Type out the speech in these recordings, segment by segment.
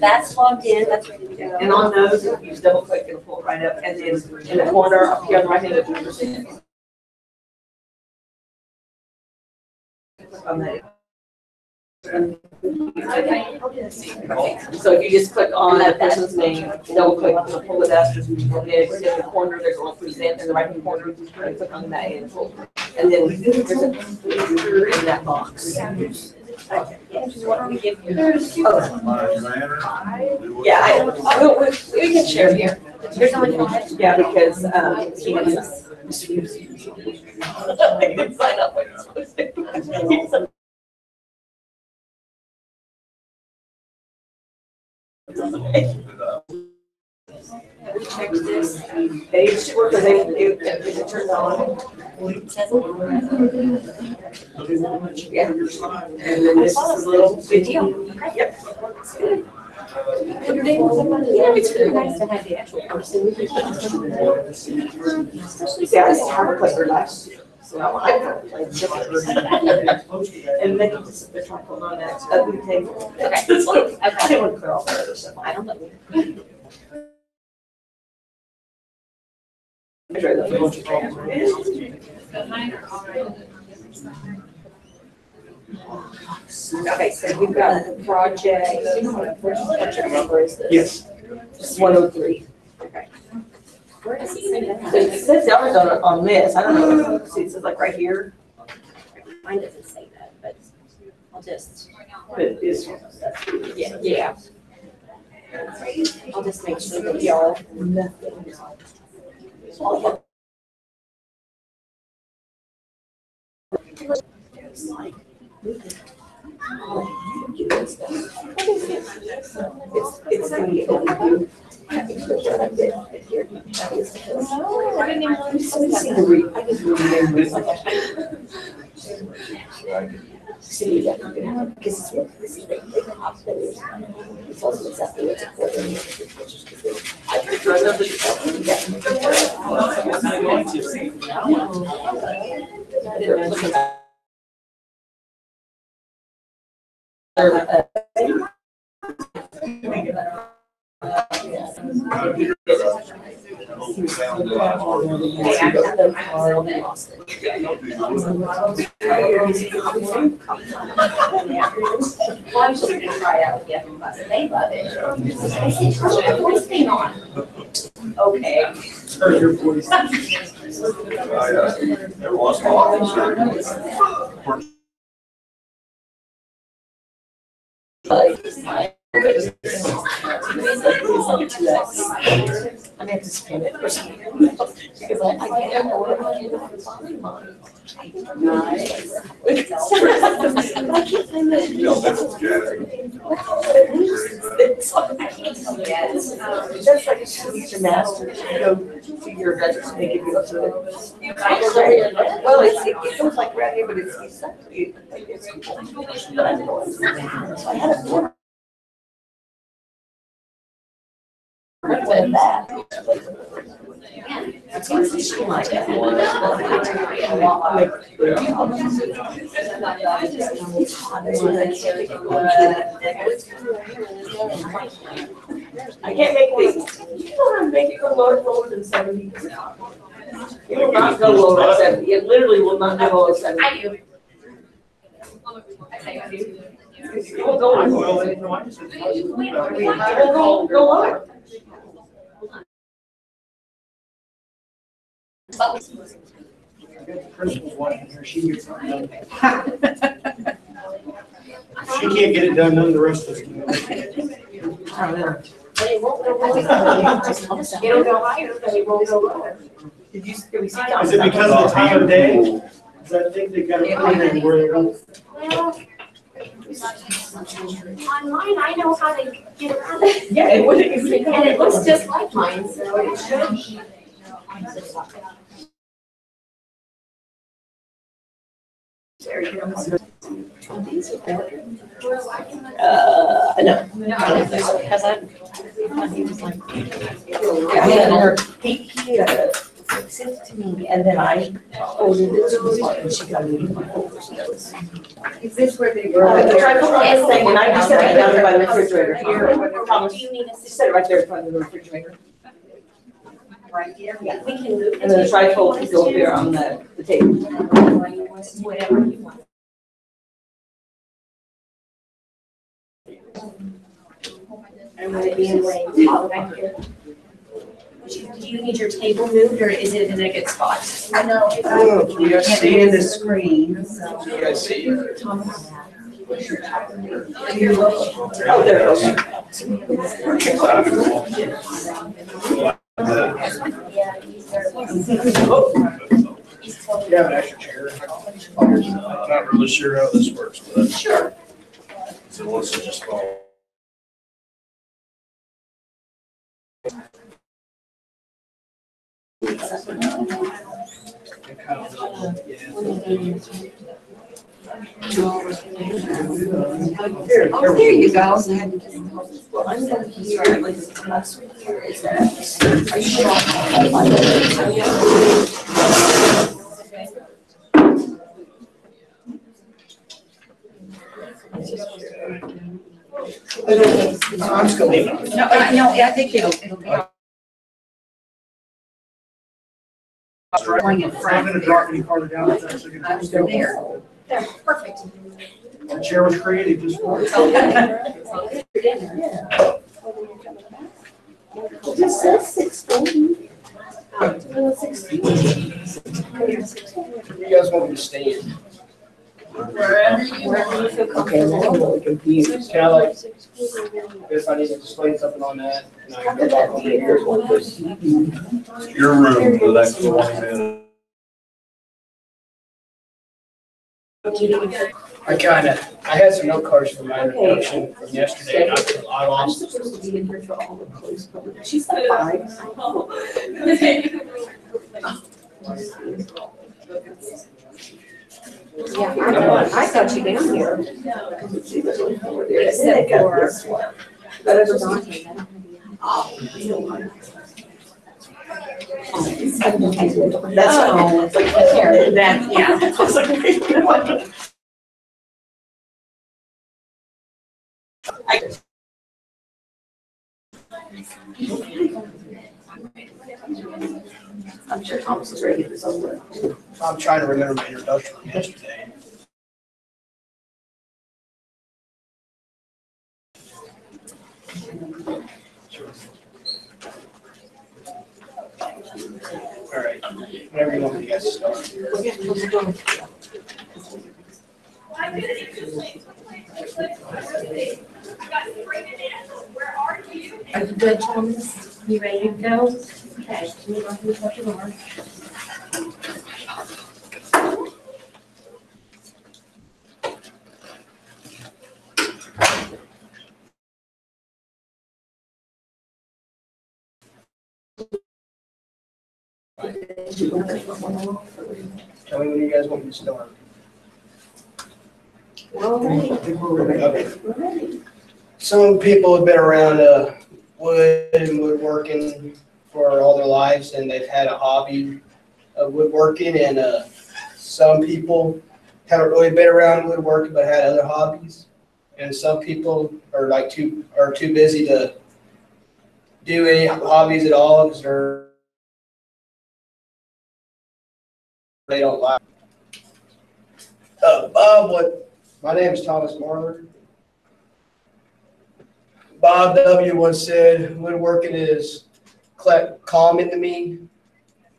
That's logged in. That's ready to go. And on those, if you just double click, it'll pull it right up. And then in the corner up here on the right hand, on that. So if you just click on that person's name, double click, it'll pull it up. And then it's in the corner, there's a little present in the right hand corner. You click on that and then there's a picture in that box. What do we give you? Yeah, we can share here. Here's how much I have. Yeah, because he was. I didn't sign up like it's supposed to. We checked this. They used to work because it turned on. Yeah. And then this is a little video. Yep. It's really nice to have the actual person. See, I just have a clicker last year. So I felt like and then you just the triangle on that ugly table. Okay. So I didn't want to clear all that other stuff. I don't know. Okay, so we've got the project. What's your number is this? Yes. It's 103. Okay. Where does it say that? It says the hours on this. I don't know. See, it says like right here. Mine doesn't say that, but I'll just. But it is. Yeah. I'll just make sure that y'all. It's the overview. I didn't even know. I just read See, yeah, because it's also exactly what's important. I prefer another Well, I'm just gonna try out the other bus. They love it. I said, turn the voice thing on. Okay. Turn your voice. Every once in a while. I may have to spin it or something because I can't order mine. Nice. I can't find it. No, that's Janet. That's like a your master. You go to your register and they give you a well, it looks like right here, but it's exactly it's but I know it's so I had it for that. It's interesting like that. I can't make it. You know how to make it go lower than 70? It will not go lower than 70. It literally will not go lower than 70. I do. It will go lower. It will go lower. Crystal's wife here, she gets it done. She can't get it done, none of the rest of us can. I don't know. But it won't go lower. It'll go higher, but it won't go lower. Did you see? Is it because of the time of day? Because I think they got it put in where they don't. Well, on mine, I know how to get around it. Yeah, it would. And it looks just like mine, so it should. There you go. No. Because he was like, He sent it to me, and then I ordered it to her, and she got it in my folder, so that was. Is this where they? The trifocal thing, and I just set it down by the refrigerator here. Thomas, Do you need us to just set it right there in front of the refrigerator. right here? Yeah. We can move. And then the trifocal can go there on the table. Whatever you want. And would it be in range? Back here? Do you need your table moved, or is it in a good spot? No. Can you guys see in this? Screen, so. You guys see? Oh, there it goes. You have an extra chair. I'm not really sure how this works, but. Sure. So once it just falls. Oh, there you go. Well, I'm gonna hear, like, the last one here is that. Are you sure? I'm just gonna leave it. No, I think it'll be. I'm gonna drop any farther down. It's actually gonna be still. There. There, perfect. The chair was created just for it. It just says 640. You guys want me to stay in? Wherever you feel Okay, now I'm really confused. Can I like, if I need to explain something on that, and I can go back on it. Your room, the next one in. I had some note cards from my introduction from yesterday, and I I'm lost. supposed to be in here for all the close public. She's like 5. Yeah, I got you down here. Except for this one. But it's not. That's all. It's like here. That, yeah. I was like, wait, what? I'm sure Thomas is ready to get this over. I'm trying to remember my introduction from yesterday. All right, whenever you want me to get started. Are you good, Thomas? You ready to go? Okay. Can you go through the door? Tell me when you guys want me to start. We're Some people have been around wood and woodworking for all their lives, and they've had a hobby of woodworking, and some people haven't really been around woodworking but had other hobbies, and some people are too busy to do any hobbies at all because they don't like. My name is Thomas Marler. Bob W. once said, woodworking is calming to me.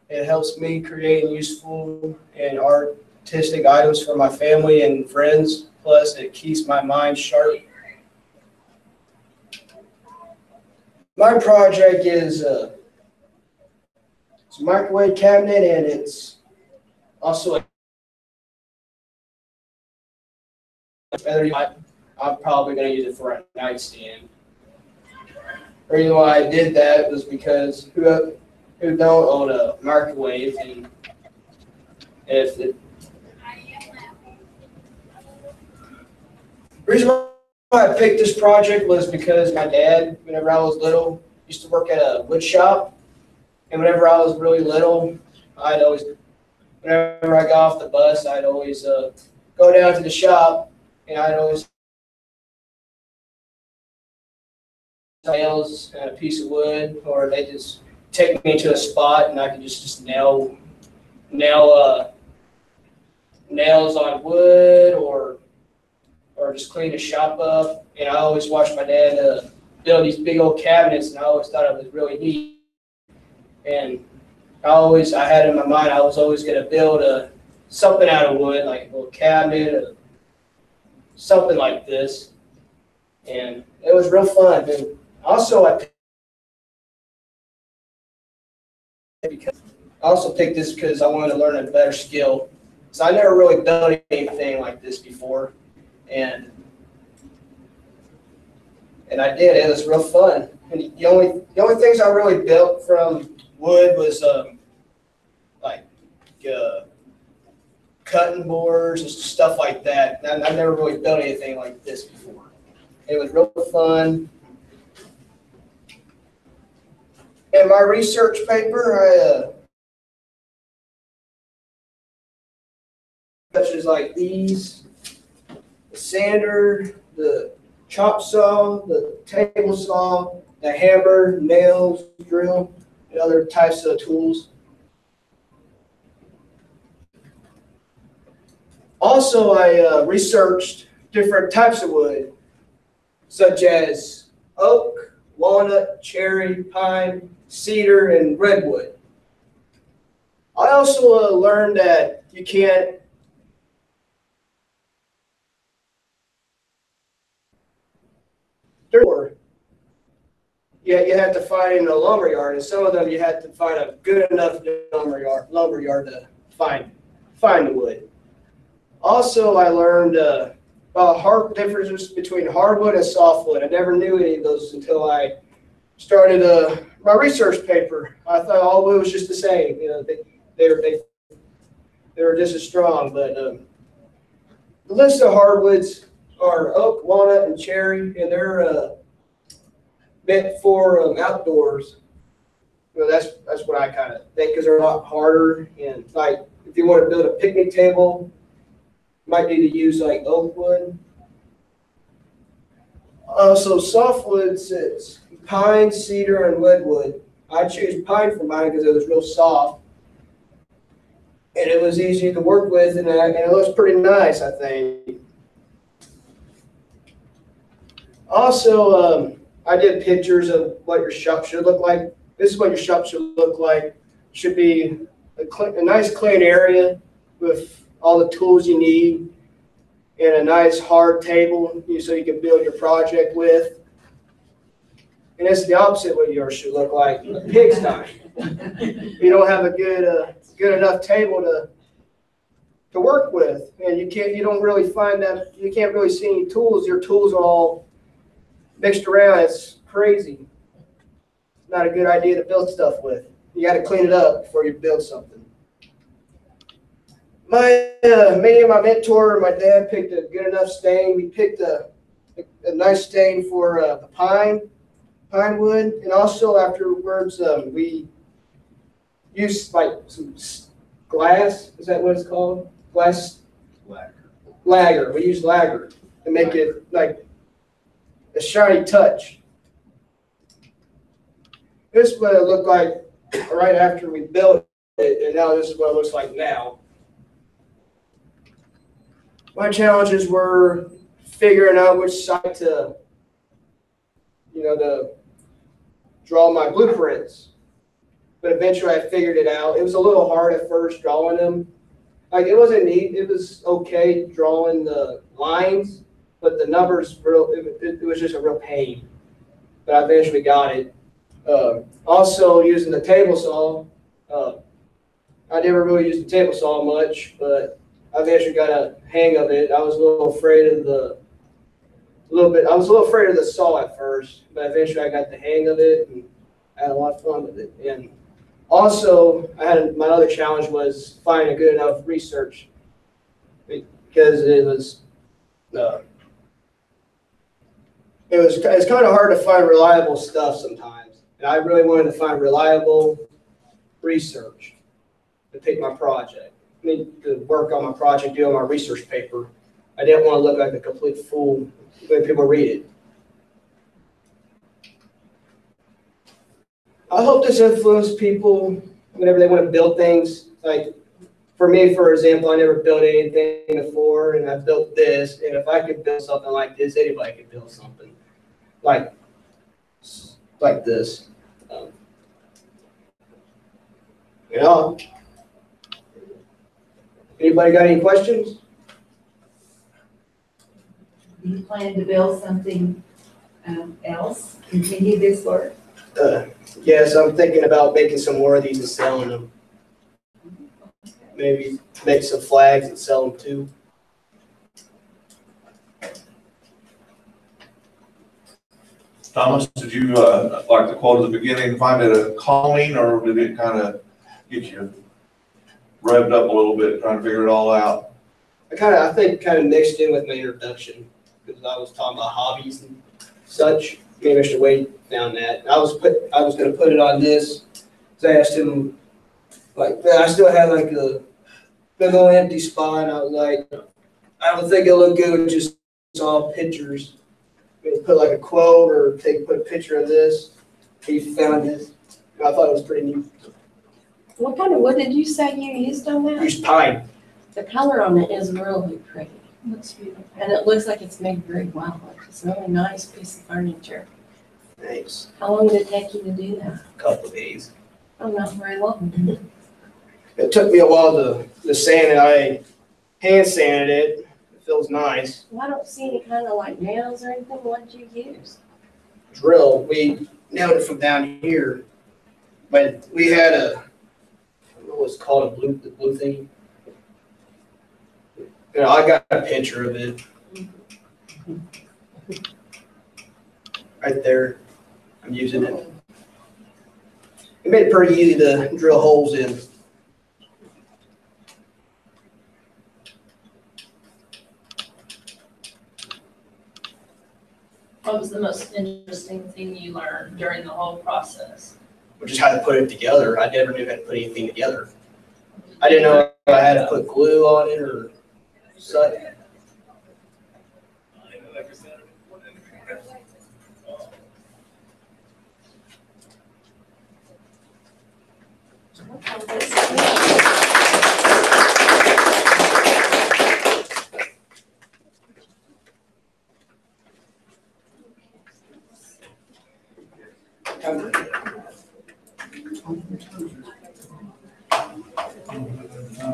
It helps me create useful and artistic items for my family and friends. Plus, it keeps my mind sharp. My project is it's a microwave cabinet, and it's also I'm probably going to use it for a nightstand. The reason why I did that was because who don't own a microwave, and if it The reason why I picked this project was because my dad, whenever I was little, used to work at a wood shop. And whenever I was really little, whenever I got off the bus, I'd always go down to the shop, and I'd always nails and a piece of wood, or they just take me to a spot and I could just nail nails on wood, or just clean the shop up. And I always watched my dad build these big old cabinets, and I always thought it was really neat. And I had in my mind I was always going to build something out of wood, like a little cabinet, or something like this. And it was real fun. And also, I picked this because I wanted to learn a better skill. So I never really built anything like this before, and I did. It was real fun. And the only things I really built from wood was cutting boards and stuff like that. And I've never really built anything like this before. It was real fun. In my research paper, such as like these, the sander, the chop saw, the table saw, the hammer, nails, drill, and other types of tools. Also, I researched different types of wood, such as oak, walnut, cherry, pine, cedar, and redwood. I also learned that you can't you have to find in a lumber yard, and some of them you have to find a good enough lumber yard to find the wood. Also, I learned about differences between hardwood and softwood. I never knew any of those until I started my research paper. I thought all wood was just the same. You know, they were just as strong. But the list of hardwoods are oak, walnut, and cherry, and they're meant for outdoors. You know, that's what I kind of think, because they're a lot harder. And like, if you want to build a picnic table, you might need to use like oak wood. So softwoods, it's pine, cedar, and redwood. I choose pine for mine because it was real soft, and it was easy to work with, and it looks pretty nice, I think. Also, I did pictures of what your shop should look like. This is what your shop should look like. Should be a nice clean area with all the tools you need, and a nice hard table so you can build your project with. And it's the opposite what yours should look like, a pigsty. You don't have a good enough table to work with, and you don't really find that, you can't really see any tools. Your tools are all mixed around. It's crazy. It's not a good idea to build stuff with. You got to clean it up before you build something. Me and my mentor, my dad, picked a good enough stain. We picked a nice stain for the pine wood, and also afterwards we used like some glass. Is that what it's called? Glass. Lager. We used lager to make it like a shiny touch. This is what it looked like right after we built it, and now this is what it looks like now. My challenges were figuring out which side to draw my blueprints. But eventually I figured it out. It was a little hard at first drawing them. Like, it wasn't neat. It was okay drawing the lines, but the numbers, it was just a real pain. But I eventually got it. Also, using the table saw. I never really used the table saw much, but I eventually got a hang of it. I was a little afraid of the saw at first, but eventually I got the hang of it, and I had a lot of fun with it. And also, my other challenge was finding a good enough research, because it was it's kind of hard to find reliable stuff sometimes. And I really wanted to find reliable research to pick my project. I mean, to work on my project, do on my research paper. I didn't want to look like a complete fool when people read it. I hope this influences people whenever they want to build things. Like for me, for example, I never built anything before, and I built this. And if I could build something like this, anybody could build something like this. You know, anybody got any questions? Do you plan to build something else? Continue this work? Yes, I'm thinking about making some more of these and selling them. Maybe make some flags and sell them too. Thomas, did you, like the quote at the beginning, find it a calling, or did it kind of get you revved up a little bit trying to figure it all out? I think kind of mixed in with my introduction, because I was talking about hobbies and such. Maybe Mr. Wade found that. I was going to put it on this. So I asked him, like, I still had like a big old empty spot. And I was like, I don't think it'll look good with just all pictures. Maybe put like a quote or put a picture of this. He found this. I thought it was pretty neat. What kind of wood did you say you used on that? Used pine. The color on it is really pretty. Looks beautiful. And it looks like it's made very well. It's a really nice piece of furniture. Thanks. How long did it take you to do that? A couple of days. Oh, not very long. It took me a while to sand it. I hand sanded it. It feels nice. Well, I don't see any kind of like nails or anything. What did you use? Drill. We nailed it from down here, but we had I don't know what's called, the blue thing. You know, I got a picture of it. Right there. I'm using it. It made it pretty easy to drill holes in. What was the most interesting thing you learned during the whole process? Which is how to put it together. I never knew how to put anything together. I didn't know if I had to put glue on it or such.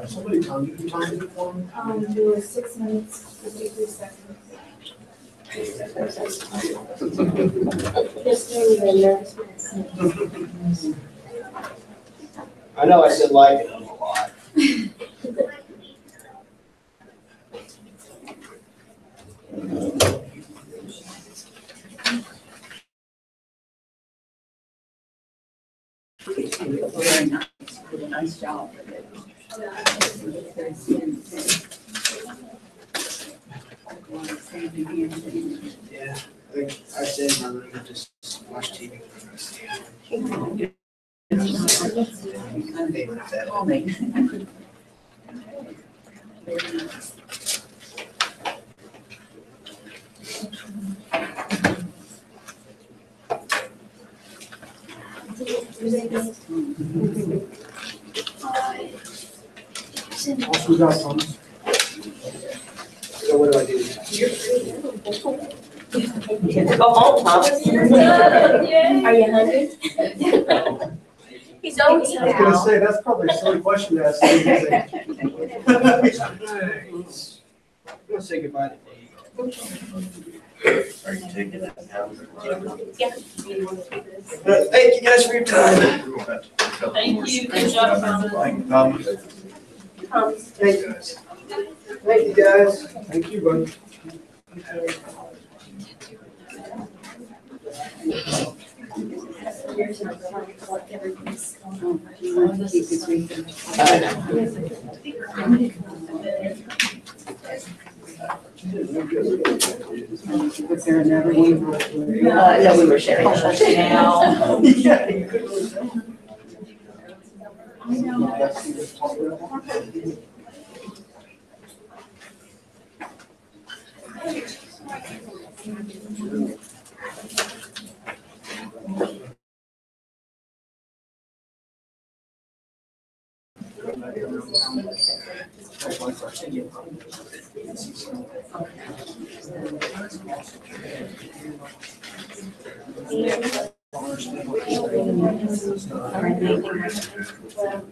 Somebody tell you the time before? It was 6 minutes, 53 seconds. Just doing the I know I said like it a lot. Very nice. Did a nice job with it. Yeah, I think I said in my room, I just watch TV. What we got, Thomas? So what do I do? Go home, Thomas. Are you hungry? He's always I was gonna say, that's probably a silly question to ask. I'm gonna say goodbye to Dave. Are you taking it down? Yeah. Thank you guys for your time. Thank you, good job, Thomas. Thank you. Thank you guys. Thank you, bud. Was there another one? No, we were sharing. Now. Yeah, you could really tell.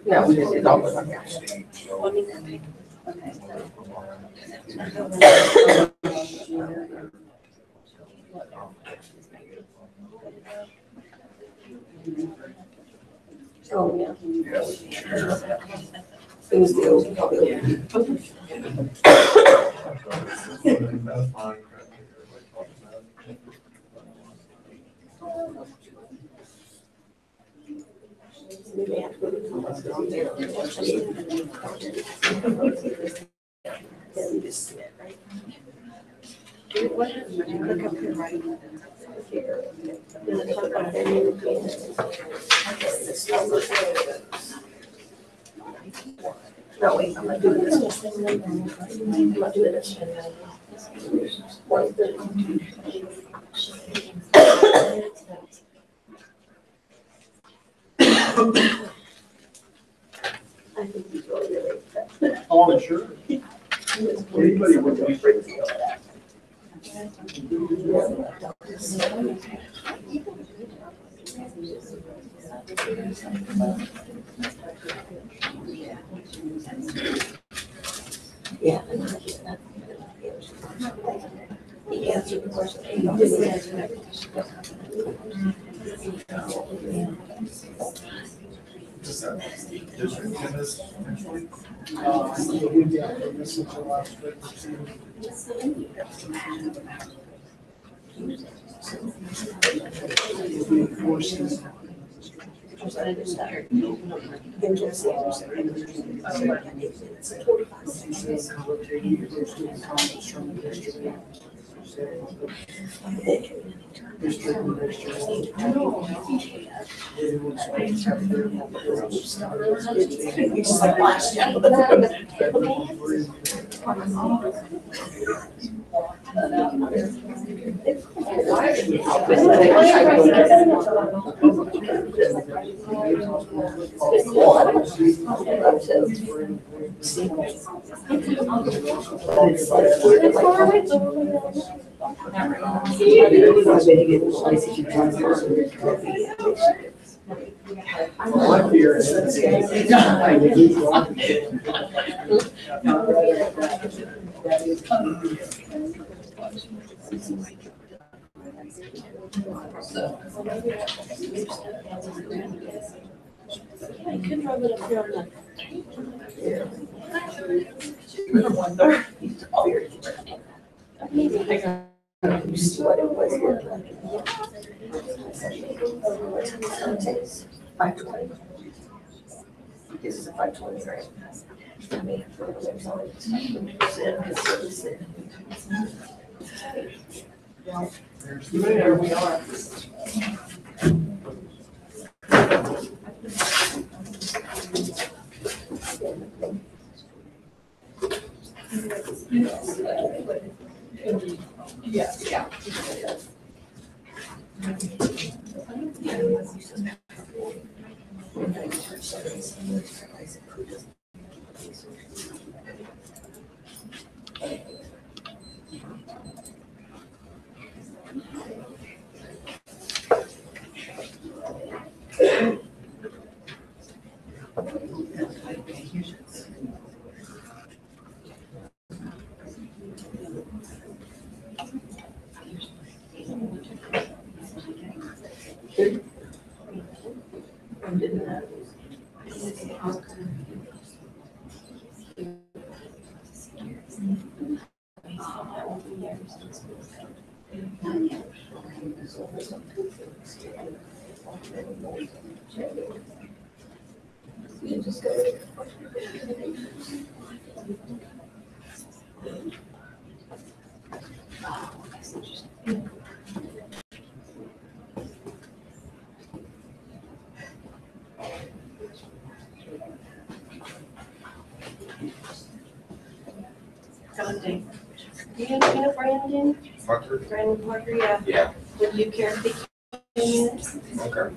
No, we just did all of them. Oh, yeah. It was the old, probably. That's fine. No, wait, I'm not doing this. I'm not doing this. I think he's really Oh, sure. Anybody would be. Yeah. He answered the question. Is that district tennis next week? This is the last week. Forces. It's like last year. My fear is I could rub it up here on the. What it was. 520. This is a 520, right? I mean, there's only 10%. There we are. Yeah. Do you know Brandon? Parker? Brandon Parker, yeah. Yeah. Would you care if he came in? Okay.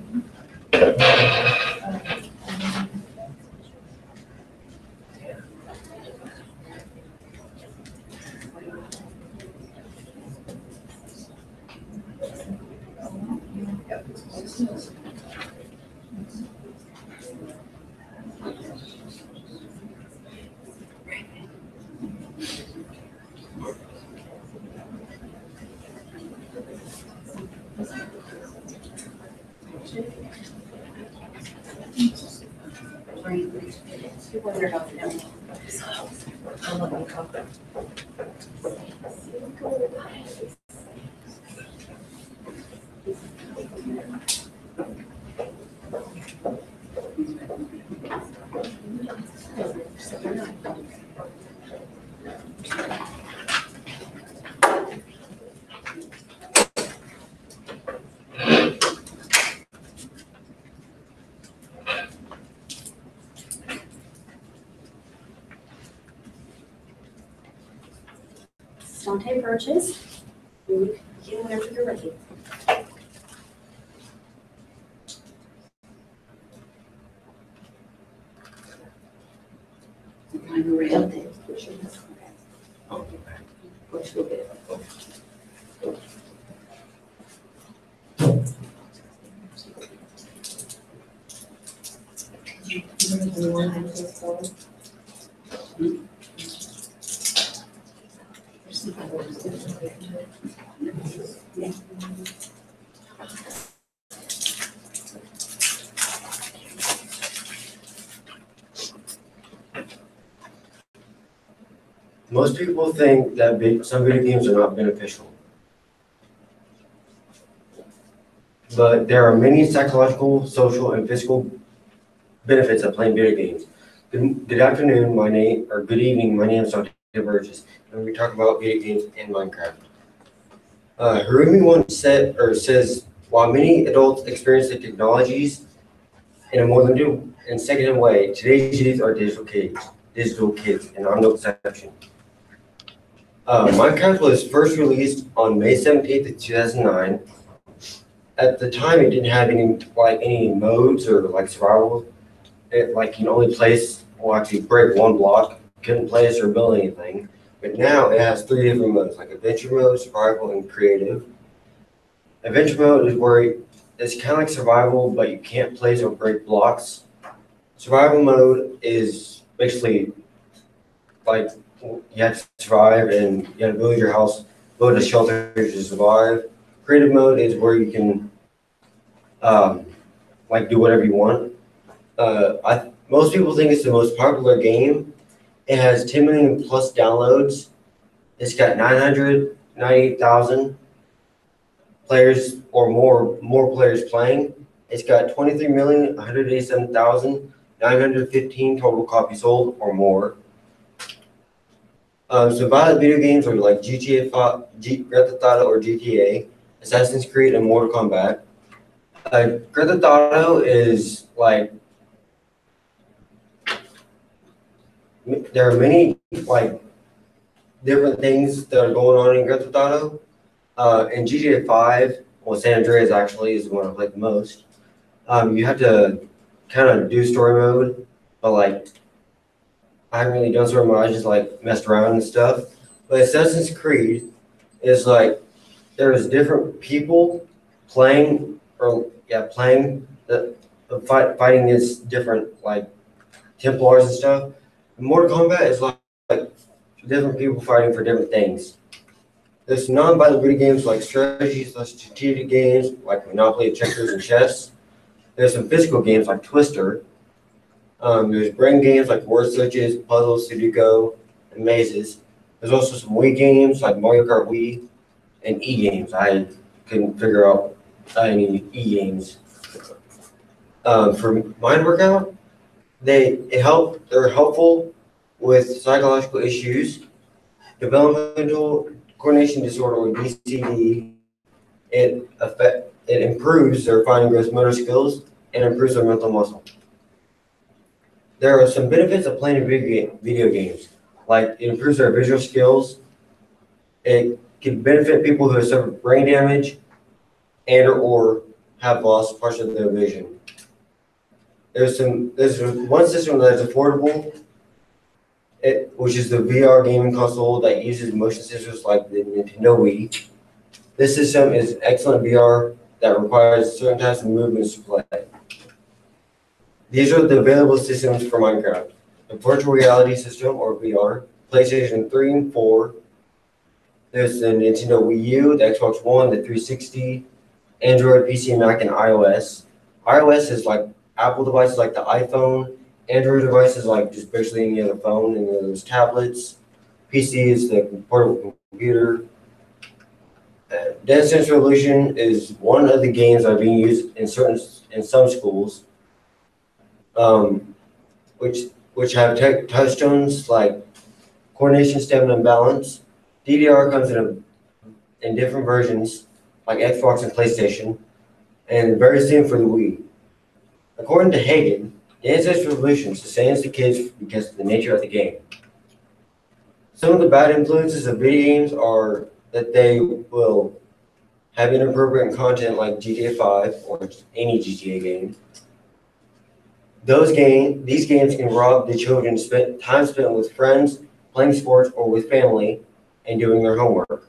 You wonder how to know. I'll let you talk. Dante Burgess. You can whenever you're ready. I'm ready. Let's go get it. Most people think that some video games are not beneficial. But there are many psychological, social, and physical benefits of playing video games. Good afternoon, good evening, my name is Nathaniel Fox, and we talk about video games and Minecraft. Harumi once says, while many adults experience the technologies in a more limited and secondhand way, today's youth are digital kids, and I'm no exception. Minecraft was first released on May 17th of 2009. At the time, it didn't have any modes or survival. You can only place, actually break one block, couldn't place or build anything. But now it has 3 different modes, like adventure mode, survival, and creative. Adventure mode is where it's kind of like survival, but you can't place or break blocks. Survival mode is basically you have to survive and you have to build your house, build a shelter to survive. Creative mode is where you can do whatever you want. Most people think it's the most popular game. It has 10 million plus downloads. It's got 998,000 players or more players playing. It's got 23,187,915 total copies sold or more. So violent video games are like GTA 5, Grand Theft Auto or GTA, Assassin's Creed, and Mortal Kombat. Grand Theft Auto is there are many different things that are going on in Grand Theft Auto. In GTA 5, well, San Andreas actually is the one I played the most. You have to kind of do story mode, but I haven't really done story mode. I just messed around and stuff. But Assassin's Creed is there's different people fighting against different Templars and stuff. Mortal Kombat is different people fighting for different things. There's non-violent video games like strategic games like Monopoly, checkers, and chess. There's some physical games like Twister. There's brain games like word searches, puzzles, Sudoku, and mazes. There's also some Wii games like Mario Kart Wii and E-games. I couldn't figure out any E-games. For mind workout, they're helpful with psychological issues, developmental coordination disorder or DCD. It improves their fine and gross motor skills and improves their mental muscle. There are some benefits of playing video games. Like, it improves their visual skills. It can benefit people who have suffered brain damage and or have lost parts of their vision. There's one system that's affordable, which is the VR gaming console that uses motion sensors like the Nintendo Wii. This system is excellent VR that requires certain types of movements to play. These are the available systems for Minecraft. The virtual reality system, or VR, PlayStation 3 and 4. There's the Nintendo Wii U, the Xbox One, the 360, Android, PC, Mac, and iOS. iOS is like Apple devices like the iPhone. Android devices like just basically any other phone, and then there's tablets. PC is the portable computer. Dance Dance Revolution is one of the games that are being used in some schools, which have touchstones like coordination, stamina, and balance. DDR comes in different versions like Xbox and PlayStation, and very soon for the Wii. According to Hagen, Dance Dance Revolution sustains the kids because of the nature of the game. Some of the bad influences of video games are that they will have inappropriate content like GTA 5 or any GTA game. These games can rob the children time spent with friends, playing sports, or with family, and doing their homework.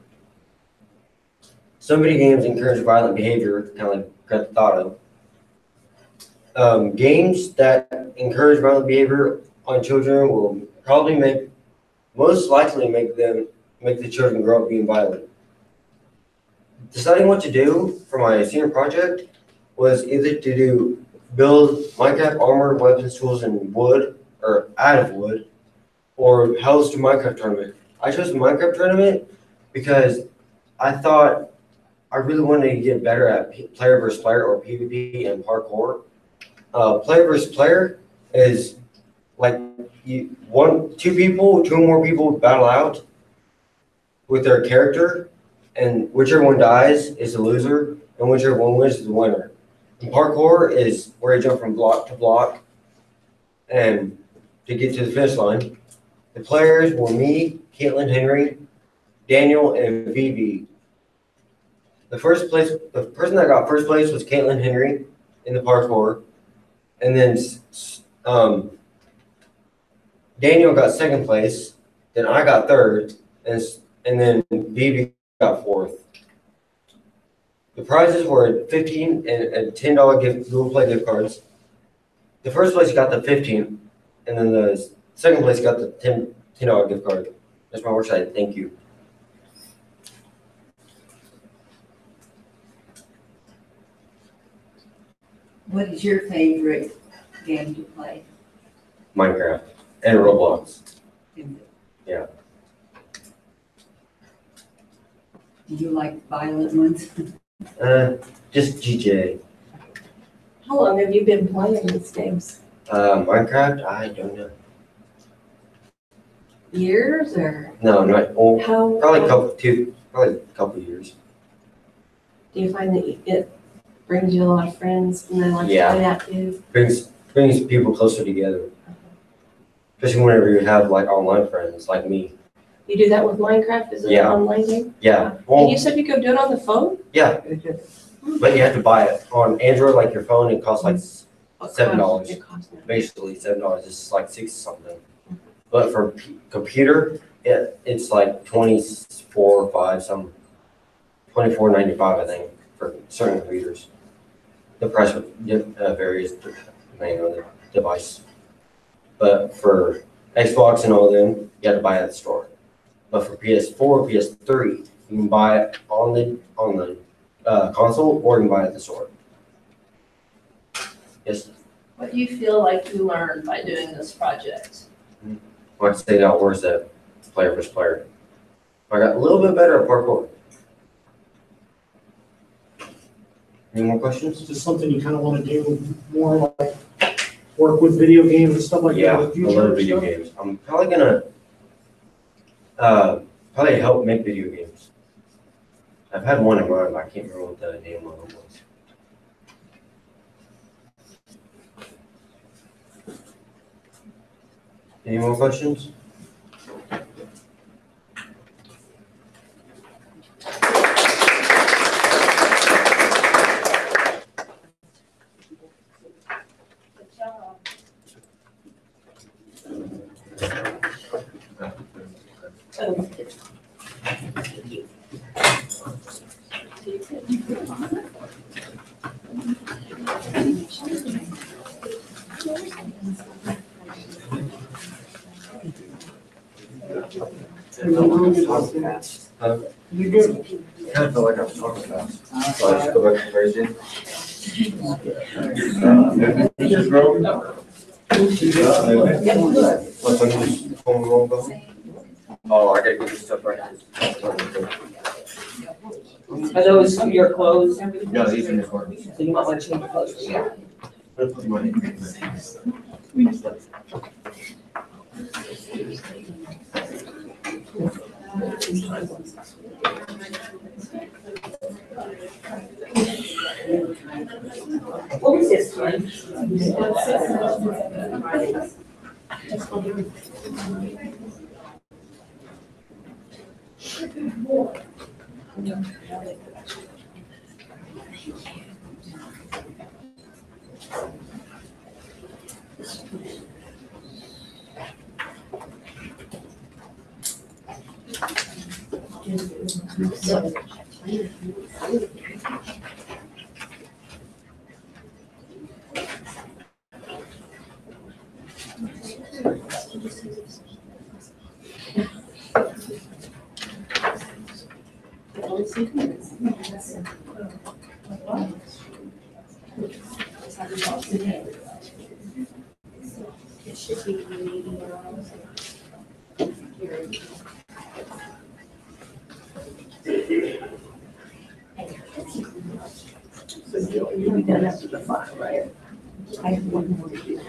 Some video games encourage violent behavior, kind of like Grand Theft Auto. Games that encourage violent behavior on children will probably most likely make the children grow up being violent. Deciding what to do for my senior project was either to build Minecraft armor, weapons, tools, and wood, or out of wood, or host a Minecraft tournament. I chose the Minecraft tournament because I thought I really wanted to get better at player versus player, or PvP, and parkour. Player versus player is like two or more people battle out with their character, and whichever one dies is the loser, and whichever one wins is the winner. And parkour is where you jump from block to block and to get to the finish line. The players were me, Caitlin Henry, Daniel, and Vivi. The person that got first place was Caitlin Henry in the parkour, and then Daniel got second place, then I got third, and then Vivi got fourth. The prizes were $15 and $10 Google Play gift cards. The first place got the 15, and then the second place got the $10 gift card. That's my website. Thank you. What is your favorite game to play? Minecraft and Roblox. Yeah. Do you like violent ones? Just GTA. How long have you been playing these games? Minecraft, I don't know. Years or? No, not old. How? Probably a couple years. Do you find that it brings you a lot of friends and they like to Yeah. play that too? Brings people closer together. Especially whenever you have like online friends like me. You do that with Minecraft? Is it Yeah. an online game? Yeah. And Well, you said you could do it on the phone? yeah. But you have to buy it on Android, like your phone. It costs like $7. It costs nothing. Basically $7. It's like 60 something. But for computer, it's like 24 or 5 some, $24.95 I think for certain computers. The price varies depending on the device. But for Xbox and all of them, you have to buy it at the store. But for PS4, PS3, you can buy it on the console, or you can buy it at the store. Yes. What do you feel like you learned by doing this project? I'd say that worse that player versus player. I got a little bit better at parkour. Any more questions? Is this something you kind of want to do more, like work with video games and stuff like Yeah, that in I the future? love and video stuff? games. I'm probably gonna probably help make video games. I've had one in mind, but I can't remember what the name of it was. Any more questions? You good? I kind of feel like I'm talking fast. So I just go back to Thursday. Mrs. Grove? What's on this phone roll though? Oh, I gotta get this stuff right. Are those your clothes? No, these are the ones. So you might want to change your clothes. Yeah. Put money. What was this one? It should be maybe So you'll be done after the 5, right? I have one more to do.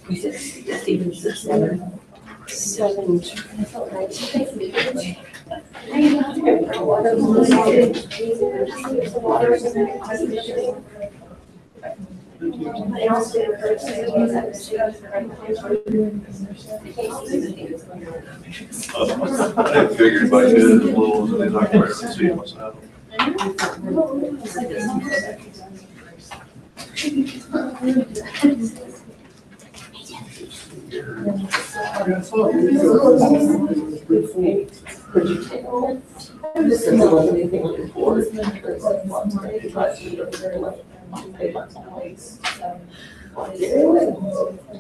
You said Stephen said 7. 7. I figured if I did it as little as it is, I could barely see what's happening. This is not anything on the board.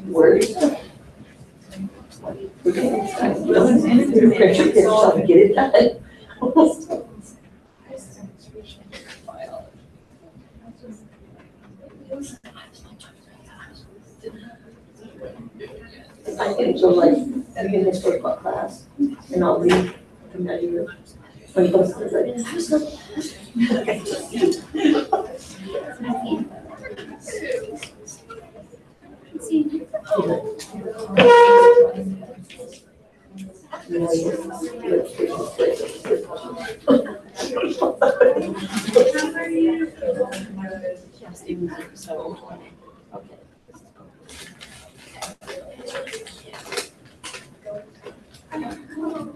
Where is it? Get it done. I can go like, I can just go to class and I'll leave to measure. When he goes to the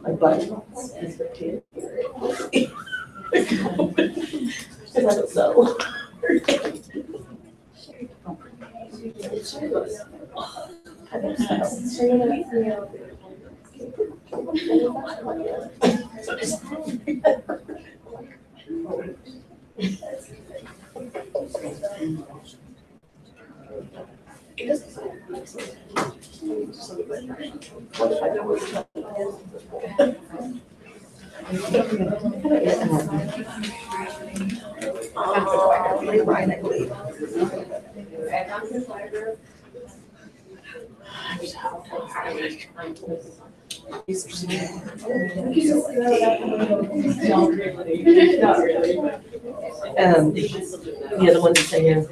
my butt is the kid. Because I don't know. The other one's saying,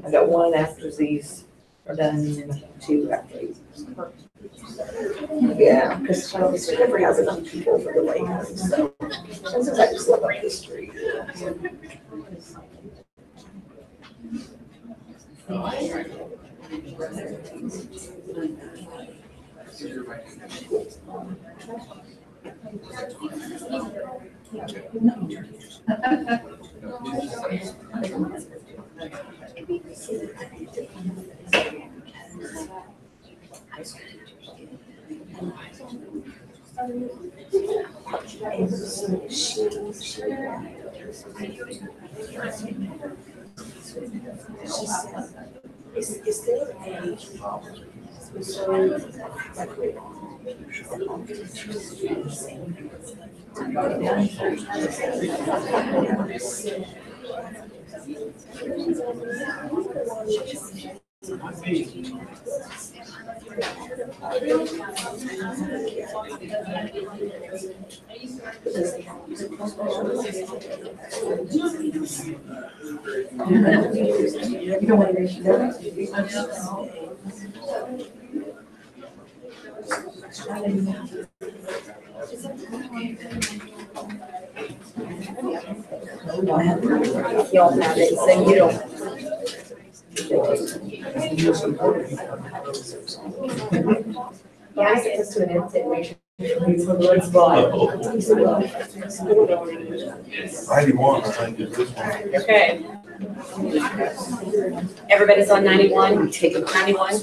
I got 1 after these are done and 2 after these. Yeah, because she never has enough people for the lake house, so sometimes I just look up the street. Is there a, y'all have it, so you don't. Yeah, I get this to an end situation. Let's buy. 91, I think, is this one. Okay. Everybody's on 91, take 91.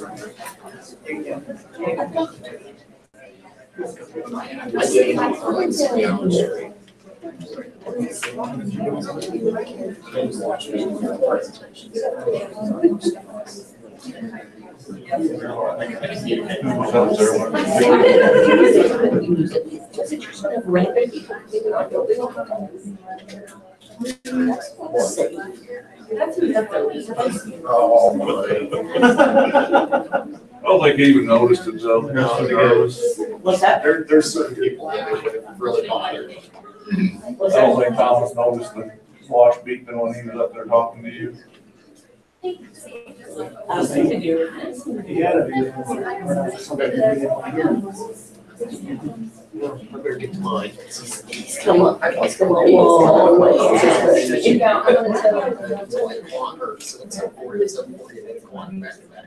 I don't think he even noticed it though. What's that? There's certain people that would really bother. I don't think Thomas noticed the wash beeping when he was up there talking to you. I was thinking you. He had I better get to mine. He's come up, he's come a long way. Yeah, I'm gonna tell It's only longer, so it's 40, it's 40, and then going back to back.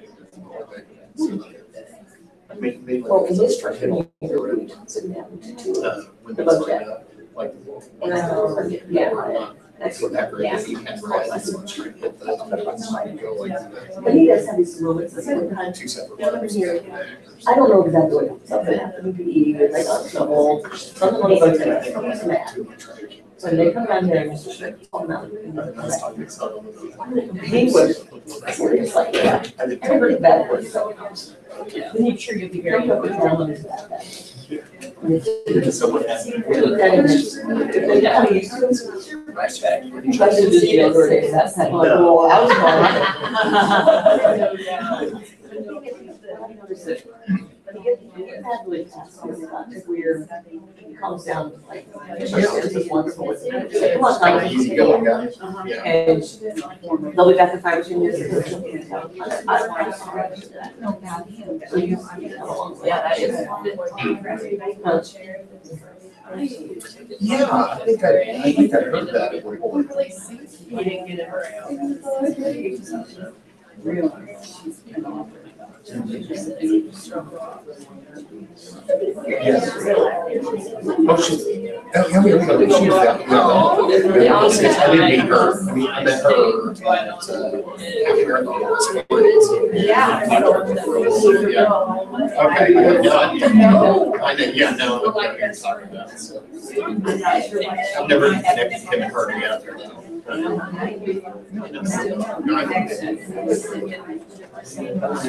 Maybe Well, in this trying truck, to when The it's boat like, yeah. that's what that really is. You can't realize it's much trying to hit the, go like that. But he does have these moments of sometimes, Two separate. I don't know exactly what, something happened to be, they got in trouble, something like that. When they come down here and Mr. Strick told them, he was serious like that. Everybody bad for himself. Then you sure you'll be very good with telling us about that. Someone has. He calms down, like, it's just wonderful. Come on, Kind of easy going guy. Yeah. and they'll be back in 5 or 10 years. Yeah, that is. Yeah, I think I heard that at one point. You didn't get it right. Yes. Oh, she's that. I didn't meet her. I mean, I met her at after Marathon. Okay, I did, yeah, no, I know what you're talking about, so. I've never connected him and her together, though. I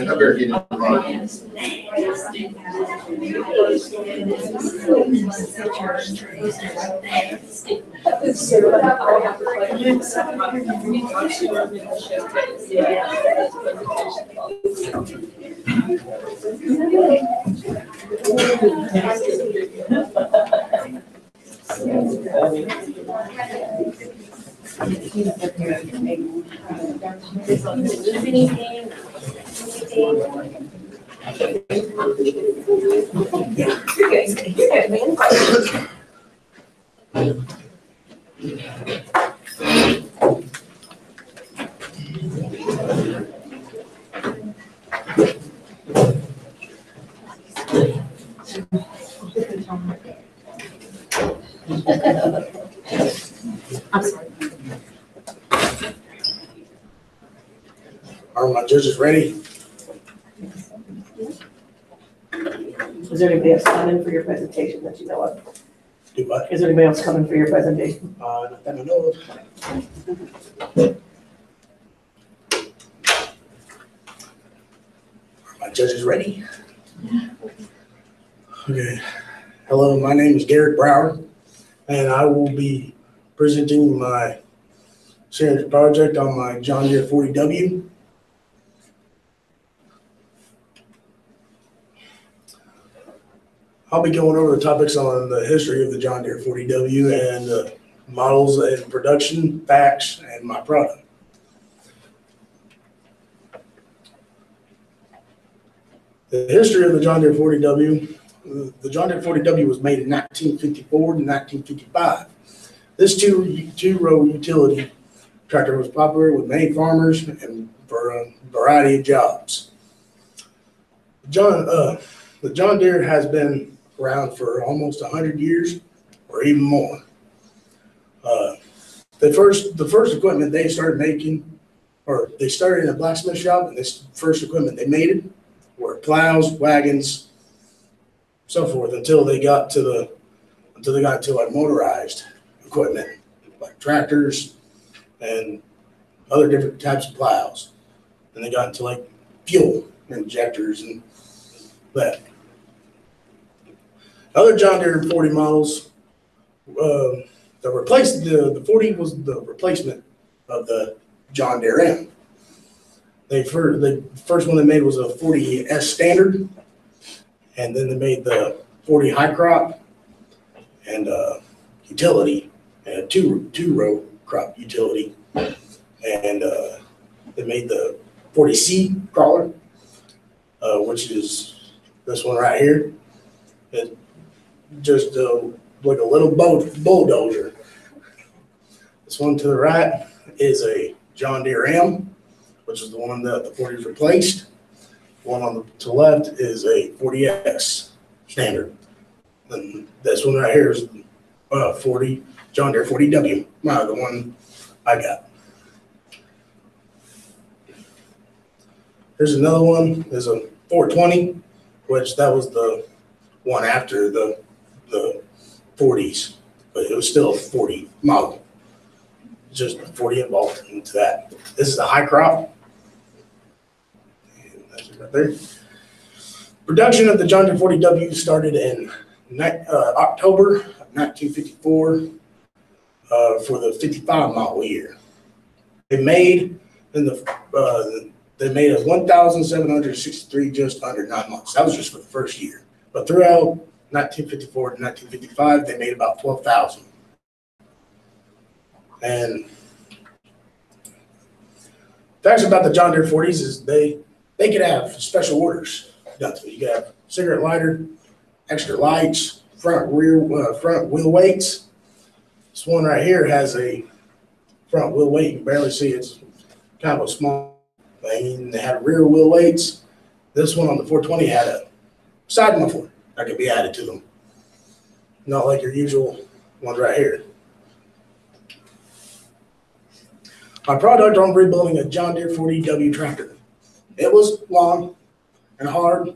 better get in mine. Are my judges ready? Is there anybody else coming for your presentation that you know of? Do what? Is there anybody else coming for your presentation? Not that I know of. Are my judges ready? Okay. Hello, my name is Garrett Brower, and I will be presenting my science project on my John Deere 40W. I'll be going over the topics on the history of the John Deere 40W and models and production, facts, and my product. The history of the John Deere 40W. The John Deere 40W was made in 1954 to 1955. This two-row utility tractor was popular with many farmers and for a variety of jobs. The John Deere has been around for almost 100 years or even more. The first equipment they started making, or they started in a blacksmith shop, and this first equipment they made were plows, wagons, so forth, until they got to like motorized equipment like tractors and other different types of plows. And they got into like fuel injectors and that. Other John Deere 40 models, the 40 was the replacement of the John Deere M. The first one they made was a 40S standard, and then they made the 40 high crop and utility, and a two-row crop utility, and they made the 40C crawler, which is this one right here. It just like a little bulldozer. This one to the right is a John Deere M, which is the one that the 40s replaced. The one to the left is a 40S standard. And this one right here is 40 John Deere 40W, the one I got. Here's another one. There's a 420, which that was the one after the 40s, but it was still a 40 model. Just 40 involved into that. This is the high crop. And that's it right there. Production of the John Deere 40W started in October of 1954 for the 55 model year. They made they made us 1,763 just under 9 months. That was just for the first year. But throughout 1954 to 1955, they made about 12,000. And facts about the John Deere 40s is they could have special orders done to it. You could have cigarette lighter, extra lights, front wheel weights. This one right here has a front wheel weight. You can barely see it. It's kind of a small thing. They had rear wheel weights. This one on the 420 had a side muffler that could be added to them. Not like your usual ones right here. My product on rebuilding a John Deere 40W tractor. It was long and hard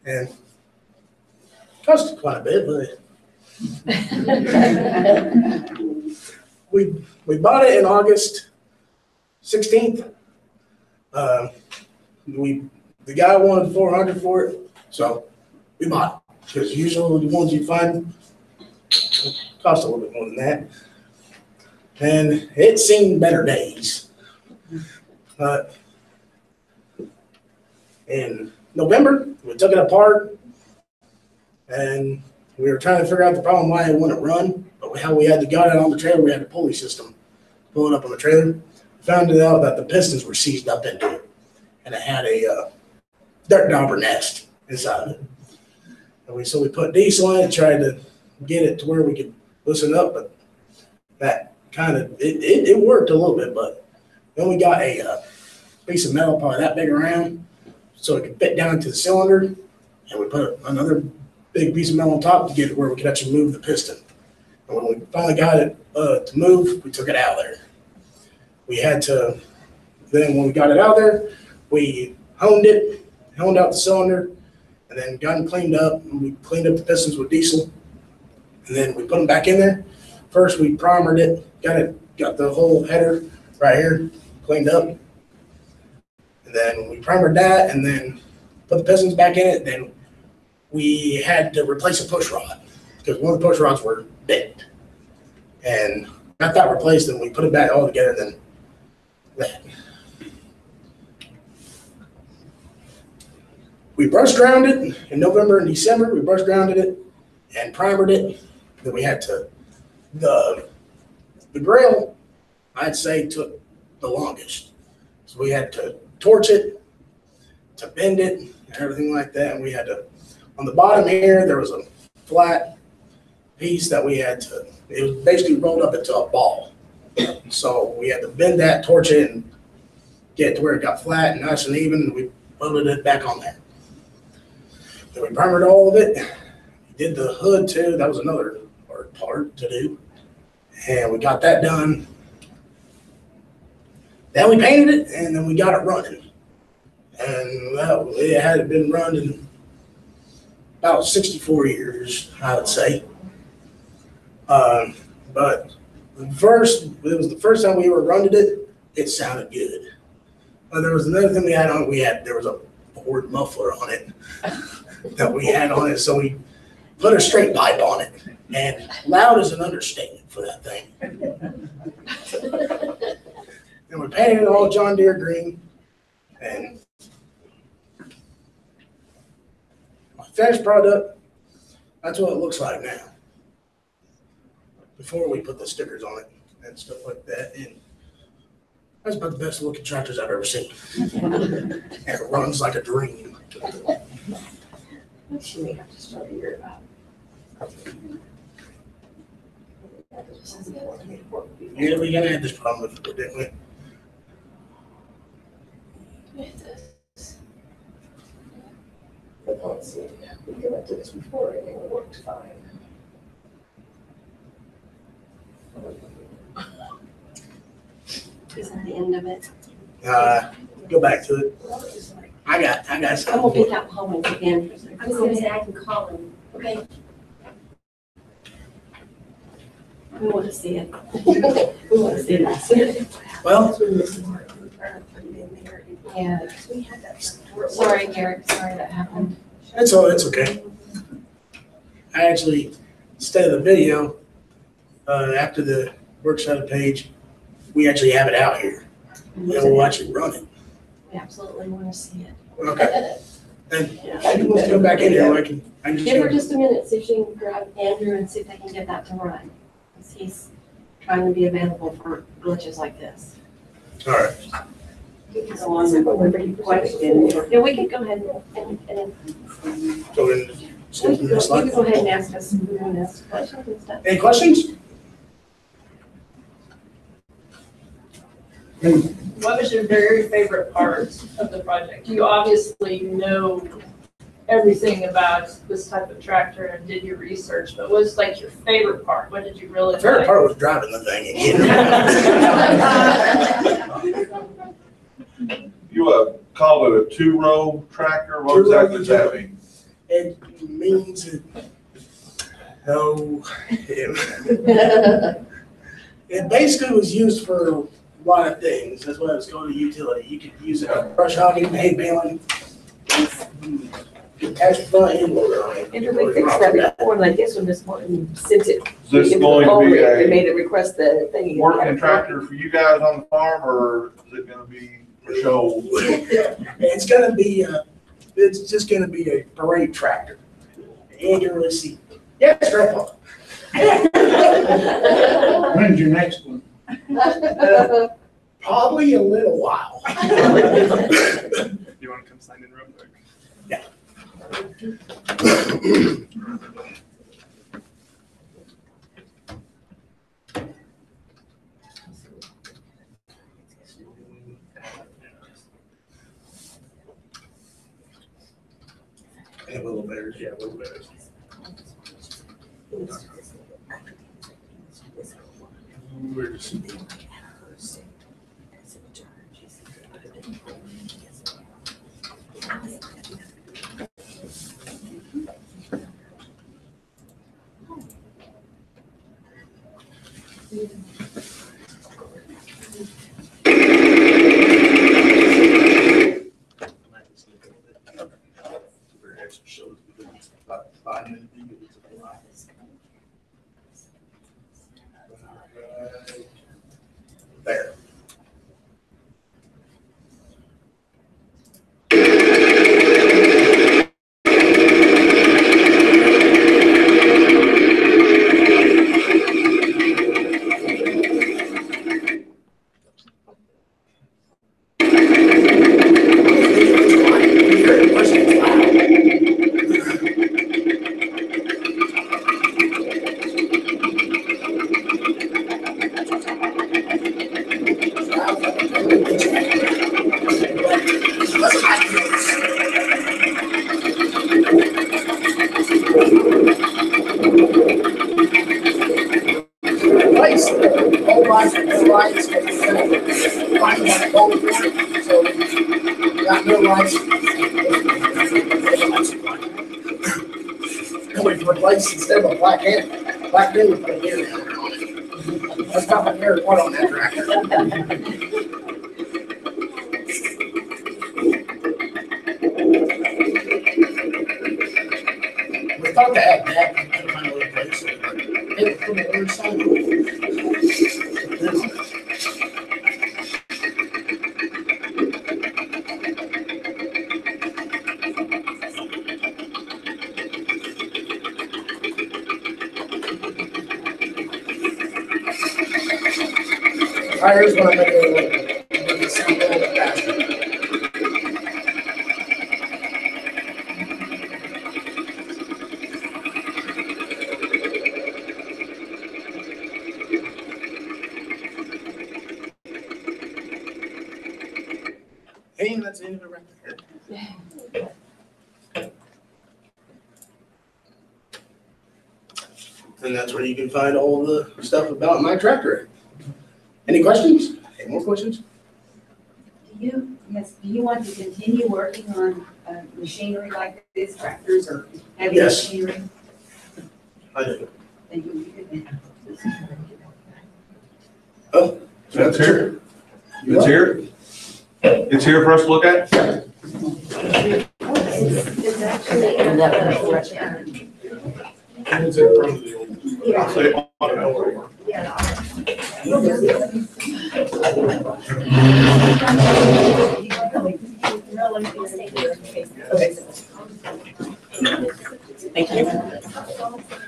and cost quite a bit, but we bought it in August 16th. The guy wanted $400 for it, so we bought it. Because usually the ones you find cost a little bit more than that. And it's seen better days. In November, we took it apart and we were trying to figure out the problem why it wouldn't run, but how we had to get it on the trailer, we had a pulley system pull it up on the trailer. Found out that the pistons were seized up into it, and it had a dirt dauber nest inside of it. And so we put diesel in it, tried to get it to where we could loosen up, but that kind of, it worked a little bit, but then we got a piece of metal probably that big around so it could fit down into the cylinder, and we put another big piece of metal on top to get it where we could actually move the piston. And when we finally got it to move, we took it out of there. We had to Then when we got it out there, we honed out the cylinder, and then got them cleaned up. And we cleaned up the pistons with diesel, and then we put them back in there. First, we primered it, got the whole header right here cleaned up. And then we primered that, and then put the pistons back in it. Then we had to replace a push rod because one of the push rods were bent. And got that replaced, and we put it back all together. Then that. We brush ground it in November and December. We brush grounded it and primered it. Then we had to, the grill, I'd say, took the longest. So we had to torch it, to bend it, and everything like that. And we had to, on the bottom here, there was a flat piece that we had to, it was basically rolled up into a ball. So we had to bend that, torch it, and get it to where it got flat and nice and even, and we welded it back on there. Then we primered all of it. We did the hood too. That was another hard part to do. And we got that done. Then we painted it, and then we got it running. And it had been running about 64 years, I would say. But it was the first time we ever running it, it sounded good. There was another thing we had on it. There was a Ford muffler on it that we had on it. So we put a straight pipe on it. And loud is an understatement for that thing. And we painted it all John Deere green. And my finished product, that's what it looks like now. Before we put the stickers on it and stuff like that. And that's about the best looking tractors I've ever seen. And it runs like a dream. She may have to start a year about. Yeah, we gotta have this problem before, didn't we? But let's see, we went through this before and it worked fine. Is that the end of it? Go back to it. I got I'm gonna something. pick up Holland again. I was gonna say I can call him. Okay. We want to see it. We want to see it. Well, Yeah. Sorry, Garrett. Sorry that happened. it's okay. I actually, instead of the video, after the workshop page, we actually have it out here. And we'll actually run it. We absolutely want to see it. Okay. And I can go back in here. I can Give her just a minute, see if she can grab Andrew and see if they can get that to run. Because he's trying to be available for glitches like this. All right. So on question. Yeah, we could go ahead and So then, we skip could the next slide. go ahead and ask us questions and stuff. Any questions? What was your very favorite part of the project? You obviously know everything about this type of tractor and did your research, but what's like your favorite part? What did you really My favorite like? part was driving the thing again. You called it a two-row tractor? What Two-row exactly does that mean? It means it basically was used for a lot of things. That's why it's called a utility. You could use it for brush hogging, hay baling. Attach the front end loader on it. And we fixed that before, and I guess when this one, since it. Is this going to be They made a it request the thing. working tractor for you guys on the farm, or is it gonna be for show? It's gonna be, it's just gonna be a parade tractor. You ain't gonna really see. Yes, Grandpa. When's your next one? Probably a little while. You wanna come sign in real quick? Yeah. And a little better. Yeah, a little bit. We're just. Place, old lights, new lights, finding that gold board, so got new lights. And we replaced, instead of a black bin, we put a Deere down there on it. That's not a Deere one on that tractor. We thought to have that kind of replaced it, but it put the other side. Tires when I make it sound a little bit faster. And that's the end of it right there. And that's where you can find all the stuff about my tractor. Any questions? Any more questions? Do you want to continue working on machinery like this, tractors or heavy Yes. machinery? I do. Then you could- Oh, It's here. It's here. It's here for us to look at. It's actually in that It's in front of the old. I'll say on and over. Thank you.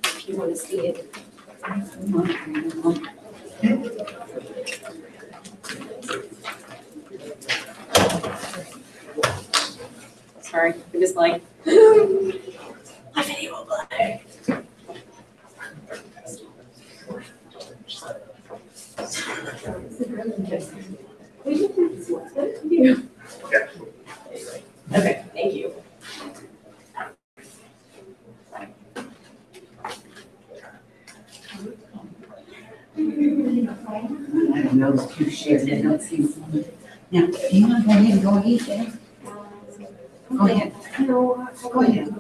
If you want to see it. Sorry, it was like. My video will play. Okay, thank you. I don't know, those two shares, I don't see. Now, do you want to go ahead and go eat there? Go ahead. No, Go ahead.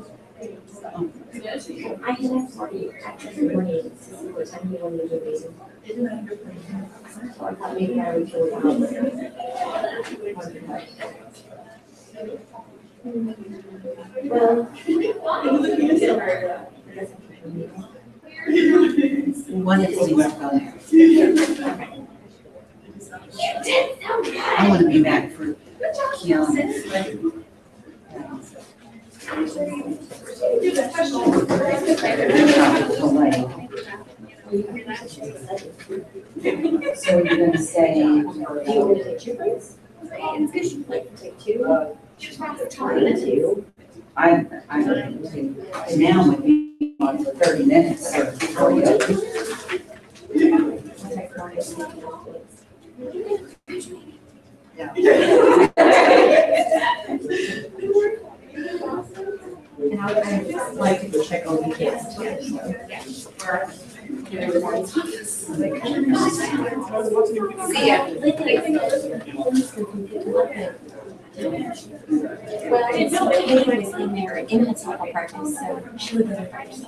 I had asked Marty after the morning to see what time he wanted to be. So I thought maybe I would go down. Well. One of the things about I want to be back for Kim. So you're gonna say, Do you want to take two breaks? It's good, you like take two. Just have the time to. I would say, now would be on for 30 minutes. So before you And I would like to go check on the kids too. See ya. Well, it's was in there in the soccer practice, so she would go to practice.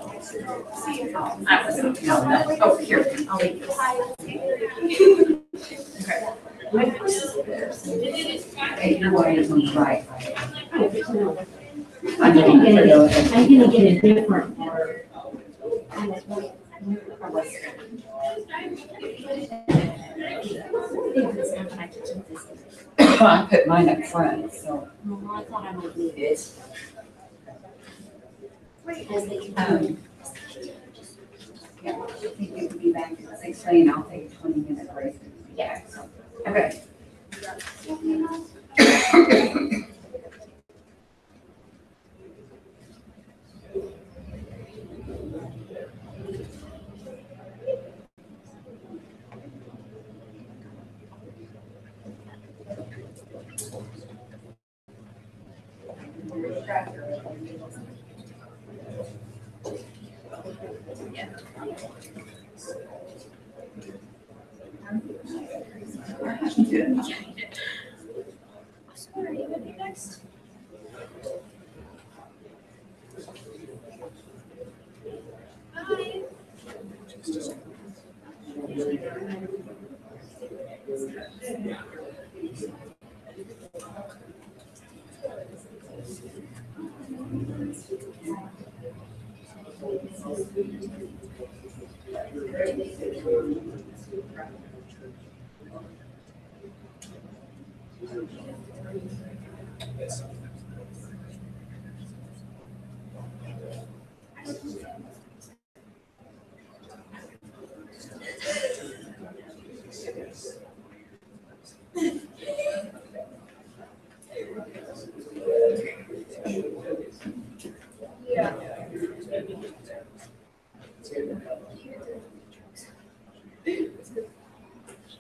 I wasn't. Oh, here, I'll leave this. Okay. Hey, your wife is on the right. I'm gonna get a different one. I put mine up front, so. Well, I thought I might need it. Yeah, I think you could be back at 6:30 and I'll take a 20-minute break. Yeah. Okay. Sorry, you would be next. Bye.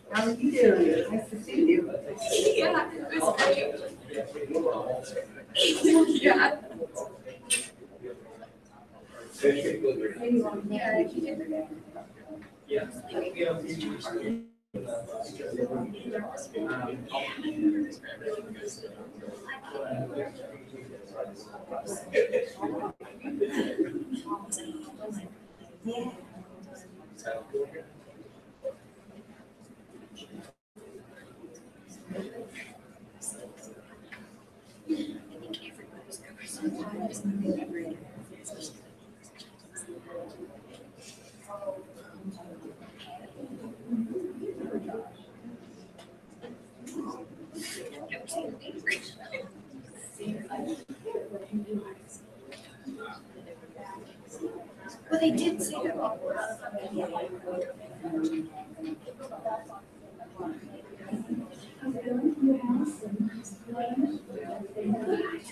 How are you doing? Nice to see you. Yeah, it was great. Yeah. Well, they did say that.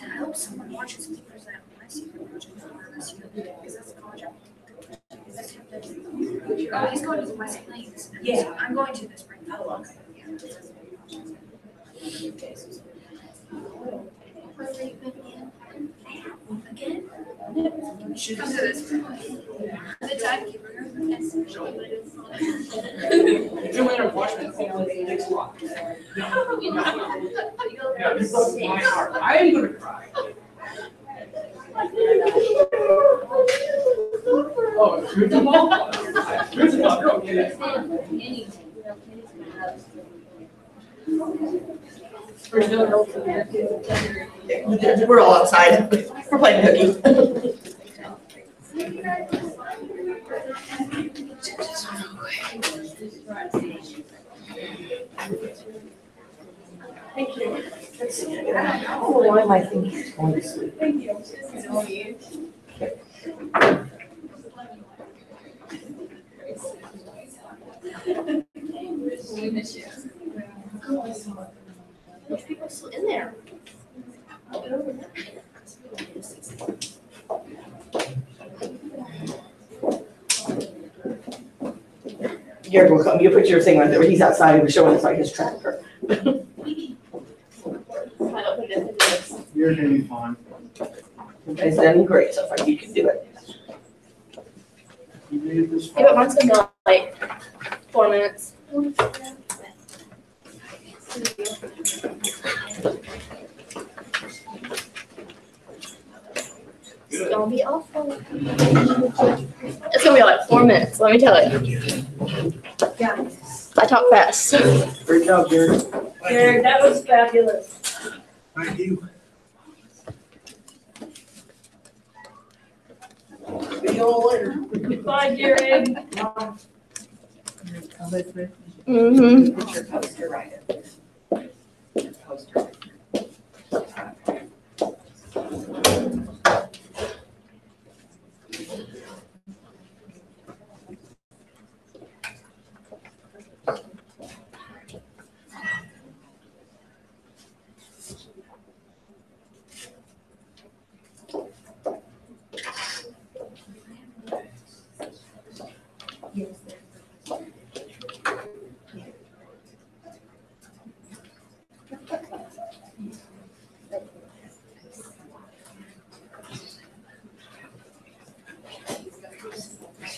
I hope someone watches me present my secret project for this year, because that's the college I'm going. Oh, he's going to the West Plains. Yeah. I'm going to the spring. Oh, okay. Again? You should come to this. The timekeeper. You went and watched the family next walk. Yeah, this is my heart. I am gonna cry. Oh, shoot them all? Shoot them all, okay. We're all outside. We're playing hooky. Thank you. Oh, why am I thinking he's going to sleep? Thank you. We miss you. There's people still in there. Garrett will come, you put your thing right there, he's outside, he was showing us like his tractor. I don't think it's You're gonna be fine. It's done great, so far you can do it. You made it this Yeah, far. but mine's been gone like 4 minutes. It's gonna be awful. It's gonna be like 4 minutes, let me tell you. Yeah. I talk fast. Great job, Jared. Jared, that was fabulous. Thank you. See y'all later. Bye, Jared. Mm-hmm. Put your poster right up. Your poster.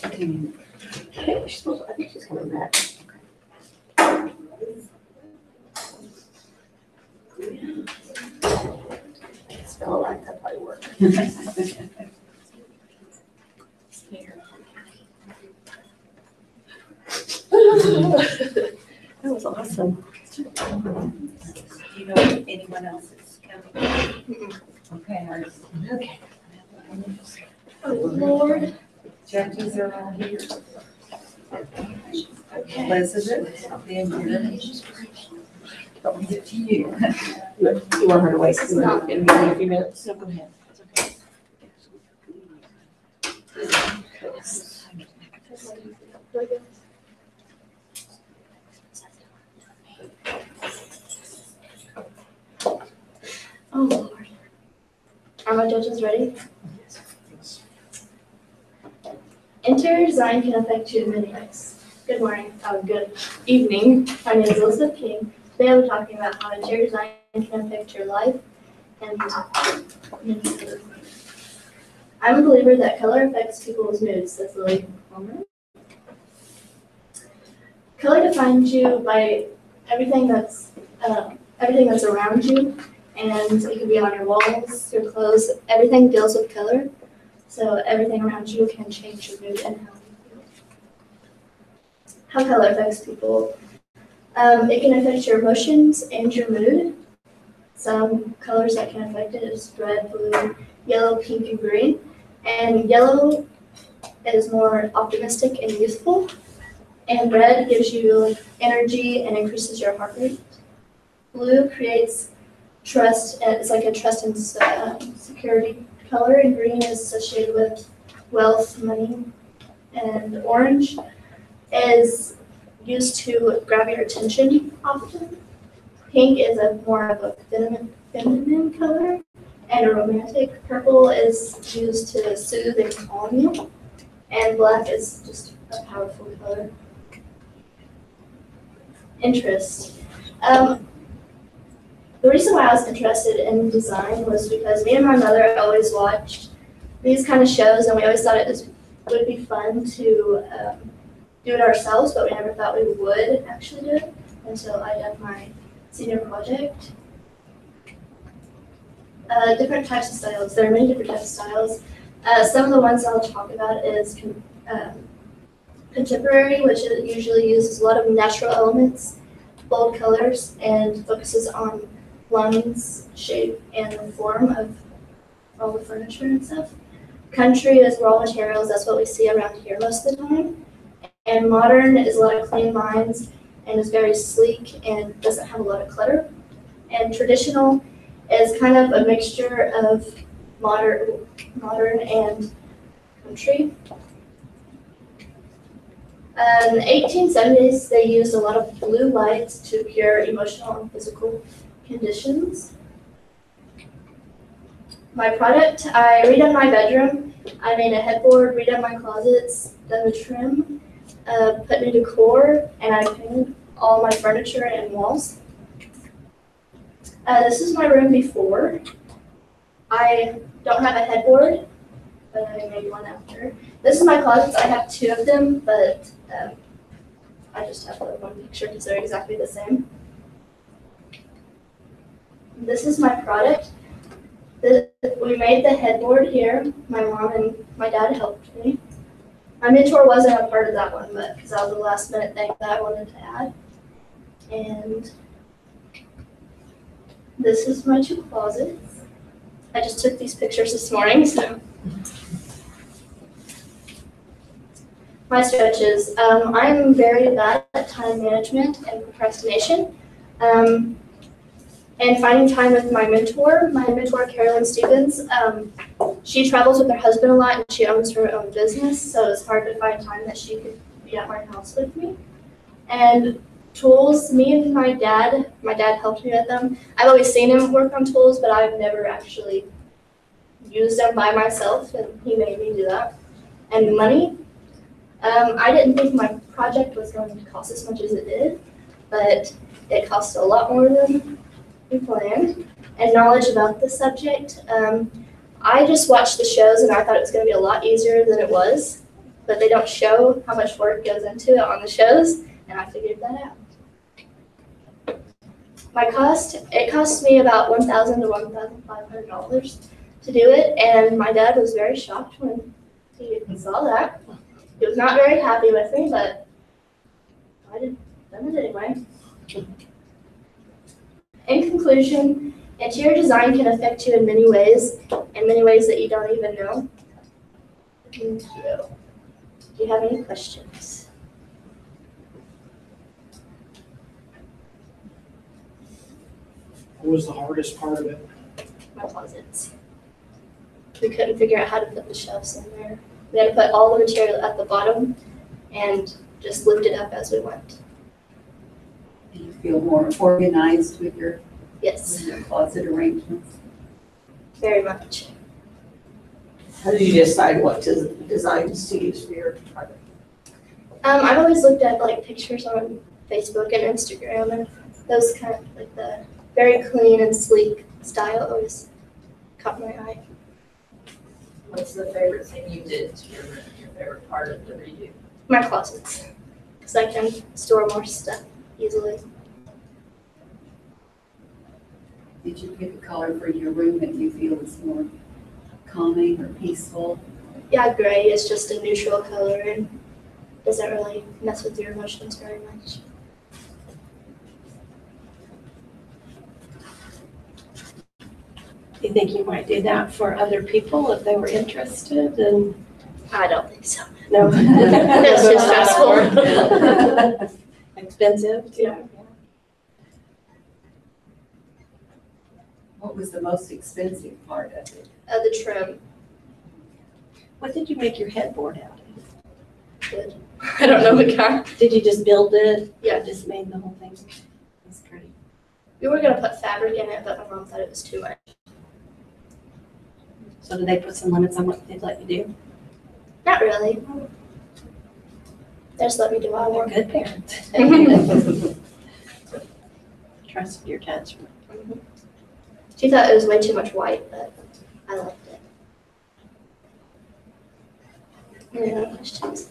I think she's coming back. Spell like that probably work. That was awesome. Do you know if anyone else is coming? Okay. Okay. Oh, Lord. Judges are all here. Elizabeth, then you're. Don't get to you. You want her to wait in a few minutes? So go ahead. Oh, Lord. Are my judges ready? Interior design can affect you in many ways. Good morning, good evening. My name is Elizabeth King. Today I'll be talking about how interior design can affect your life and mood. I'm a believer that color affects people's moods. That's Lily Palmer. Color defines you by everything that's around you, and it can be on your walls, your clothes. Everything deals with color, so everything around you can change your mood and how you feel. How color affects people. It can affect your emotions and your mood. Some colors that can affect it is red, blue, yellow, pink, and green. And yellow is more optimistic and youthful. And red gives you energy and increases your heart rate. Blue creates trust, and it's like a trust and security color. And green is associated with wealth, money. And orange is used to grab your attention often. Pink is more of a feminine color and a romantic. Purple is used to soothe and calm you. And black is just a powerful color. Interest. The reason why I was interested in design was because me and my mother always watched these kind of shows, and we always thought it would be fun to do it ourselves, but we never thought we would actually do it until I did my senior project. Different types of styles. There are many different types of styles. Some of the ones I'll talk about is contemporary, which usually uses a lot of natural elements, bold colors, and focuses on lines, shape, and the form of all the furniture and stuff. Country is raw materials. That's what we see around here most of the time. And modern is a lot of clean lines and is very sleek and doesn't have a lot of clutter. And traditional is kind of a mixture of modern and country. In the 1870s, they used a lot of blue lights to cure emotional and physical conditions. My product, I redone my bedroom. I made a headboard, redone my closets, done the trim, put new decor, and I painted all my furniture and walls. This is my room before. I don't have a headboard, but I made one after. This is my closets. I have two of them, but I just have the one picture because they're exactly the same. This is my product. We made the headboard here. My mom and my dad helped me. My mentor wasn't a part of that one, but because that was the last minute thing that I wanted to add. And this is my two closets. I just took these pictures this morning, so. My stretches. I'm very bad at time management and procrastination. And finding time with my mentor, Carolyn Stevens, she travels with her husband a lot and she owns her own business, so it's hard to find time that she could be at my house with me. And tools, me and my dad helped me with them. I've always seen him work on tools, but I've never actually used them by myself, and he made me do that. And money, I didn't think my project was going to cost as much as it did, but it cost a lot more than we planned. And knowledge about the subject, I just watched the shows and I thought it was going to be a lot easier than it was. but they don't show how much work goes into it on the shows, and I figured that out. It cost me about $1,000 to $1,500 to do it, and my dad was very shocked when he saw that. He was not very happy with me, but I done it anyway. In conclusion, interior design can affect you in many ways that you don't even know. Thank you. Do you have any questions? What was the hardest part of it? My closets. We couldn't figure out how to put the shelves in there. We had to put all the material at the bottom and just lift it up as we went. Do you feel more organized with your Yes, closet arrangements? very much. How did you decide what designs to use for your project? I've always looked at like pictures on Facebook and Instagram, and those kind of like the very clean and sleek style always caught my eye. What's the favorite thing you did to your favorite part of the redo? My closets, because I can store more stuff easily. Did you pick a color for your room that you feel is more calming or peaceful? Yeah, gray is just a neutral color and doesn't really mess with your emotions very much. Do you think you might do that for other people if they were interested? And I don't think so. no, That's too stressful. Expensive too. Yeah. What was the most expensive part of it? The trim, What did you make your headboard out of? good. I don't know the kind. Did you just build it? Yeah. Just made the whole thing? That's great. We were gonna put fabric in it, but my mom thought it was too much. So did they put some limits on what they'd let you do? Not really. They just let me do what I Oh, want. they're good parents. Trust your attachment. She thought it was way too much white, but I liked it. Any other questions?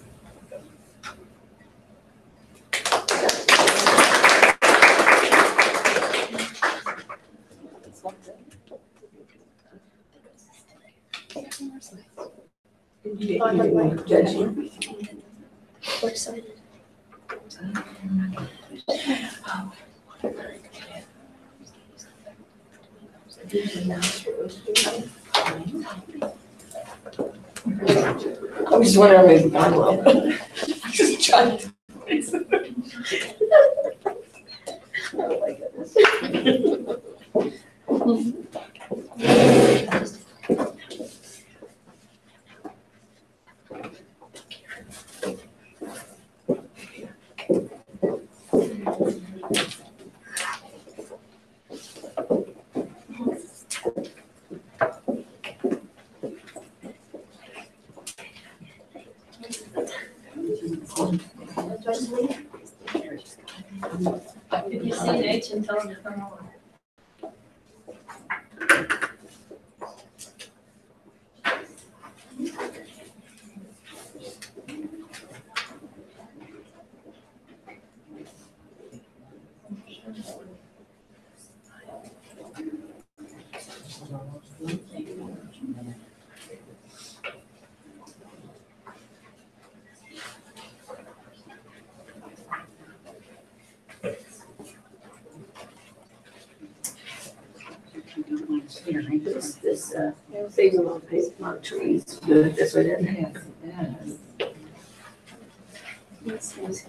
Judging. We're excited. I'm just wondering, maybe I will. I'm just trying to. Oh my goodness. If you see Nate, and tell him to come over. This saves a lot of trees. Good, this way then. Yes, it does.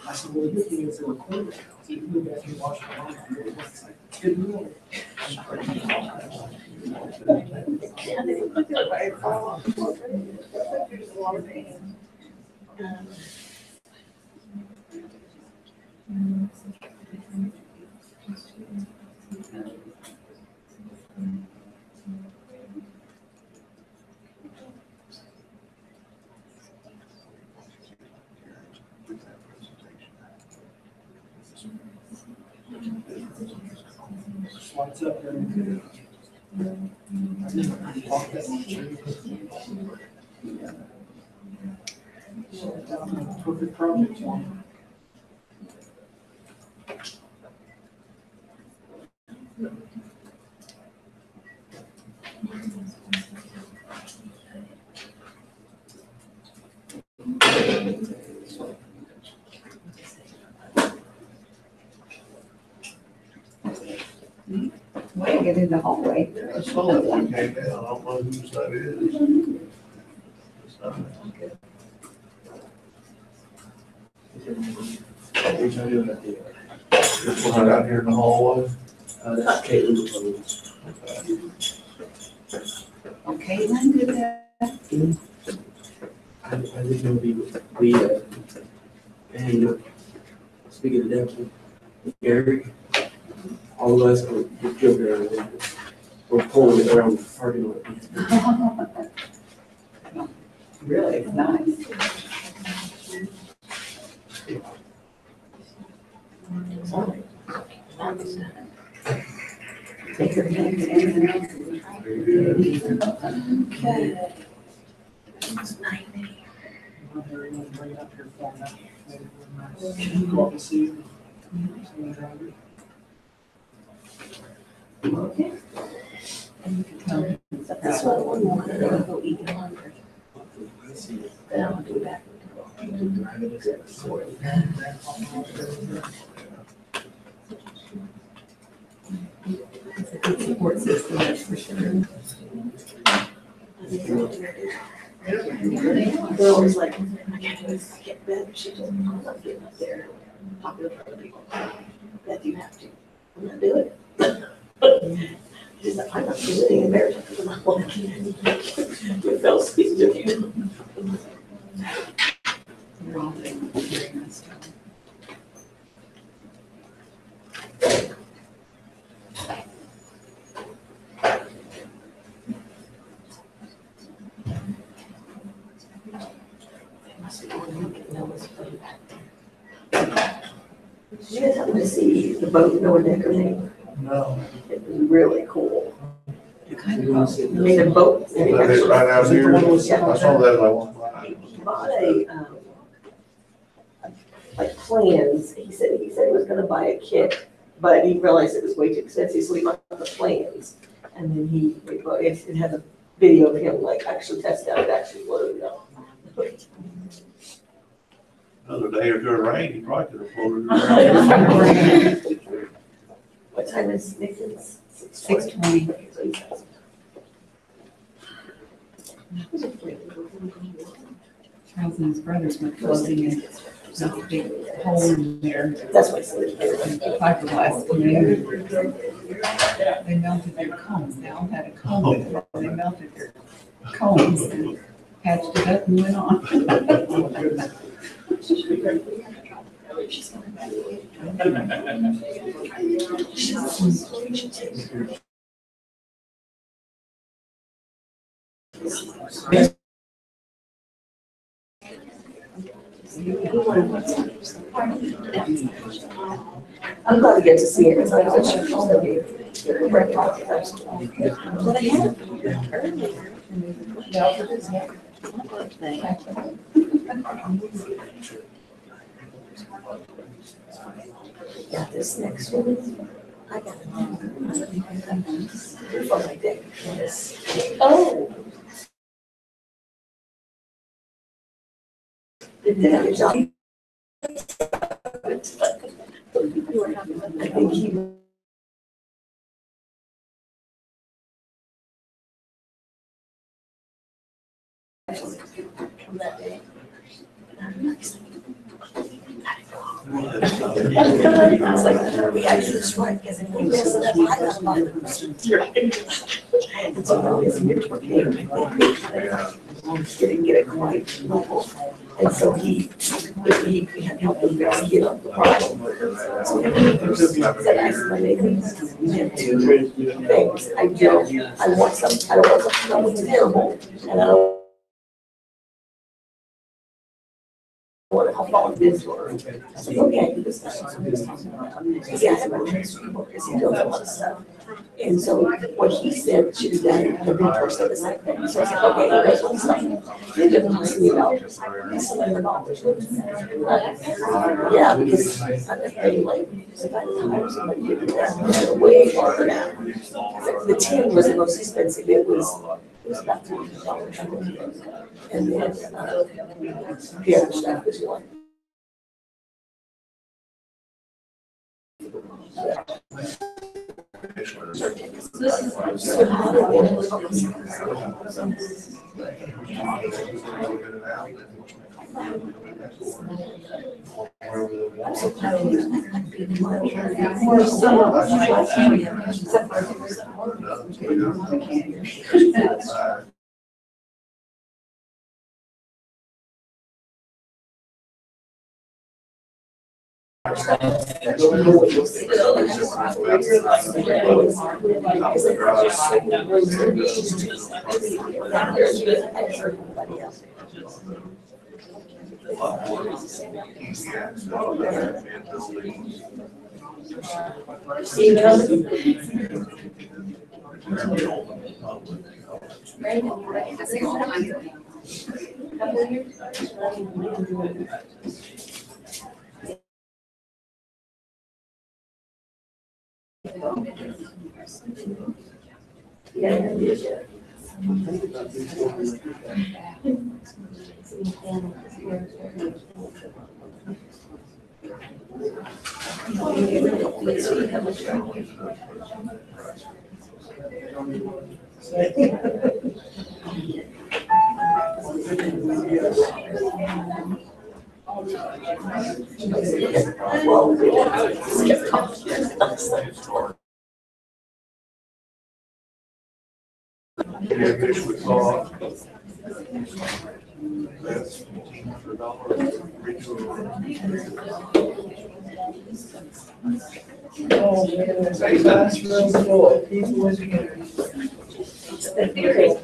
I said, well, the good thing is they're recorded. So you can go back and watch it online. It's like, it's good to know. What's up there? Perfect project. Way to get in the hallway. I saw that one came down, I don't know whose that is. It's not- This one out here in the hallway. That's Caitlin. Okay, then did that. I didn't know and speaking of that, Gary, all of us were joking around. We're pulling it around the parking lot. Really nice. Take her back to everything else. Okay. It's 90. Go up and see. Okay. And you can come. That's what I want to go eat lunch. Then I'll do that. It's a good support system, that's for sure. They're always like, I can't get bed. She told me, I'm not getting up there. Popular for other people. That you have to. I'm not doing it. She's like, I'm not doing it in marriage. I'm not walking. You fell asleep, did you? You're all very nice. Did you guys happen to see the boat Noah Decker made? No. It was really cool. He made a boat. That is right out here. I saw that, I walked by. He bought like plans. He said he was gonna buy a kit, but he realized it was way too expensive, so he bought the plans. And then it had a video of him like actually testing out, it actually floated up. Another day or two of rain, you probably could have floated it around. What time is Nick's? 6:20. Charles and his brothers were closing in a big hole in there. That's what I said. Fiberglass canoe. They melted their cones. They all had a cone in it. They melted their cones and patched it up and went on. I'm glad to get to see it because I was sure it was going to be very popular. But I had earlier. Yeah, this next one, I got it. For my day. Oh. It did a good job. I think he. From that day. I was like, we gotta do this right, because if we mess it up, I got my. And so now his years were paid. Didn't get it quite level. And so he had helped him get up the problem. So said, I said, my neighbors, you have two things. I don't want something that was terrible, and I don't what how long this were. I said, okay, this guy knows what he's talking about. Because he has a bunch of people, because he knows a lot of stuff. And so what he said should be done, the mentor said the same thing. So I said, okay, that's what he's saying. He didn't talk to me about $700. Yeah, because I didn't pay like, if I hire somebody to do that, way harder now. The tin was the most expensive. It was about $300. And then, the other stuff was like.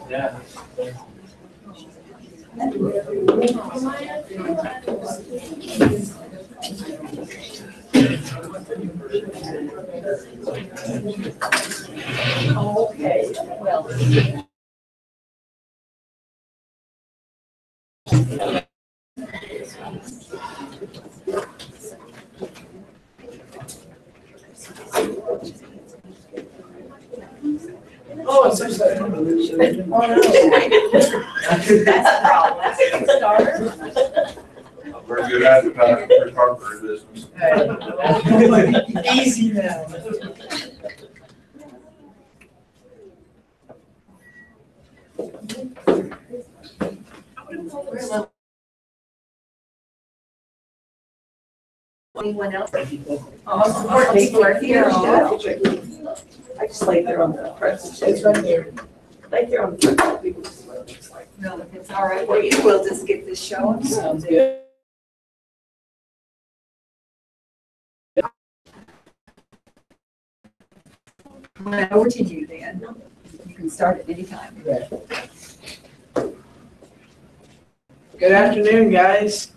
Yeah. Okay, well. Oh, it's such that. That's a problem. That's a starter. Very good advertising for your carpenter business. Easy now. Anyone else? Oh, support people are here. I just laid there on the press. It's right there. Right there on the press. People just look, it's like, No, if it's all right, we'll just get this shown. Sounds good. Over to you, Dan. You can start at any time. Good afternoon, guys.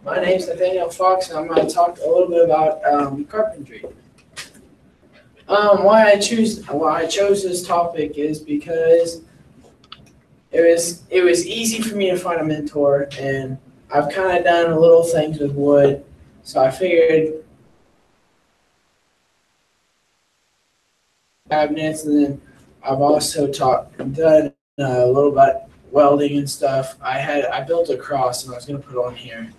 My name's Nathaniel Fox, and I'm going to talk a little bit about carpentry. Why I chose this topic is because it was easy for me to find a mentor, and I've kind of done little things with wood, so I figured cabinets, and then I've also done a little bit welding and stuff. I built a cross, and I was going to put it on here,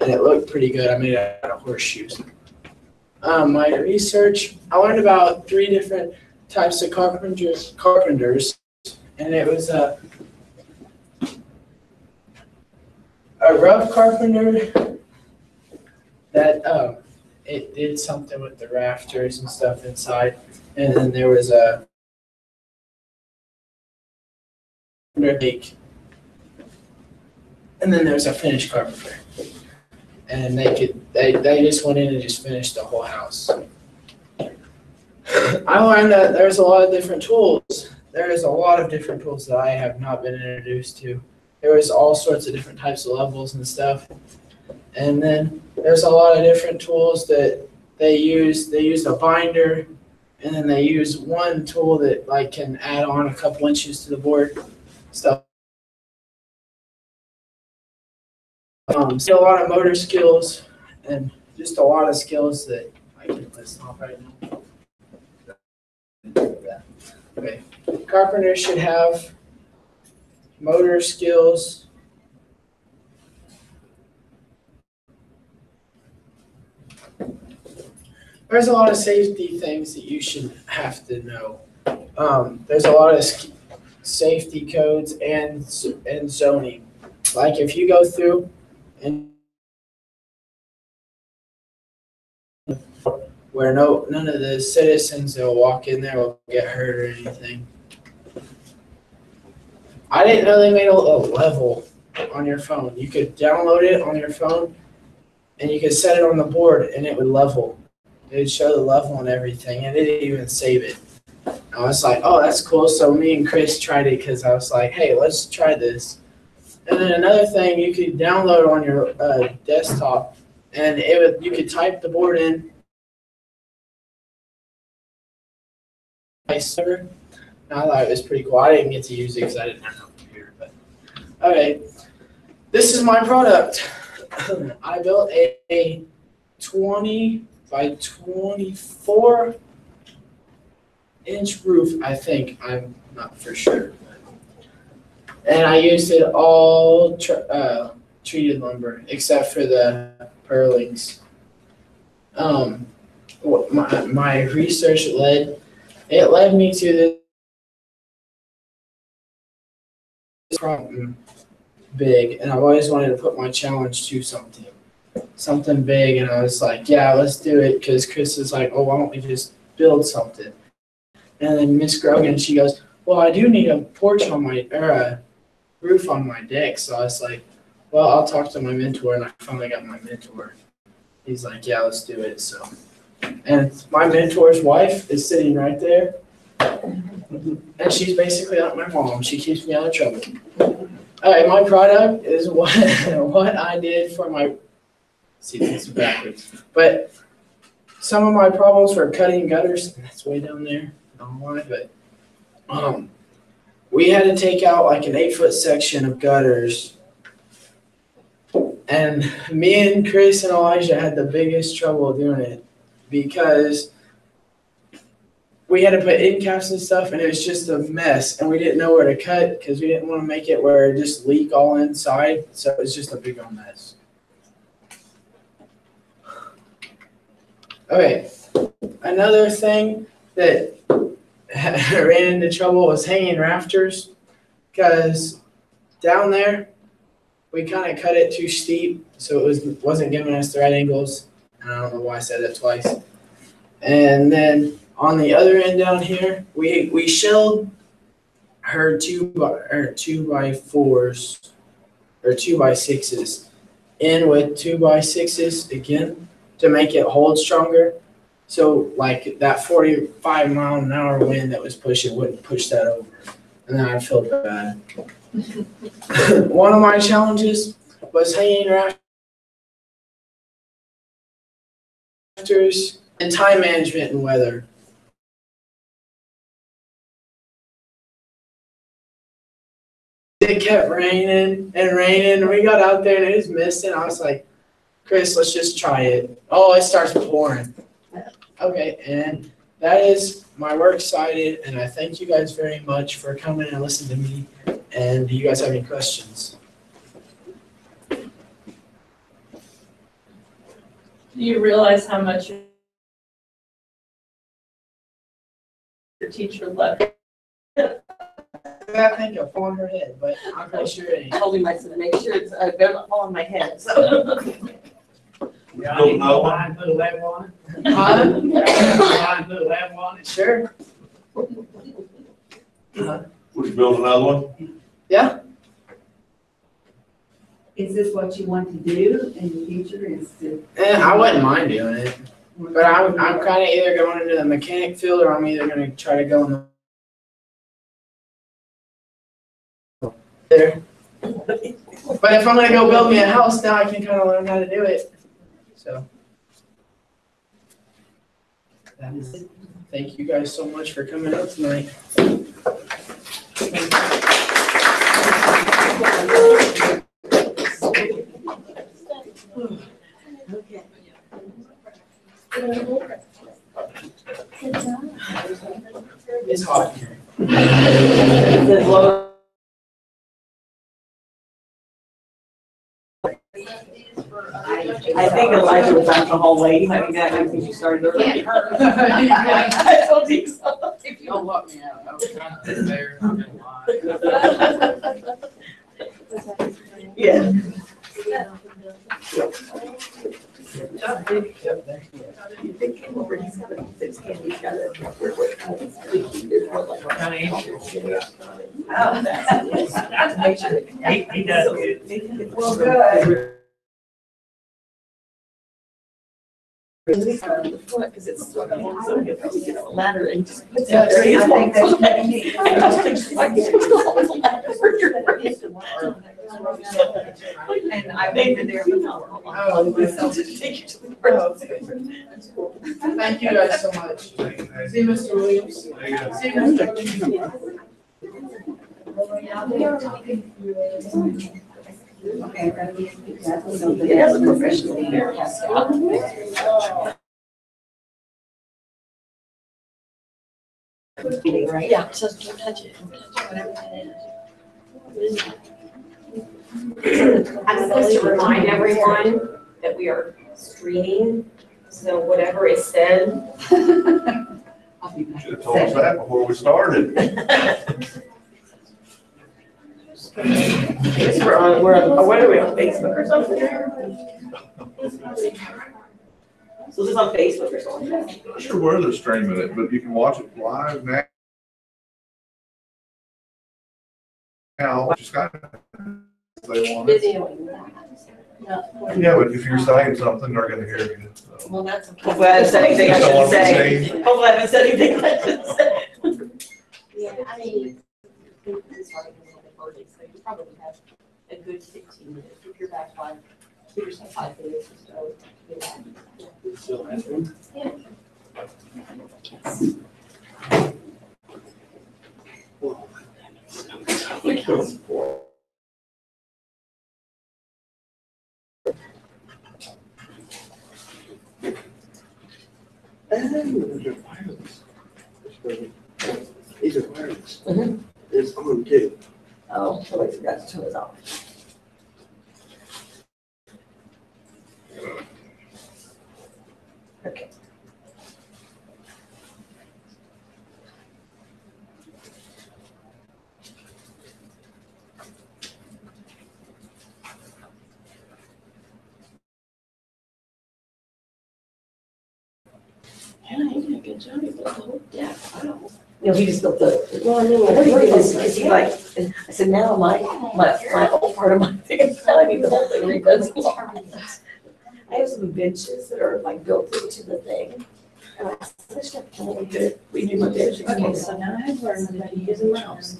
and it looked pretty good. I made it out of horseshoes. My research, I learned about 3 different types of carpenters, and it was a rough carpenter that it did something with the rafters and stuff inside, and then there was a and then there was a finished carpenter. And they just went in and just finished the whole house. I learned that there's a lot of different tools. There is a lot of different tools that I have not been introduced to. there was all sorts of different types of levels and stuff. And then there's a lot of different tools that they use. They use a binder, and then they use one tool that like can add on a couple inches to the board, stuff. So a lot of motor skills and just a lot of skills that I can list off right now. Okay, carpenters should have motor skills. There's a lot of safety things that you should have to know. There's a lot of safety codes and zoning. Like if you go through and where none of the citizens that will walk in there will get hurt or anything. I didn't know they made a level on your phone. You could download it on your phone and you could set it on the board and it would level. It would show the level and everything, and it didn't even save it. I was like, oh, that's cool. So me and Chris tried it because I was like, hey, let's try this. And then another thing, you could download on your desktop, and you could type the board in. And I thought it was pretty cool. I didn't get to use it because I didn't have no computer. But okay, this is my product. I built a 20 by 24 inch roof, I think. I'm not for sure. And I used it all treated lumber except for the purlings. My research led me to this problem big, and I've always wanted to put my challenge to something big, and I was like, yeah, let's do it, because Chris is like, oh, why don't we just build something? And then Miss Grogan, she goes, well, I do need a porch on my, or a roof on my deck. So I was like, well, I'll talk to my mentor, and I finally got my mentor. He's like, yeah, let's do it. So, and my mentor's wife is sitting right there, and she's basically like my mom. She keeps me out of trouble. All right, my product is what I did for my. See, this is backwards. But some of my problems were cutting gutters. That's way down there. I don't know why, but we had to take out like an 8-foot section of gutters. And me and Chris and Elijah had the biggest trouble doing it because we had to put end caps and stuff, and it was just a mess. And we didn't know where to cut because we didn't want to make it where it just leak all inside. So it was just a big old mess. Okay, another thing that ran into trouble was hanging rafters, because down there we kind of cut it too steep, so it wasn't giving us the right angles. I don't know why I said that twice. And then on the other end down here, we shelled her 2x4s or 2x6s in with 2x6s again to make it hold stronger. So like that 45-mile-an-hour wind that was pushing wouldn't push that over. And then I felt bad. One of my challenges was hanging rafters and time management and weather. It kept raining and raining, and we got out there and it was misting. I was like, Chris, let's just try it. Oh, it starts pouring. Okay, and that is my work cited, and I thank you guys very much for coming and listening to me. And do you guys have any questions? Do you realize how much your teacher left? I think it'll fall on her head, but I'm pretty sure it ain't. I told him, I said, make sure it's, better not fall on my head, so. Yeah, I need to put a level on it. Huh? Put a level on it, sure. Would you build another one? Yeah. Is this what you want to do in the future? Is to? I wouldn't mind doing it, but I'm kind of either going into the mechanic field or I'm either going to try to go in the there. But if I'm gonna go build me a house now, I can kind of learn how to do it. So. That is it. Thank you guys so much for coming out tonight. Okay. It's hot here. I think Elijah was out in the hallway. I think I think she started early. I told you so. If you don't let me out, I was trying to sit there, I'm gonna lie. Yeah. He does good. Well, good. Because it's sort of a ladder and just puts out there. I think that's pretty neat. And I've been there before. Thank you guys so much. See you, Mr. Williams. See you, Mr. It has a professional here. Yeah, so don't touch it. Whatever that is. I'm supposed to remind everyone that we are screening, so whatever is said. Should have told us that before we started. What are we on Facebook or something? So this is on Facebook or something? I'm not sure where they're streaming it, but you can watch it live now. Just kind of, they want it. Yeah, but if you're saying something, they're gonna hear you. So. Well, that's okay. Hopefully I haven't said anything I shouldn't say. Same. Hopefully I haven't said anything I shouldn't say. Yeah, I mean, it's starting a little bit early, so you probably have a good 15 minutes. If you're back by, give yourself 5 minutes or so. Still happening? Yeah. These are wireless. It's on too. Oh, so I forgot to turn it off. Okay. Yeah, he did a good job. He built the whole deck. Wow. You know, he just built the, well, I mean, what do you think is he like, and I said, now my old part of my thing, now I need the whole thing redone. I have some benches that are like built into the thing. And I said, can we redo my benches? Okay, so now I've learned that you use a mouse.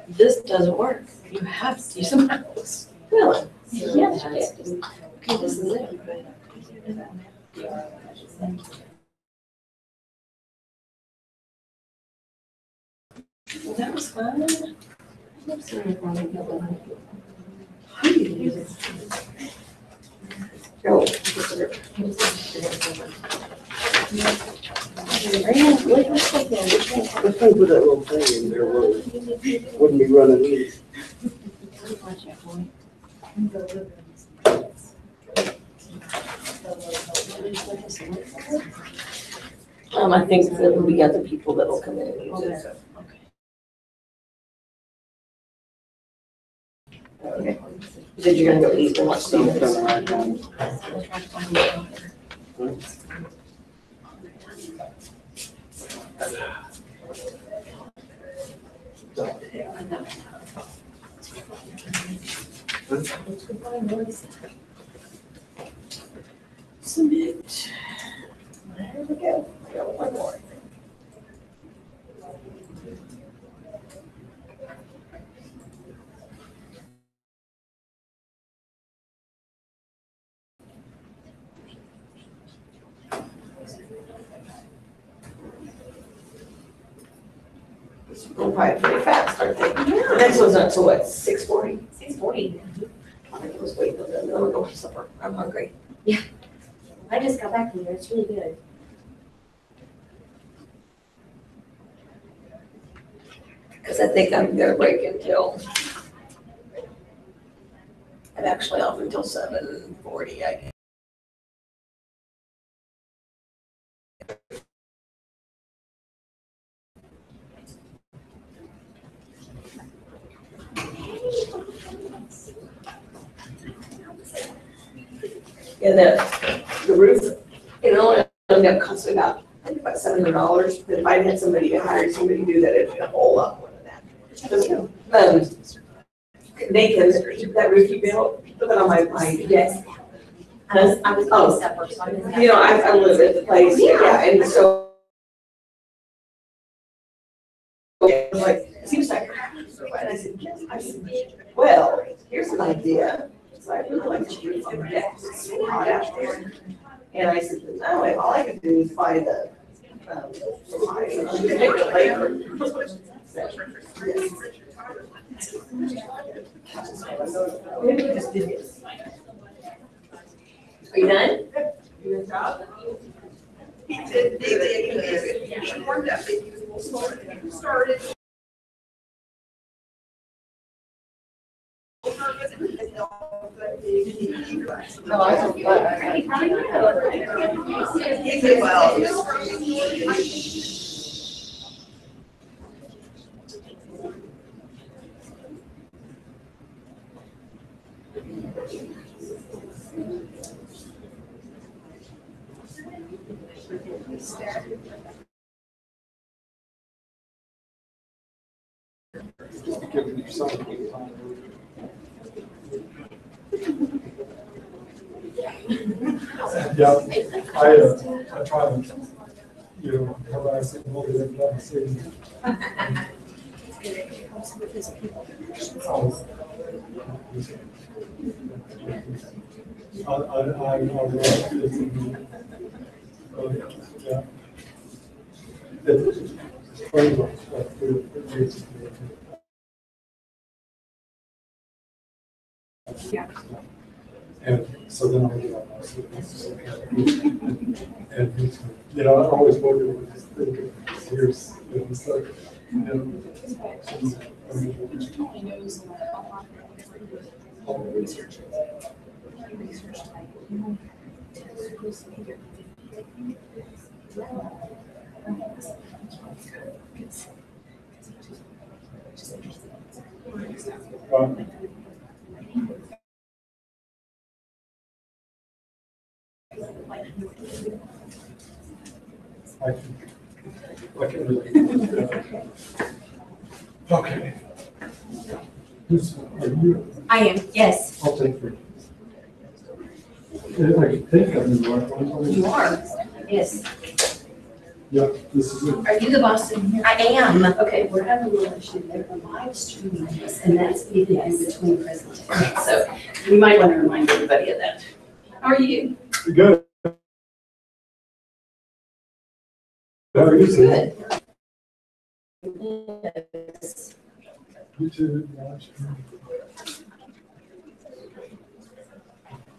This doesn't work. You have to use a mouse. Really? Yes, okay, this is it. Well, that was fun. Oh. Let's put that little thing in there, wouldn't be running loose. I think there will be other people that will come in and use it. Okay. You said you're gonna go eat and watch TV. Submit. There we go. I got one more. Go by pretty fast, aren't they? The next one's not till what, 6:40? 6:40. I think it was waiting, then we'll go for supper. I'm hungry. I just got back from there. It's really good. Because I think I'm gonna break until, I'm actually off until 7:40, I guess. Yeah, the roof, you know, that cost me about, I think about $700, but if I had somebody, hired somebody to do that, it'd be a whole lot more than that. Nathan, that roof you built, put that on my desk. I was Oh. supper, so I didn't You know, I live at the place, yeah, and so. Yeah, like, it seems like, and I said, yes, I said, well, here's an idea. So I really like to roof on the deck, it's so hot out there. And I said, no, all I could do is buy the, labor. Are you done? Good job. He did, he warmed up, he was a little slower than he started. No, I don't. He did well. Yeah, I try to, you know, harass it, motivate them, and see. I yeah. It's very much, and so then I'll get on my students. And, you know, I always wonder what this thing is, here's, you know, it's like, you know, I can really. Okay. Are you? I am, yes. I'll take three. I think I'm in the right one. You are, yes. Yeah, this is it. Are you the boss in here? I am. Okay, we're having a little issue. They're live streaming this, and that's in between presentations. So we might want to remind everybody of that. How are you? Good. How are you? Good. Yes. You too.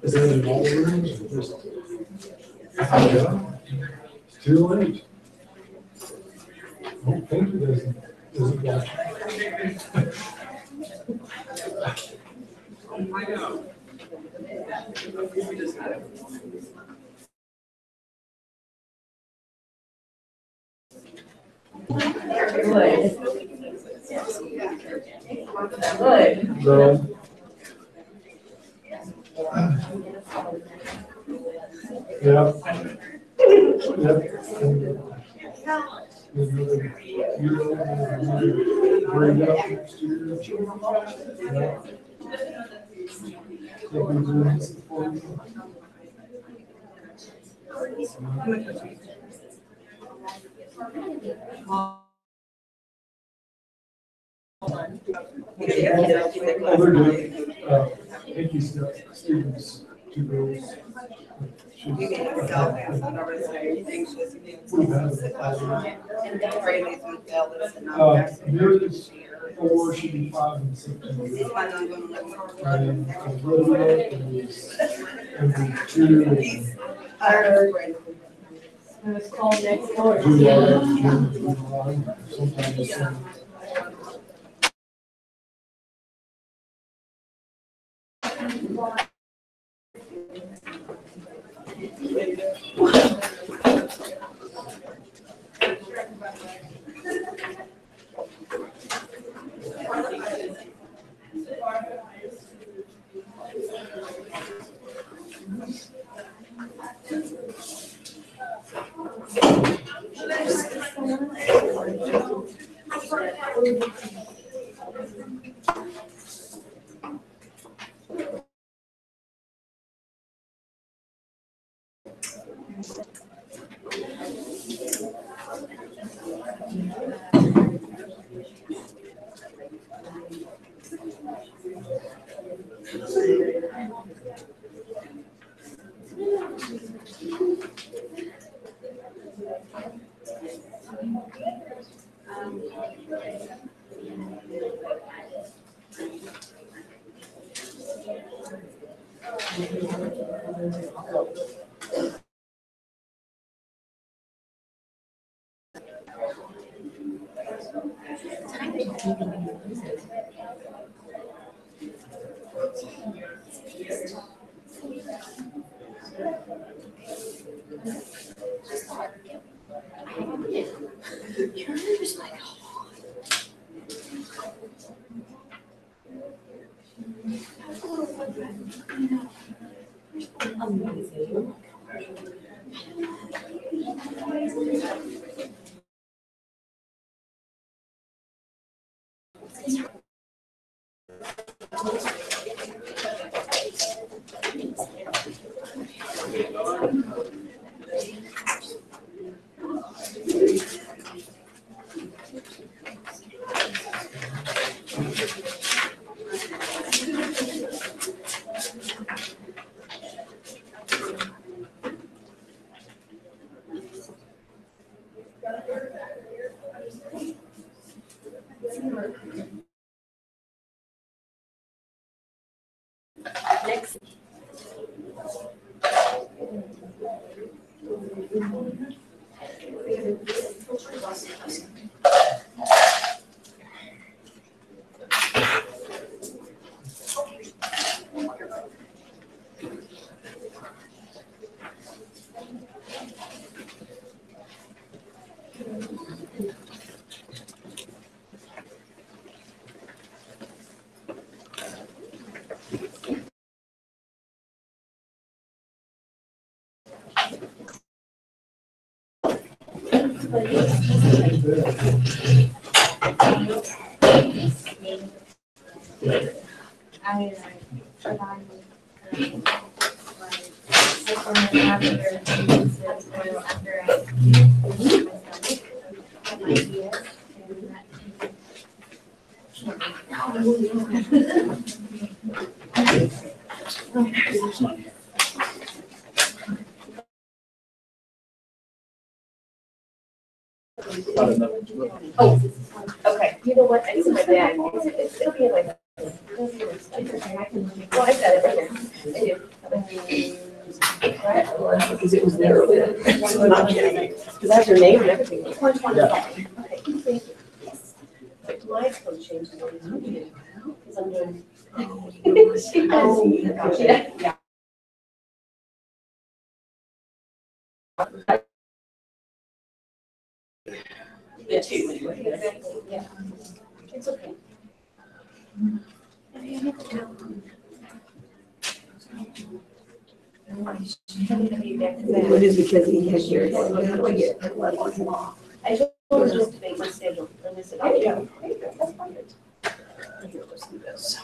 Is it in all the rooms or just? It's too late. I don't think it isn't watching. I know. Good. Good. So, yeah. Bring it up next year. They're doing, Pinky Step, Stevens, 2 girls. We've had Nearest 4 should be 5 and 6. And 2. And it's called next door. July, June, July, sometime December. Next. Oh, okay. You know what? I think my dad, it's okay like that. Well, I've got it right here. I do. Because it was there earlier. I'm not kidding. Because that's her name and everything. Yeah. Okay, thank you. My code changed. Because I'm doing. She has. Yeah. The two, anyway. Yeah. It's okay. It is because he has yours. How do I get a blood on him off? I told him just to make my schedule. And they said, oh, yeah, that's perfect. Here, let's do this.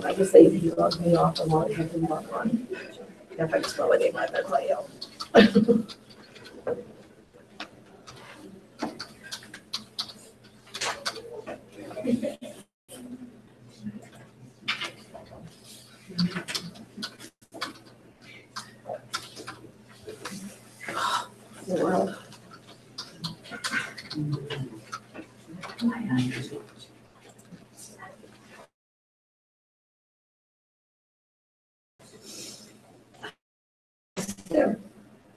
I just say he logged me off and logged him back on. If I spell it in my bed, I'll There.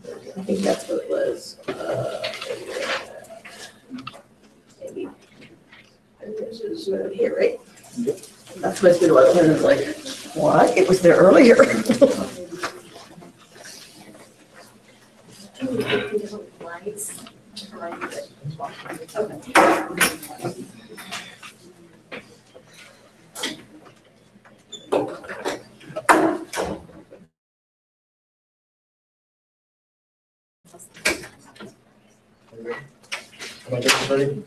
I think that's what it was. Maybe. And this is right here, right? That's supposed to be what it was like. What? It was there earlier. Lights. Am I just ready?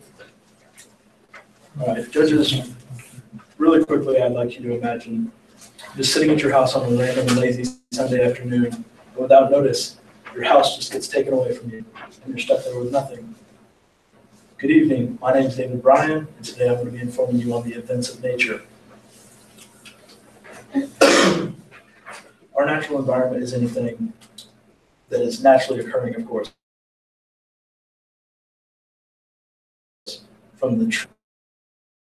All right, judges, really quickly, I'd like you to imagine just sitting at your house on a random lazy Sunday afternoon, and without notice, your house just gets taken away from you, and you're stuck there with nothing. Good evening, my name is David Bryan, and today I'm going to be informing you on the events of nature. Our natural environment is anything that is naturally occurring, of course. From the tree,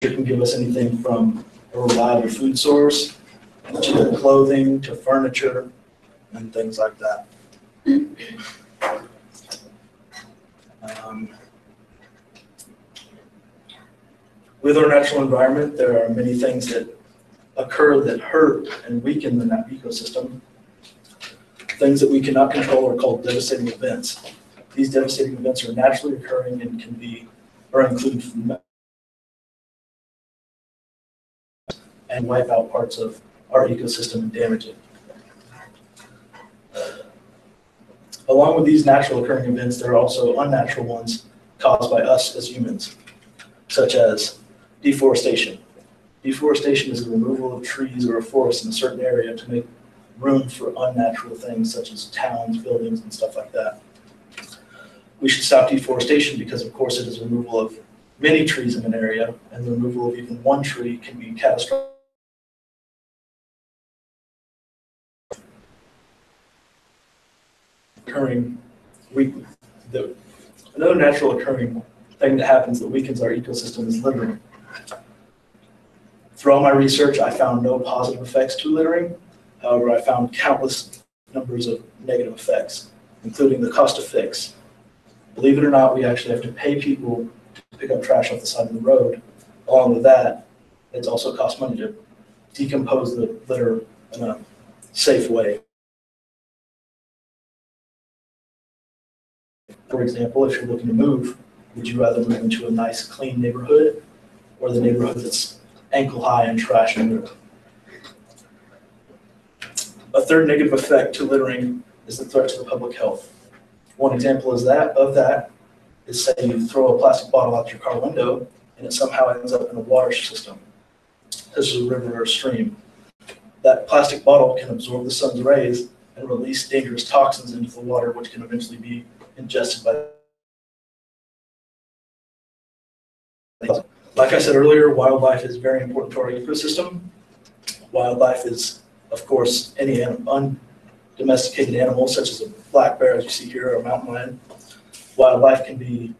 it can give us anything from a reliable food source to clothing to furniture and things like that. With our natural environment, there are many things that occur that hurt and weaken the ecosystem. Things that we cannot control are called devastating events. These devastating events are naturally occurring and can be or include and wipe out parts of our ecosystem and damage it. Along with these natural occurring events, there are also unnatural ones caused by us as humans, such as deforestation. Deforestation is the removal of trees or a forest in a certain area to make room for unnatural things such as towns, buildings, and stuff like that. We should stop deforestation because, of course, it is removal of many trees in an area, and the removal of even one tree can be catastrophic. Another natural occurring thing that happens that weakens our ecosystem is littering. Through all my research, I found no positive effects to littering. However, I found countless numbers of negative effects, including the cost to fix. Believe it or not, we actually have to pay people to pick up trash off the side of the road. Along with that, it's also cost money to decompose the litter in a safe way. For example, if you're looking to move, would you rather move into a nice, clean neighborhood or the neighborhood that's ankle high in trash and litter? A third negative effect to littering is the threat to the public health. One example is say you throw a plastic bottle out your car window and it somehow ends up in a water system, such as a river or a stream. That plastic bottle can absorb the sun's rays and release dangerous toxins into the water, which can eventually be ingested by. Like I said earlier, wildlife is very important to our ecosystem. Wildlife is, of course, any undomesticated animal, such as a black bear, as you see here, or a mountain lion. Wildlife can be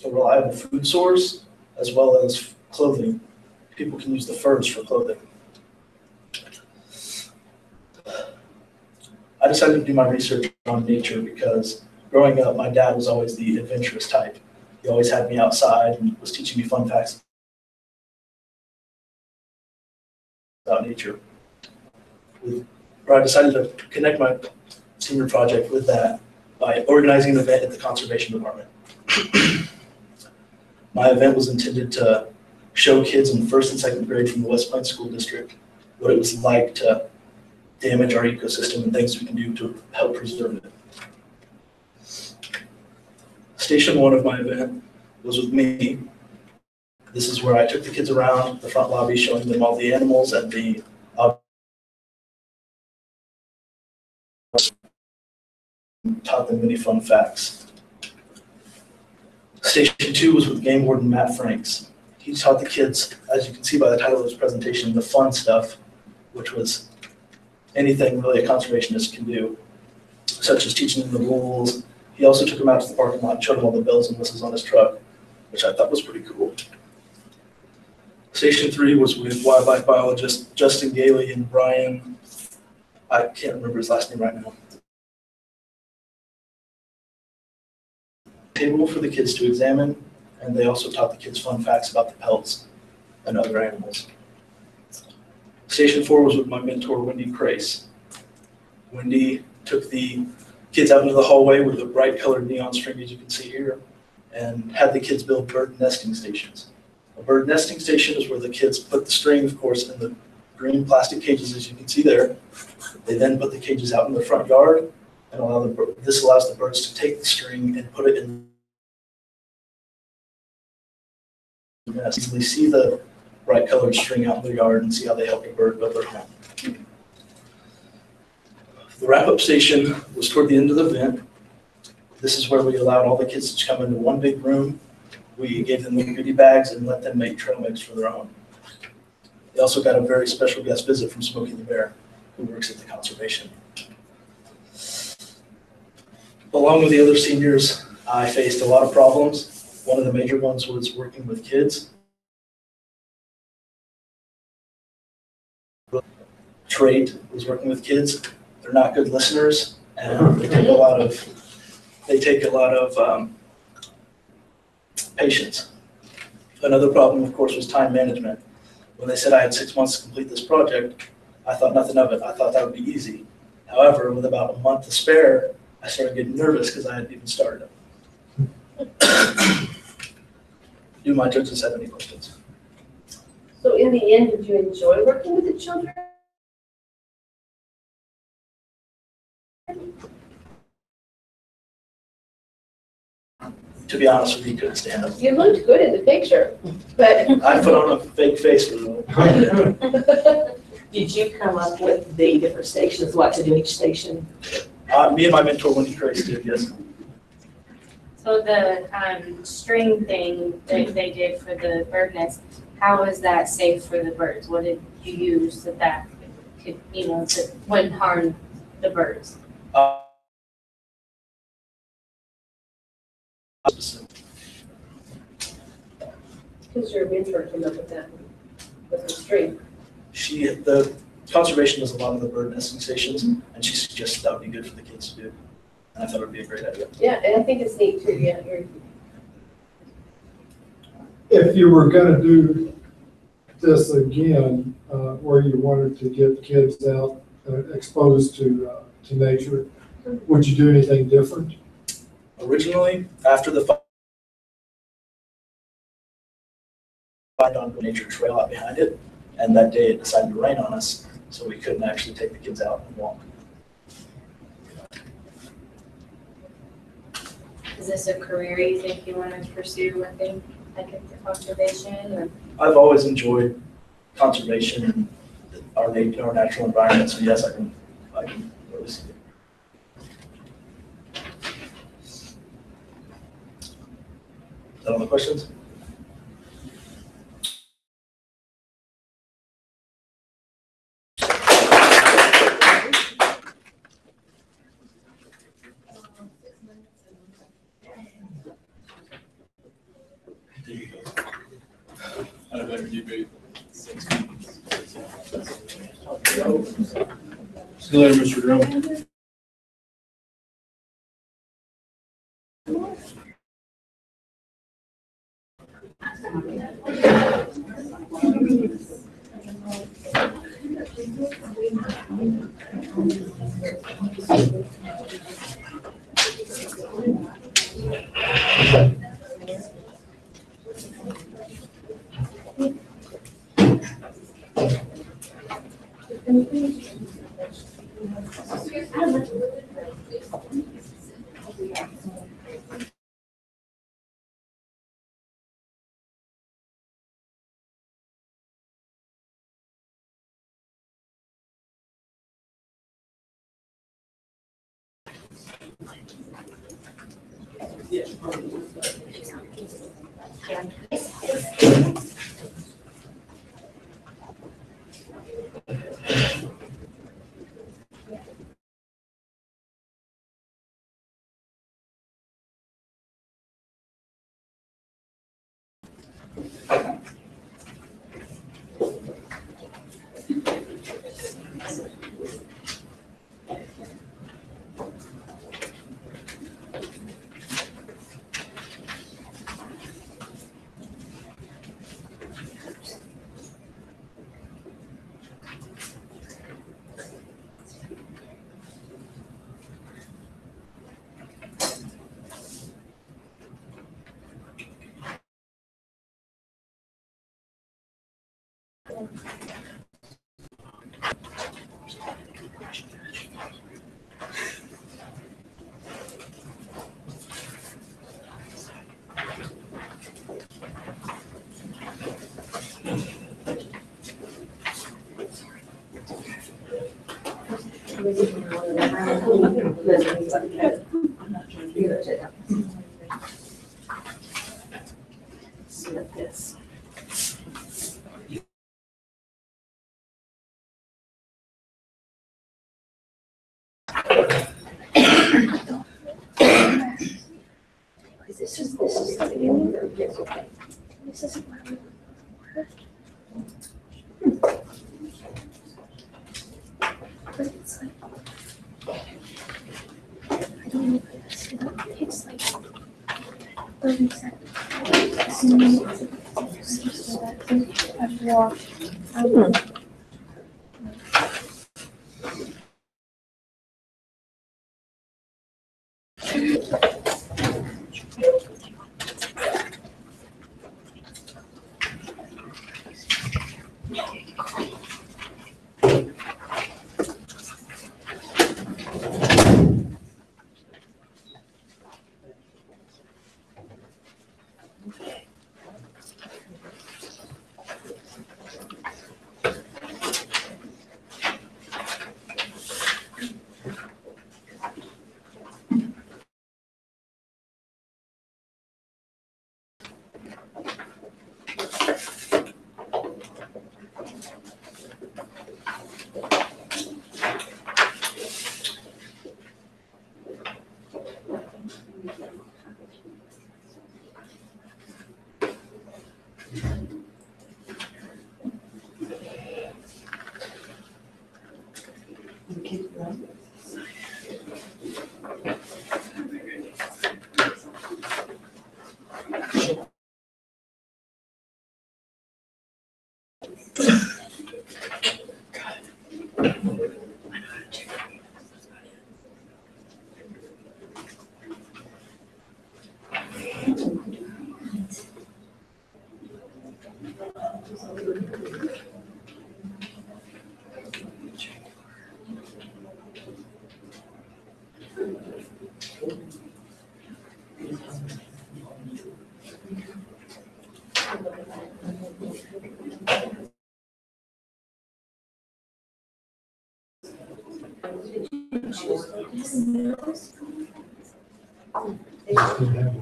a reliable food source, as well as clothing. People can use the furs for clothing. I decided to do my research on nature because growing up, my dad was always the adventurous type. He always had me outside and was teaching me fun facts about nature. I decided to connect my senior project with that by organizing an event at the Conservation Department. My event was intended to show kids in first and second grade from the West Plains School District what it was like to damage our ecosystem and things we can do to help preserve it. Station one of my event was with me. This is where I took the kids around the front lobby, showing them all the animals and the taught them many fun facts. Station two was with Game Warden Matt Franks. He taught the kids, as you can see by the title of his presentation, the fun stuff, which was anything really a conservationist can do, such as teaching them the rules. He also took them out to the parking lot and showed them all the bells and whistles on his truck, which I thought was pretty cool. Station 3 was with wildlife biologist Justin Gailey and Brian, I can't remember his last name right now. Table for the kids to examine, and they also taught the kids fun facts about the pelts and other animals. Station 4 was with my mentor, Wendy Crace. Wendy took the kids out into the hallway with the bright colored neon string, as you can see here, and had the kids build bird nesting stations. A bird nesting station is where the kids put the string, of course, in the green plastic cages, as you can see there. They then put the cages out in the front yard, and this allows the birds to take the string and put it in the nest. Easily see the bright colored string out in the yard and see how they help the bird build their home. The wrap-up station was toward the end of the event. This is where we allowed all the kids to come into one big room. We gave them goodie bags and let them make trail mix for their own. They also got a very special guest visit from Smokey the Bear, who works at the conservation. Along with the other seniors, I faced a lot of problems. One of the major ones was working with kids. Trait was working with kids. They're not good listeners, and they take a lot of patience. Another problem, of course, was time management. When they said I had 6 months to complete this project, I thought nothing of it. I thought that would be easy. However, with about a month to spare, I started getting nervous because I hadn't even started it. Do my judges have any questions? So in the end, did you enjoy working with the children? To be honest with you, couldn't stand them. You looked good in the picture, but. I put on a fake face for them. Did you come up with the different stations, what to do each station? Me and my mentor, Wendy Crace, did, yes. So the string thing that they did for the bird nest, how is that safe for the birds? What did you use that could, that wouldn't harm the birds? Because your mentor came up with that, with the string. The conservation does a lot of the bird nesting stations, and she suggested that would be good for the kids to do. And I thought it would be a great idea. Yeah, and I think it's neat too, yeah. If you were gonna do this again, where you wanted to get kids out, exposed to nature, would you do anything different? Originally, after the find on nature trail out behind it, and that day it decided to rain on us, so we couldn't actually take the kids out and walk. Is this a career you think you want to pursue, I think, like conservation? Or? I've always enjoyed conservation and our natural environment, so yes, I can really see it. Is that all the questions? See you later, Mr. Grimm. This. This is okay. This is but it's like I don't know if it's takes like 30 seconds. After all,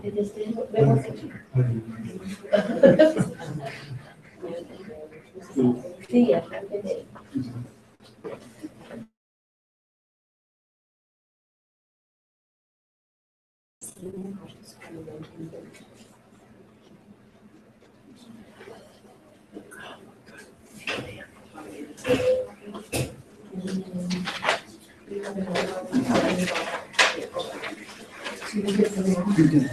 it just didn't. They wasn't. See ya. Good day.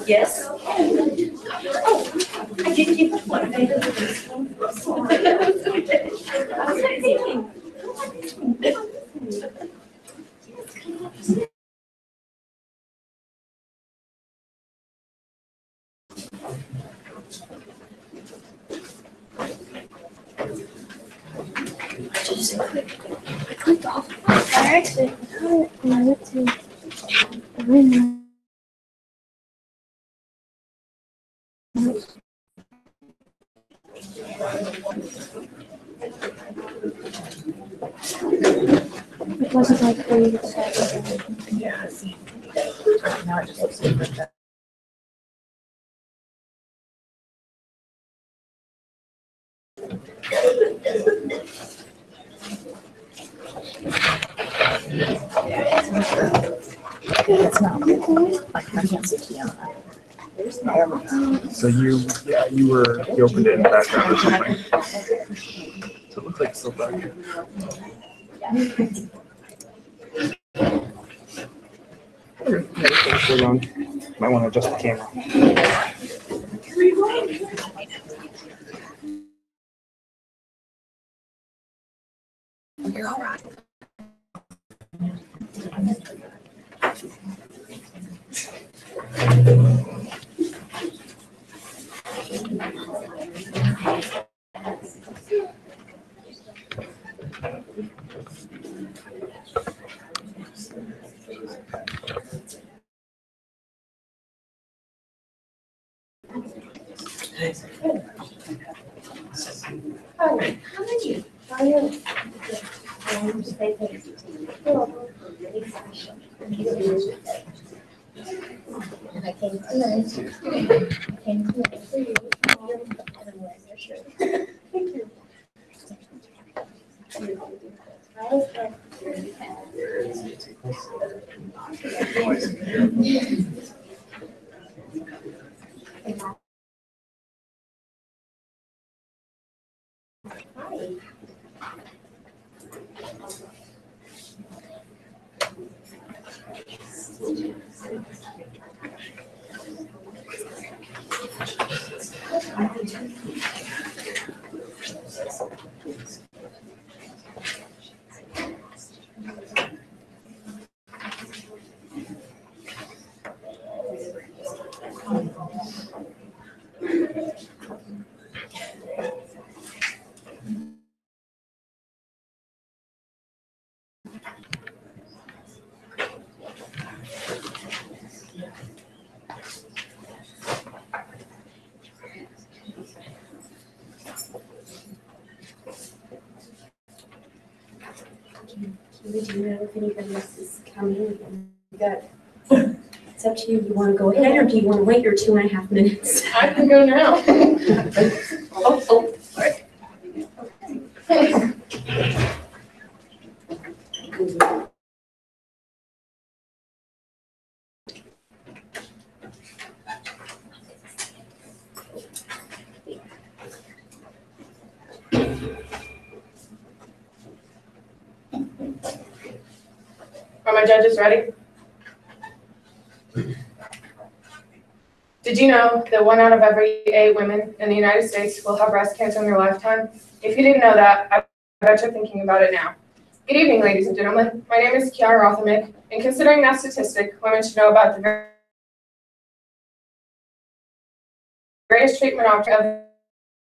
Yes. Oh, I clicked off by accident. And I went to it wasn't like we decided. Yeah, see. Now it just looks different. It's not like I can't see Kiana. So you opened it in the background or something. So it looks like it's still back here. Still on. Might want to adjust the camera. You're all right. How many? I came tonight. I came tonight for you. I'm wearing your shirt. Thank you. Hi. Do you know if anybody else is coming? It's up to you. You want to go ahead or do you want to wait your 2.5 minutes? I can go now. Sorry. Are my judges ready? Did you know that 1 out of every 8 women in the United States will have breast cancer in their lifetime? If you didn't know that, I bet you're thinking about it now. Good evening, ladies and gentlemen. My name is Kiara Rothamick, and considering that statistic, women should know about the various treatment options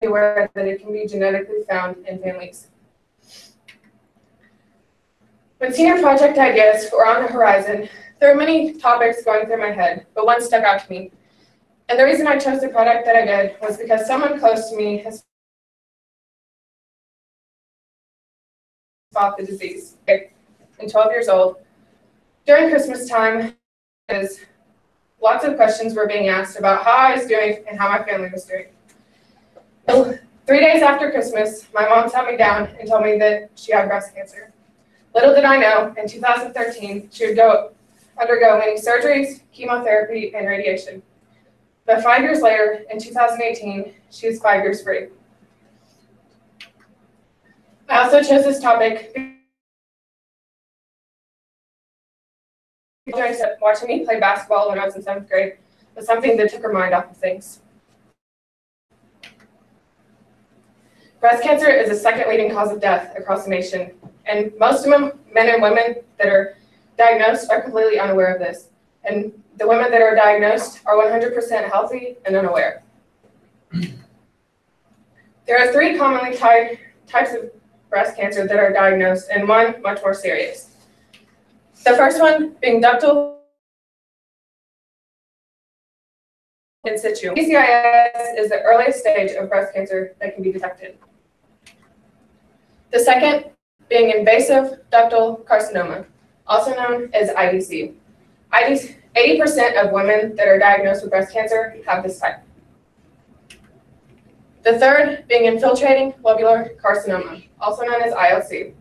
aware that it can be genetically found in families. When senior project ideas were on the horizon, there were many topics going through my head, but one stuck out to me. And the reason I chose the product that I did was because someone close to me has fought the disease. I'm 12 years old. During Christmas time, lots of questions were being asked about how I was doing and how my family was doing. So, 3 days after Christmas, my mom sat me down and told me that she had breast cancer. Little did I know, in 2013, she would undergo many surgeries, chemotherapy, and radiation. But 5 years later, in 2018, she was 5 years free. I also chose this topic because watching me play basketball when I was in 7th grade was something that took her mind off of things. Breast cancer is the second leading cause of death across the nation, and most of them, men and women that are diagnosed, are completely unaware of this. And the women that are diagnosed are 100% healthy and unaware. There are 3 commonly types of breast cancer that are diagnosed, and one much more serious. The first one being ductal in situ. DCIS is the earliest stage of breast cancer that can be detected. The second being invasive ductal carcinoma, also known as IDC. 80% of women that are diagnosed with breast cancer have this type. The third being infiltrating lobular carcinoma, also known as ILC.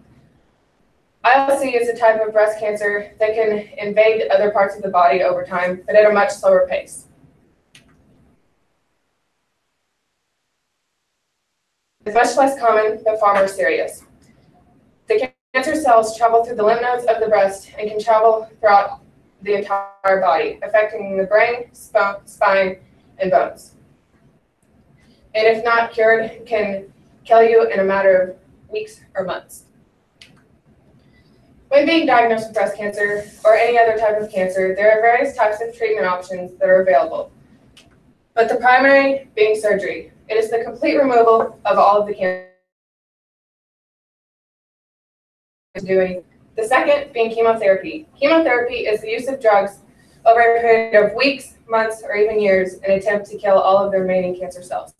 ILC is a type of breast cancer that can invade other parts of the body over time, but at a much slower pace. It's much less common, but far more serious. The cancer cells travel through the lymph nodes of the breast and can travel throughout the entire body, affecting the brain, spine, and bones. And if not cured, can kill you in a matter of weeks or months. When being diagnosed with breast cancer or any other type of cancer, there are various types of treatment options that are available, but the primary being surgery. It is the complete removal of all of the cancer. The second being chemotherapy. Chemotherapy is the use of drugs over a period of weeks, months, or even years in an attempt to kill all of the remaining cancer cells.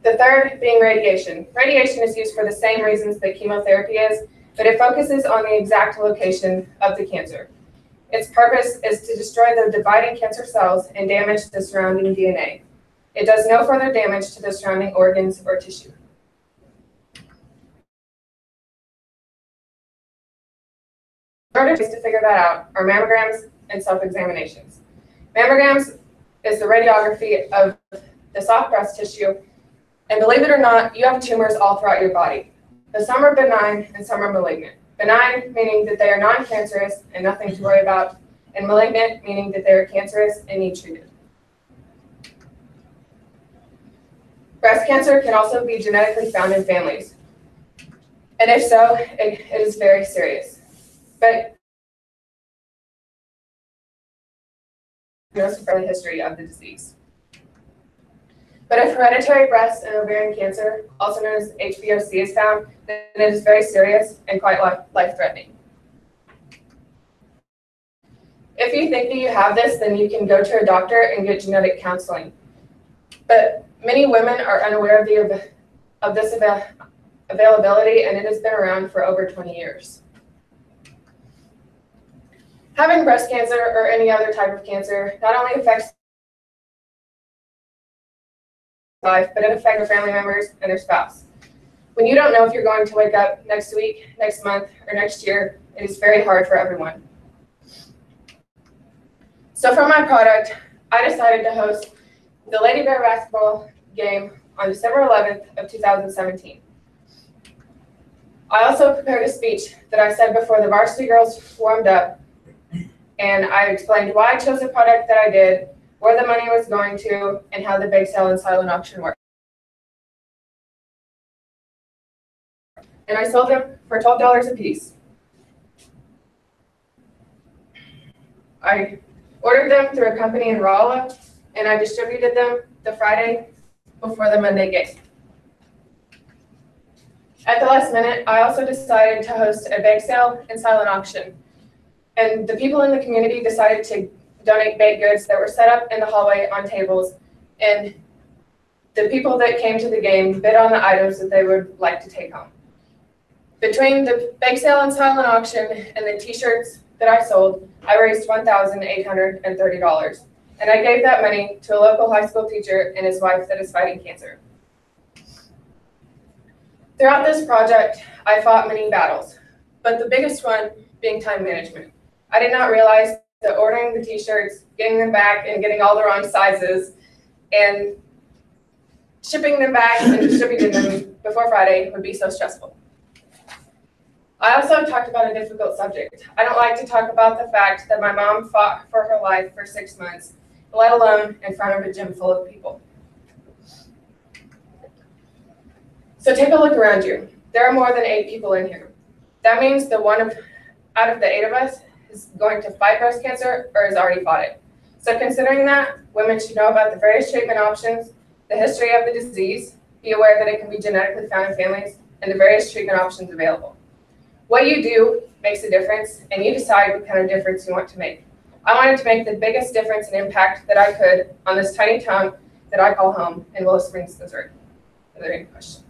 The third being radiation. Radiation is used for the same reasons that chemotherapy is, but it focuses on the exact location of the cancer. Its purpose is to destroy the dividing cancer cells and damage the surrounding DNA. It does no further damage to the surrounding organs or tissue. Ways to figure that out are mammograms and self-examinations. Mammograms is the radiography of the soft breast tissue, and believe it or not, you have tumors all throughout your body. But some are benign and some are malignant. Benign meaning that they are non-cancerous and nothing to worry about, and malignant meaning that they are cancerous and need treated. Breast cancer can also be genetically found in families, and if so, it is very serious. But most early history of the disease. But if hereditary breast and ovarian cancer, also known as HBOC, is found, then it is very serious and quite life-threatening. If you think that you have this, then you can go to a doctor and get genetic counseling. But many women are unaware of this availability, and it has been around for over 20 years. Having breast cancer or any other type of cancer not only affects life, but it affects your family members and their spouse. When you don't know if you're going to wake up next week, next month, or next year, it is very hard for everyone. So for my product, I decided to host the Lady Bear basketball game on December 11th of 2017. I also prepared a speech that I said before the varsity girls warmed up, and I explained why I chose the product that I did, where the money was going to, and how the bake sale and silent auction worked. And I sold them for $12 a piece. I ordered them through a company in Rolla, and I distributed them the Friday before the Monday game. At the last minute, I also decided to host a bake sale and silent auction. And the people in the community decided to donate baked goods that were set up in the hallway on tables, and the people that came to the game bid on the items that they would like to take home. Between the bake sale and silent auction and the t-shirts that I sold, I raised $1,830, and I gave that money to a local high school teacher and his wife that is fighting cancer. Throughout this project, I fought many battles, but the biggest one being time management. I did not realize that ordering the t-shirts, getting them back and getting all the wrong sizes, and shipping them back and distributing them before Friday would be so stressful. I also talked about a difficult subject. I don't like to talk about the fact that my mom fought for her life for 6 months, let alone in front of a gym full of people. So take a look around you. There are more than 8 people in here. That means that out of the 8 of us is going to fight breast cancer or has already fought it. So considering that, women should know about the various treatment options, the history of the disease, be aware that it can be genetically found in families, and the various treatment options available. What you do makes a difference, and you decide what kind of difference you want to make. I wanted to make the biggest difference and impact that I could on this tiny town that I call home in Willow Springs, Missouri. Are there any questions?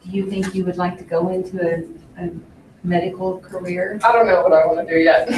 Do you think you would like to go into a medical career? I don't know what I want to do yet.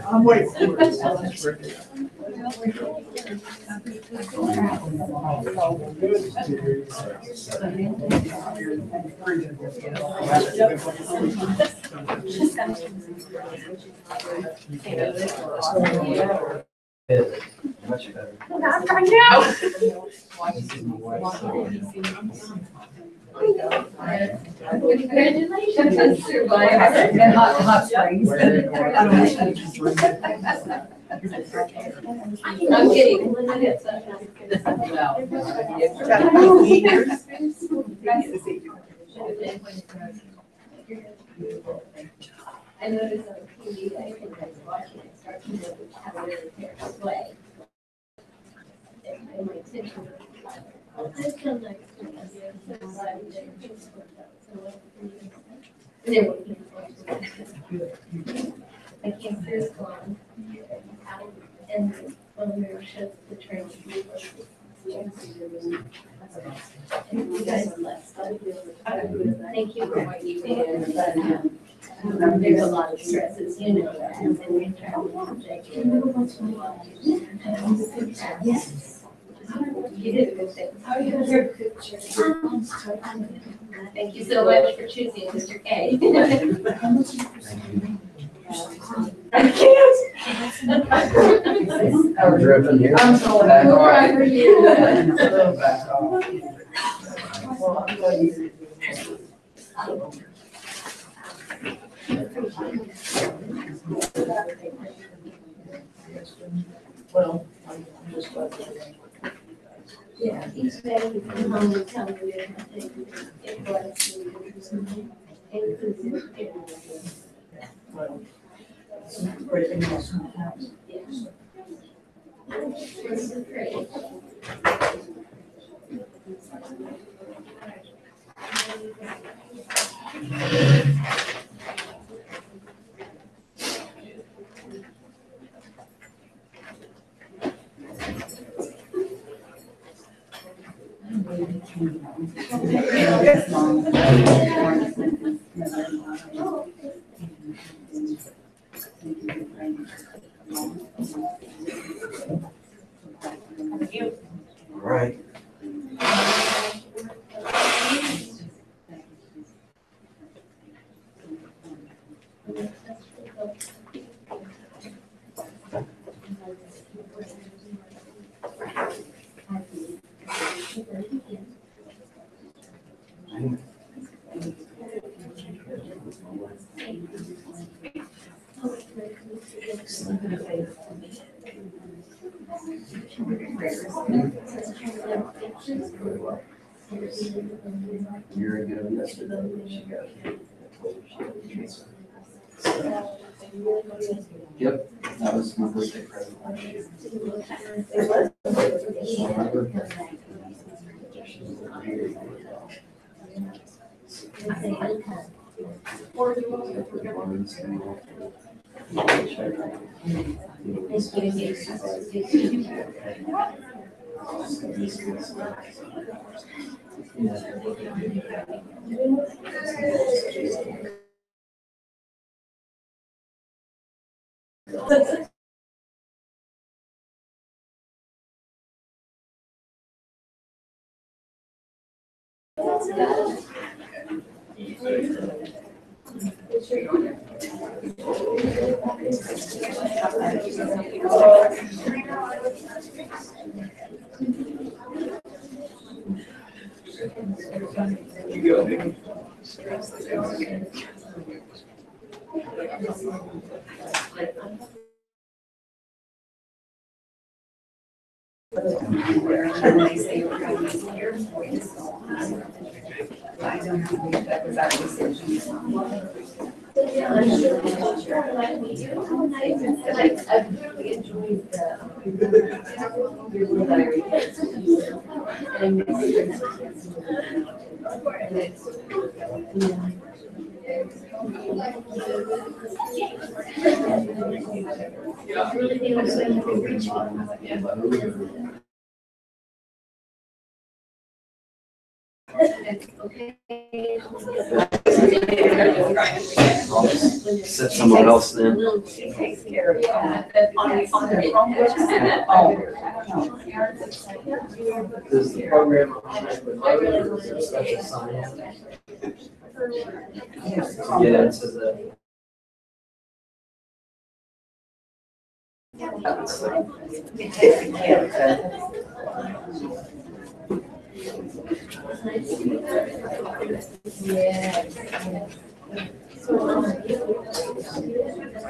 I'm waiting for it. Much better. Not right now. Congratulations. And hot springs. I'm kidding. I noticed on TV, I think I was watching it, start to have a really fair display. And my attention was like, this sounds like it's going to be a society that you're just worked out. So what do you think? My cancer is gone. And when we were shut the train, and you guys blessed. Thank you for what you did. There's a lot of stresses, you know, that, and we try to protect you. Yes. You did a good thing. Thank you so much for choosing Mr. K. I can't. We're dripping here. I'm so Back off. right for you. Back off. Well, I'm just glad that Yeah, each day you come home and tell me different things. It was inclusive. everything else in the house. This is great. Right. You're a good investor. Yep, that was my birthday present last year. Set someone else then. Takes care of that. On the Chromebooks. Does the program with special science? Yeah, it says that.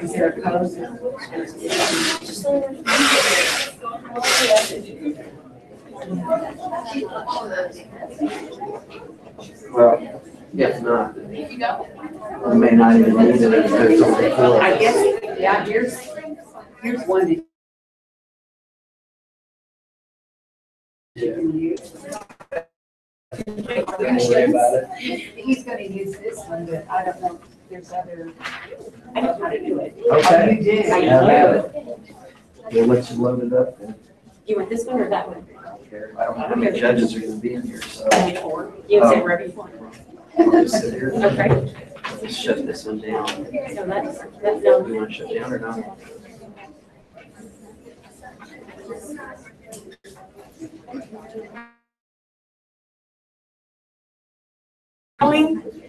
Is there a code? Well, if not, we may not even need it if there's only four. I guess, yeah, here's one that you can use. He's gonna use this one, but I don't know if there's other, I know how to do it. Okay. You did. I do. We'll let you load it up then. You want this one or that one? I don't know how many judges are gonna be in here, so. You can say wherever you want. I'll just sit here. Okay. Let's shut this one down. So that's, Do no. you want to shut down or not?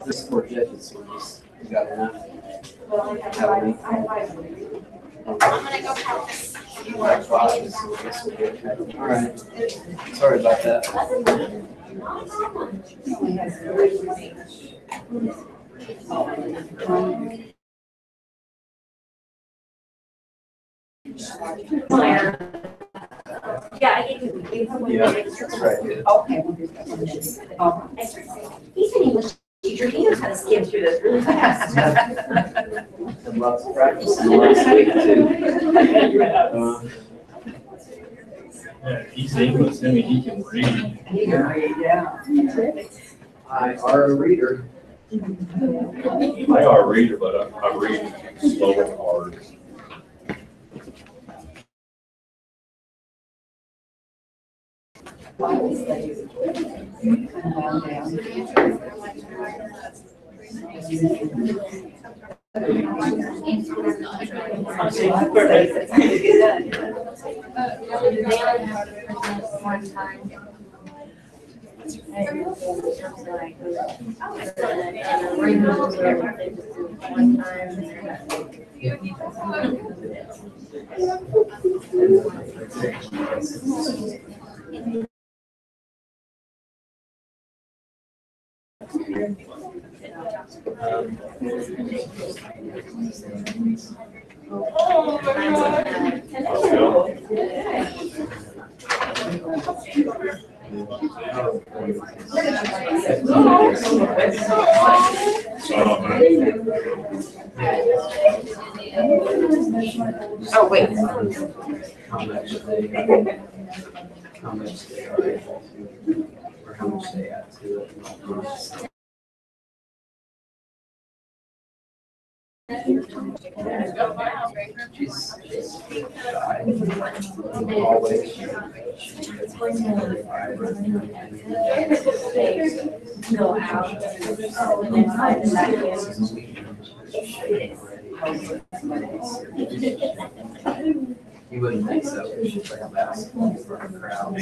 This is for judges. You got enough? How many? I'm gonna go count this. You want five? This will be okay. All right. Sorry about that. Yeah, I gave you. Yeah, that's right. Okay. He's an English teacher, he knows how to skim through this really fast. And lots of practice in the last week too. Yeah, he's English, I mean, he can read. You can read, yeah. I are a reader. I are a reader, but I read slow and hard. One time. Oh my Oh, wait. How much they are able to, or how much they add to it. Go out. And then find You wouldn't think so. It's like a basketball for a crowd.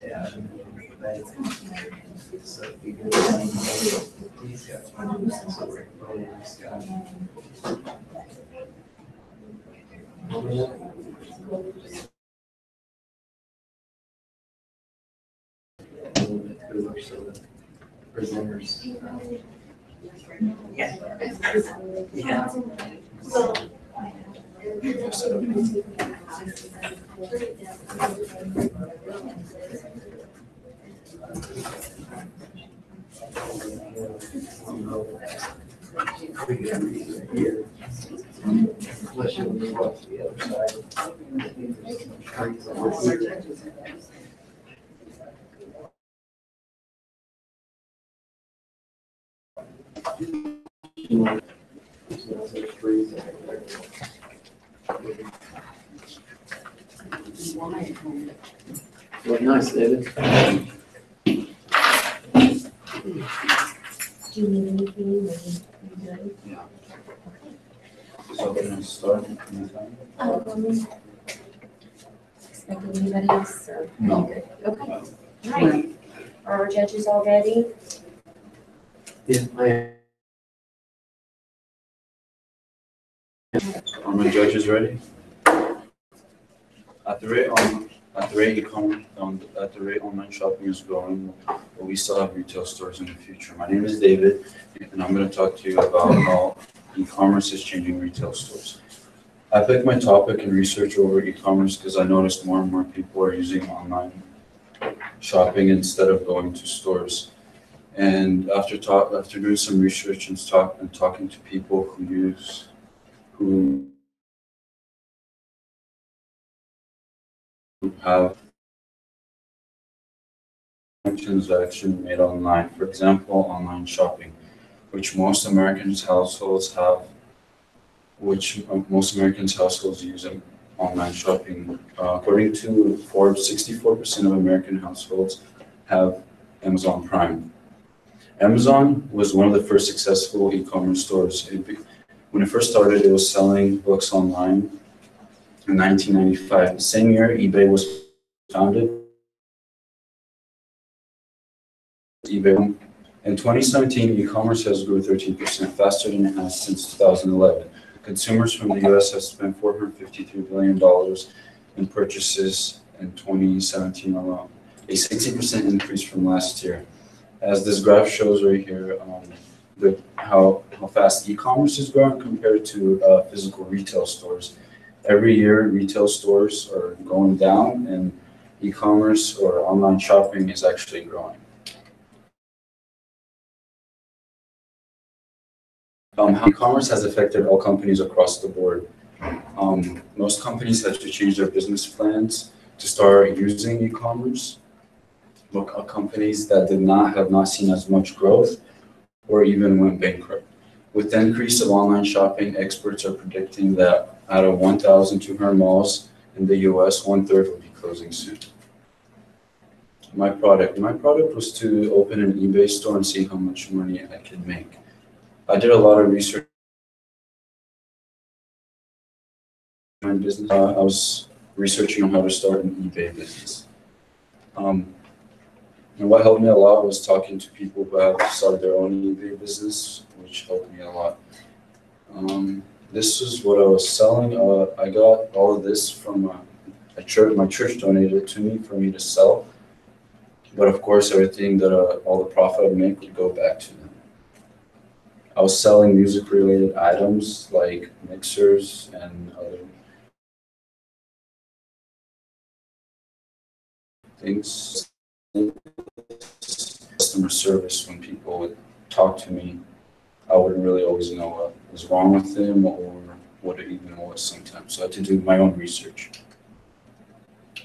Yeah. So if you go these guys, presenters. Yeah. Yeah. Well, nice, David. Do you need anything? Yeah. So we're gonna start. Expecting anybody else or? No. Okay. All right. Are our judges all ready? Yeah, I am. Are my judges ready? At the rate online shopping is growing, but we still have retail stores in the future. My name is David, and I'm going to talk to you about how e-commerce is changing retail stores. I picked my topic and research over e-commerce because I noticed more and more people are using online shopping instead of going to stores. And after doing some research and talking to people who have transaction made online, for example, online shopping, which most American households use online shopping. According to Forbes, 64% of American households have Amazon Prime. Amazon was one of the first successful e-commerce stores. When it first started, it was selling books online in 1995. The same year, eBay was founded. eBay. In 2017, e-commerce has grew 13%, faster than it has since 2011. Consumers from the U.S. have spent $453 billion in purchases in 2017 alone, a 60% increase from last year. As this graph shows right here, how fast e-commerce is growing compared to physical retail stores. Every year, retail stores are going down, and e-commerce or online shopping is actually growing. How e-commerce has affected all companies across the board. Most companies had to change their business plans to start using e-commerce. Companies that have not seen as much growth or even went bankrupt. With the increase of online shopping, experts are predicting that out of 1,200 malls in the US, 1/3 will be closing soon. My product was to open an eBay store and see how much money I could make. I did a lot of research in my business. I was researching on how to start an eBay business. And what helped me a lot was talking to people who have started their own eBay business, which helped me a lot. This is what I was selling. I got all of this from my church donated it to me for me to sell. But of course, everything that all the profit I make would go back to them. I was selling music-related items like mixers and other things. Customer service, when people would talk to me, I wouldn't really always know what was wrong with them or what it even was sometimes. So I had to do my own research.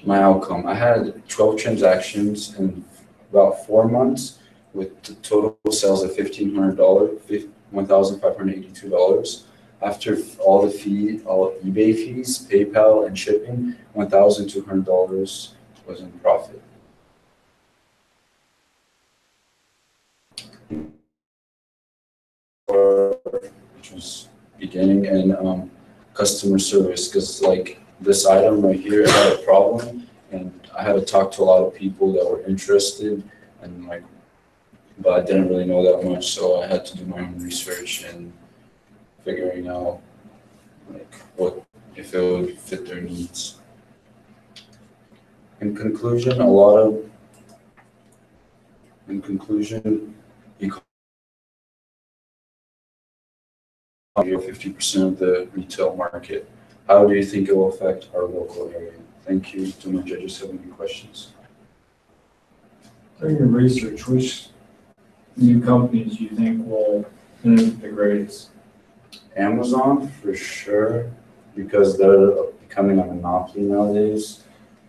My outcome, I had 12 transactions in about 4 months with the total sales of $1,500, $1,582. After all the fee, all eBay fees, PayPal, and shipping, $1,200 was in profit. Which was beginning, and customer service, because like this item right here had a problem, and I had to talk to a lot of people that were interested, and like, but I didn't really know that much, so I had to do my own research and figuring out like what if it would fit their needs. In conclusion, you're 50% of the retail market. How do you think it will affect our local area? Thank you. Do my judges have any questions? During your research, which new companies do you think will benefit the greatest? Amazon, for sure, because they're becoming a monopoly nowadays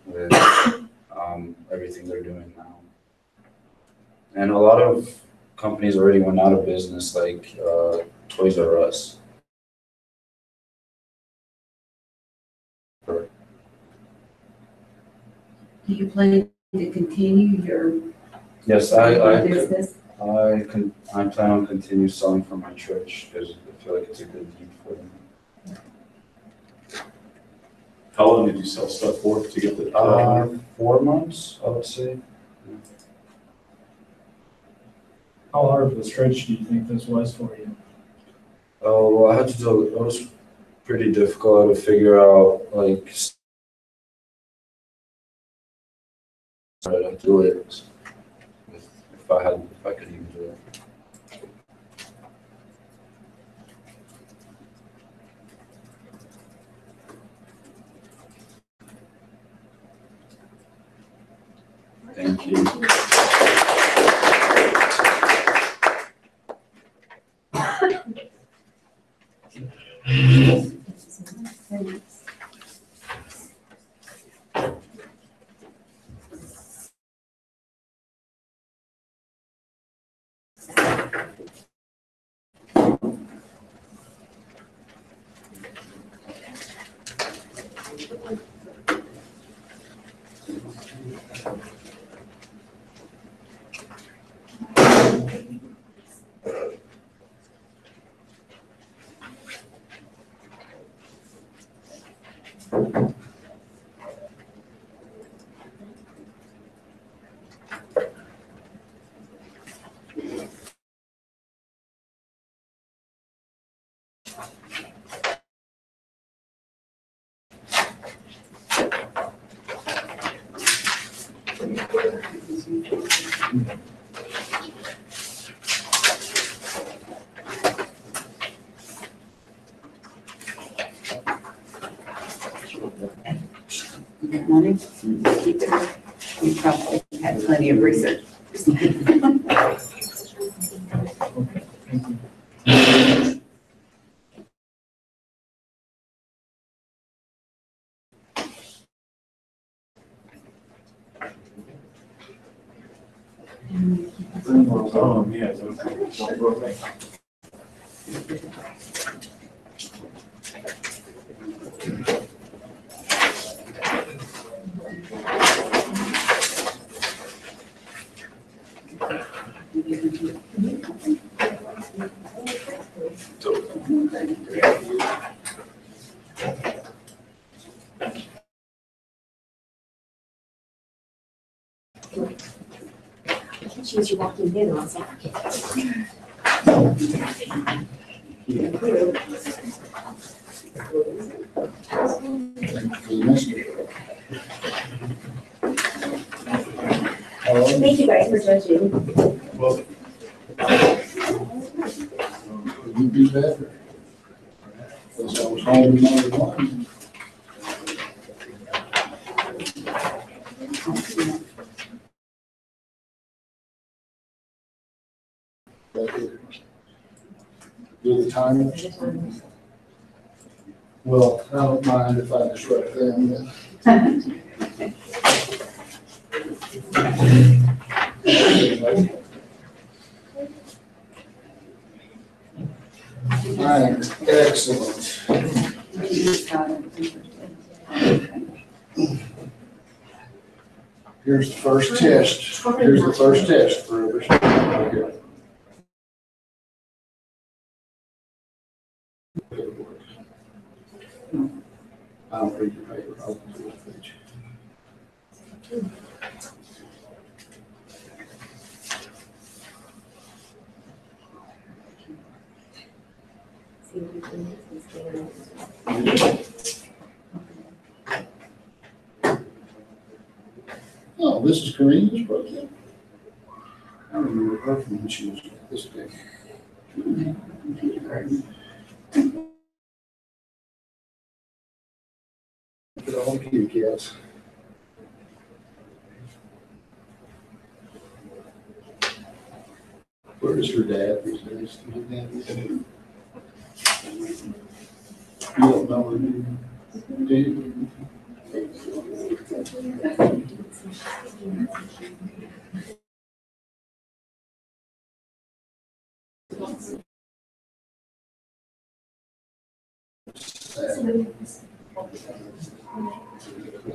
with everything they're doing now. And a lot of companies already went out of business, like Toys R Us. Do you plan to continue your Yes, I business? plan on continue selling from my church because I feel like it's a good need for them. How long did you sell stuff for to get the? 4 months, I would say. How hard of a stretch do you think this was for you? Oh, well, I had to do, it was pretty difficult to figure out, like, how to do it, if I could even do it. Thank you. That money, keep it. You probably had plenty of research. She was walking in and I was like, thank you guys for judging. Well, be better. Because I was home another one. Do the timers? Well, I don't mind if I disrupt them then. All right, excellent. Here's the first test. Here's the first test for everybody. I don't read your paper. I'll do the page. Oh, this is Karina's project. I remember her from when she was this big. Look at all the kitty cats. Where is her dad these days? You don't know her, do you?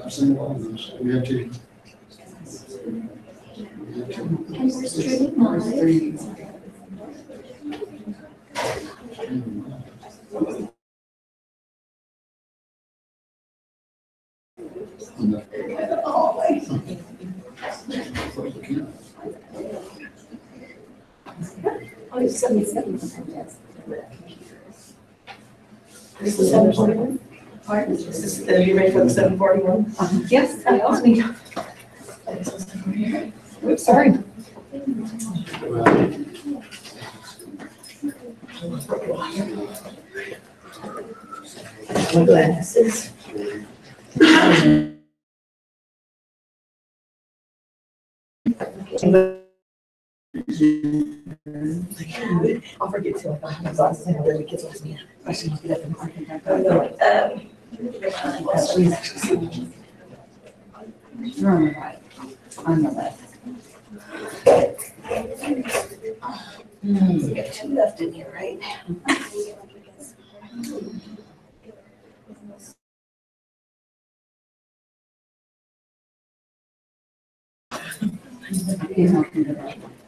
I've seen a lot of those. We have to. Oh, 77. This is 741? Are you ready for the 741? Yes, I also need. Oops, sorry. My glasses. I'll forget to I have my glasses and the kids ask me questions. Get up and You're on the right, on the left. We got two left in here, right?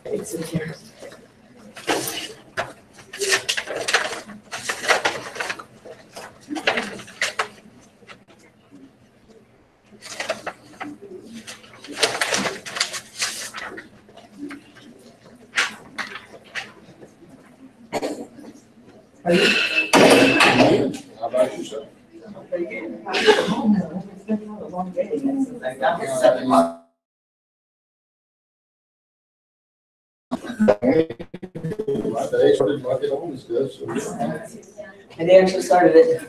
It's in here. Are you? How about yourself? Pretty good. It's been a long day since I got here 7 o'clock. My day started like it always does. And they actually started it.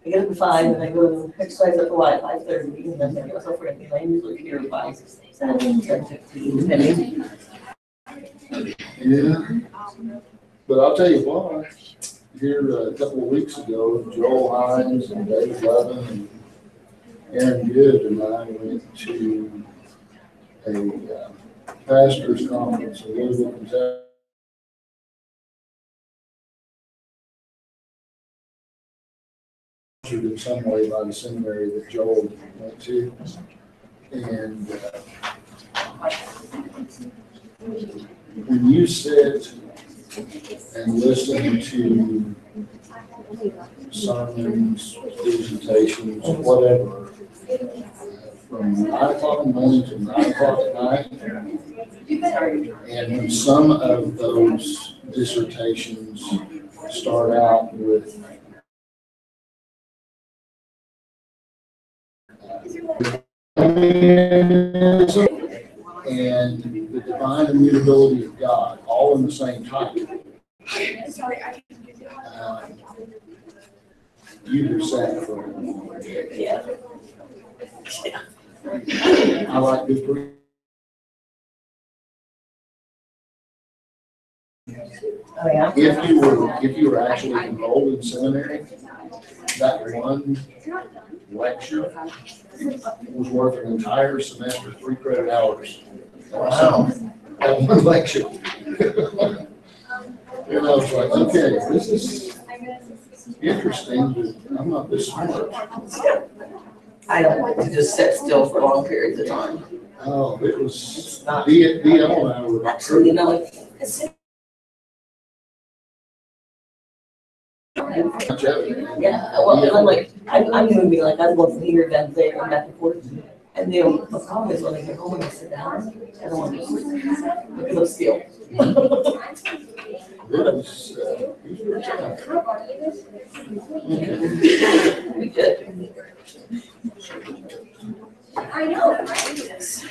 I get up at 5 and I go exercise at the light 5:30 and then I get myself ready. I usually here by 7:15, depending. Yeah. But I'll tell you why. Here a couple of weeks ago, Joel Hines and Dave Levin and Aaron Good and I went to a pastor's conference in Louisville, Kentucky. In some way by the seminary that Joel went to. And when you sit and listen to sermons, presentations, whatever, from 9 o'clock in the morning to 9 o'clock at night, and when some of those dissertations start out with and the divine immutability of God, all in the same title. You just sat for it. Yeah. I like good food. Oh, yeah. If you were actually enrolled in seminary, that one lecture was worth an entire semester, 3 credit hours. Wow. That one lecture. And I was like, okay, this is interesting, but I'm not this smart. I don't like to just sit still for long periods of time. Oh, it was, DL and I were. Actually, you know, like, yeah, well, I'm like, I'm moving, like, I'm going from here down there and back and forth. And then, the problem is when I get home and I sit down, I don't want to look at those still. We did. I know, right? Yes.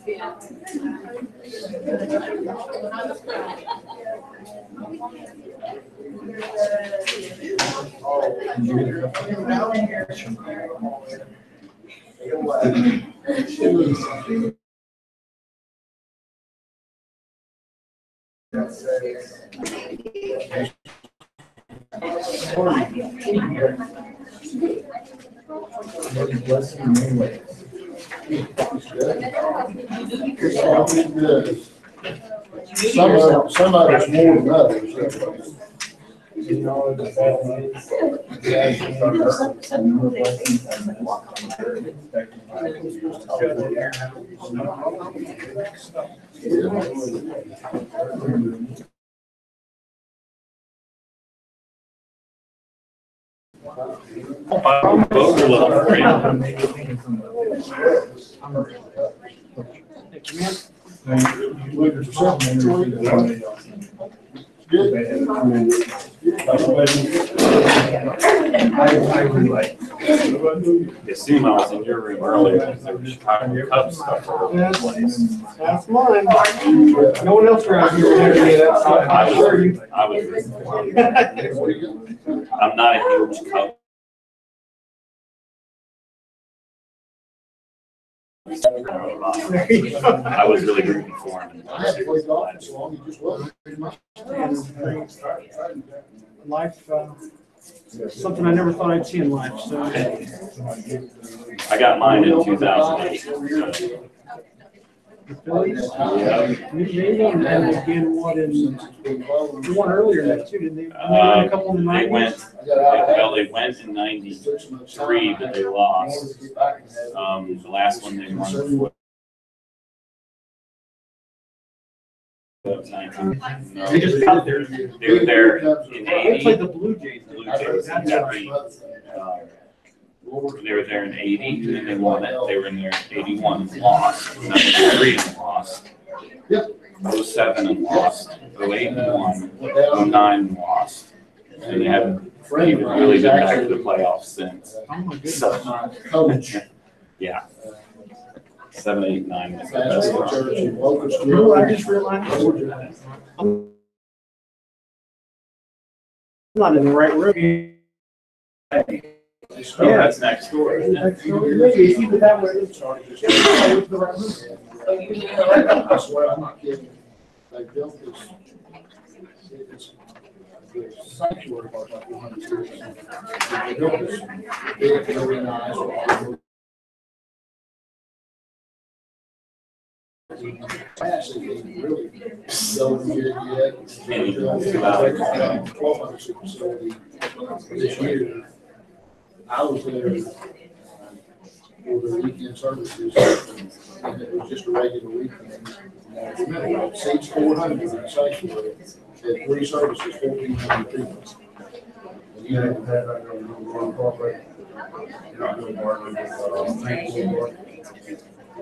Yes. Some of it's more than others. I really like. You see, I was in your room earlier, because there was Chicago Cubs stuff all over the place. That's mine. No one else around here would ever get that, so I'm sure you. I'm not a huge Cub. I was really rooting for him. I had played golf so long, you just wasn't. Life, something I never thought I'd see in life, so. I got mine in 2008. The Phillies? They won again, what, they won earlier than that too, didn't they? They won a couple in the 90s? They went in 93, but they lost. The last one they won was They just got there. They were there in 80. They played the Blue Jays. Blue Jays, exactly. They were there in 80, and then they won it. They were in there in 81 and lost. 93 and lost. 07 and lost. 08 and won. 09 and lost. And they haven't even really been back to the playoffs since. Oh my goodness. So, yeah. 7, 8, 9 was the best one. You know what I just realized? I'm not in the right room. Oh, that's next door, isn't it? Maybe keep it that way. I swear, I'm not kidding. They built this, the sanctuary park like 100 years. They built this big, really nice. Actually, really don't get it yet. 1,200 seat facility this year. I was there for the weekend services, and it was just a regular weekend. Seats 400 in the sanctuary, had 3 services, 1,400 people. And you have that right there, one corporate. You're not doing more.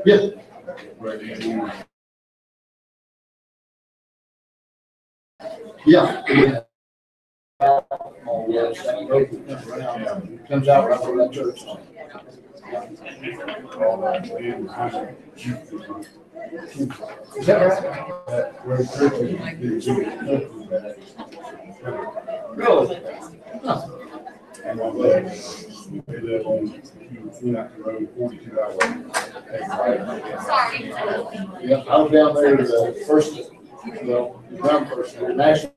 Yeah. Yeah. Oh, yes, that road comes around, comes out right where that church is. Is that right? Really? Huh. They live on, road 42 hours. Yeah, I was down there the first, well, the ground first, the national.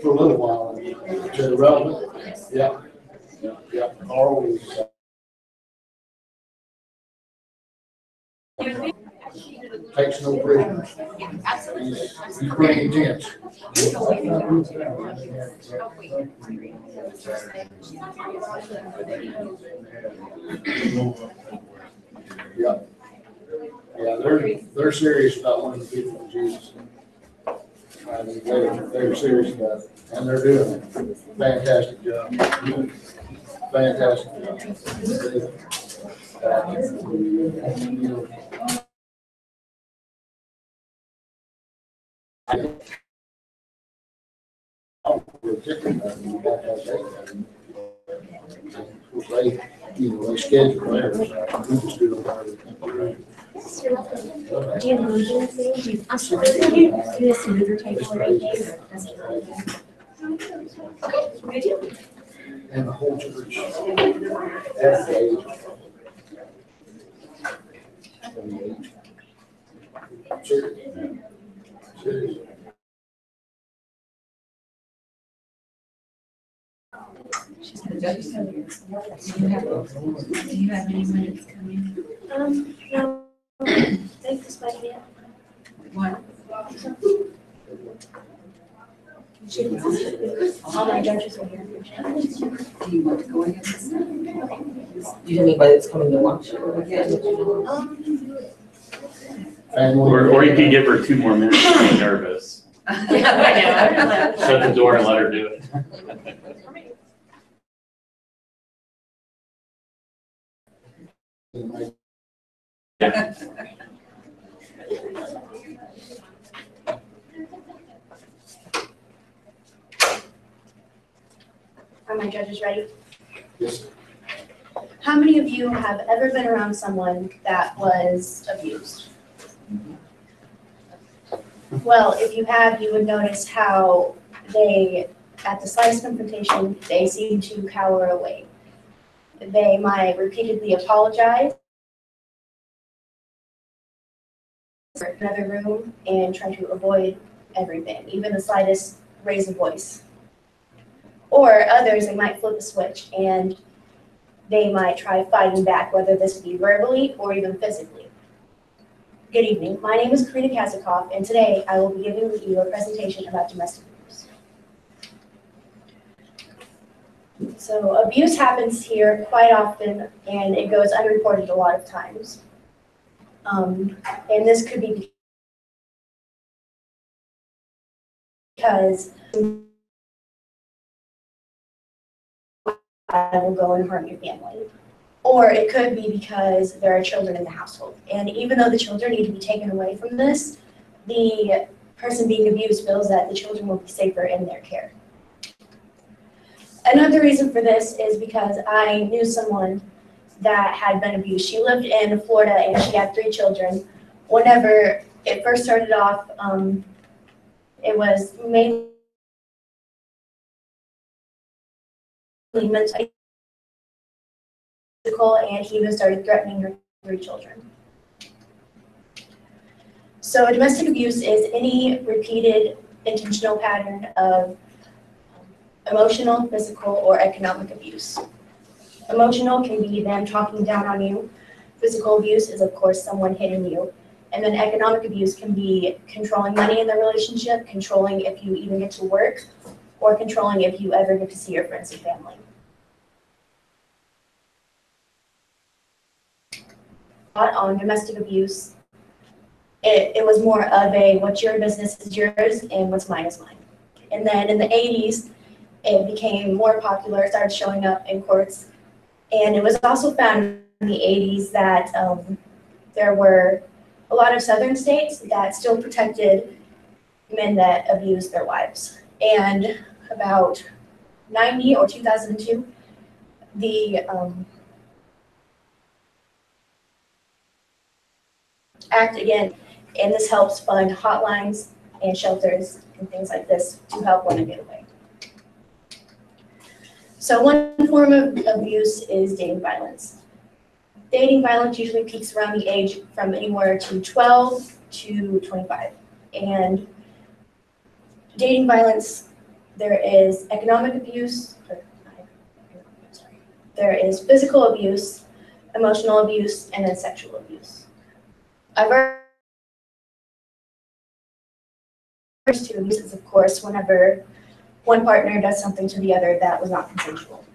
For a little while, to the relevant, yeah, Carl was. Takes no prisoners. He's pretty intense. Yeah. Yeah, they're serious about winning people to Jesus. I mean, they're serious about it, and they're doing a fantastic job. Fantastic job. They schedule theirs. We just do them part of the. Do you need anything? I'm sorry. Do you need a smoother table or anything? Okay. And the whole church. That's the age. Serious. Do you have anyone that's coming? No. Thanks, Spider-Man. What? All my judges are here. Do you want to go in? Do you have anybody that's coming to watch? Or you could give her 2 more minutes to be nervous. Yeah, I know. Shut the door and let her do it. Yeah. Are my judges ready? Yes. How many of you have ever been around someone that was abused? Well, if you have, you would notice how they, at the slightest confrontation, they seem to cower away. They might repeatedly apologize for another room and try to avoid everything, even the slightest raise of voice. Or others, they might flip a switch and they might try fighting back, whether this be verbally or even physically. Good evening. My name is Karina Kazikoff, and today I will be giving you a presentation about domestic abuse. So abuse happens here quite often, and it goes unreported a lot of times. And this could be because I will go and harm your family. Or it could be because there are children in the household. And even though the children need to be taken away from this, the person being abused feels that the children will be safer in their care. Another reason for this is because I knew someone that had been abused. She lived in Florida and she had 3 children. Whenever it first started off, it was mainly mental physical, and he even started threatening her 3 children. So domestic abuse is any repeated intentional pattern of emotional, physical, or economic abuse. Emotional can be them talking down on you. Physical abuse is, of course, someone hitting you. And then economic abuse can be controlling money in the relationship, controlling if you even get to work, or controlling if you ever get to see your friends and family. On domestic abuse, it was more of a what's your business is yours and what's mine is mine. And then in the 80s, it became more popular, started showing up in courts. And it was also found in the 80s that there were a lot of southern states that still protected men that abused their wives. And about 90 or 2002, the act again, and this helps fund hotlines and shelters and things like this to help women get away. So one form of abuse is dating violence. Dating violence usually peaks around the age from anywhere to 12 to 25. And dating violence, there is economic abuse, there is physical abuse, emotional abuse, and then sexual abuse. I've heard first two abuses, of course, whenever one partner does something to the other that was not consensual.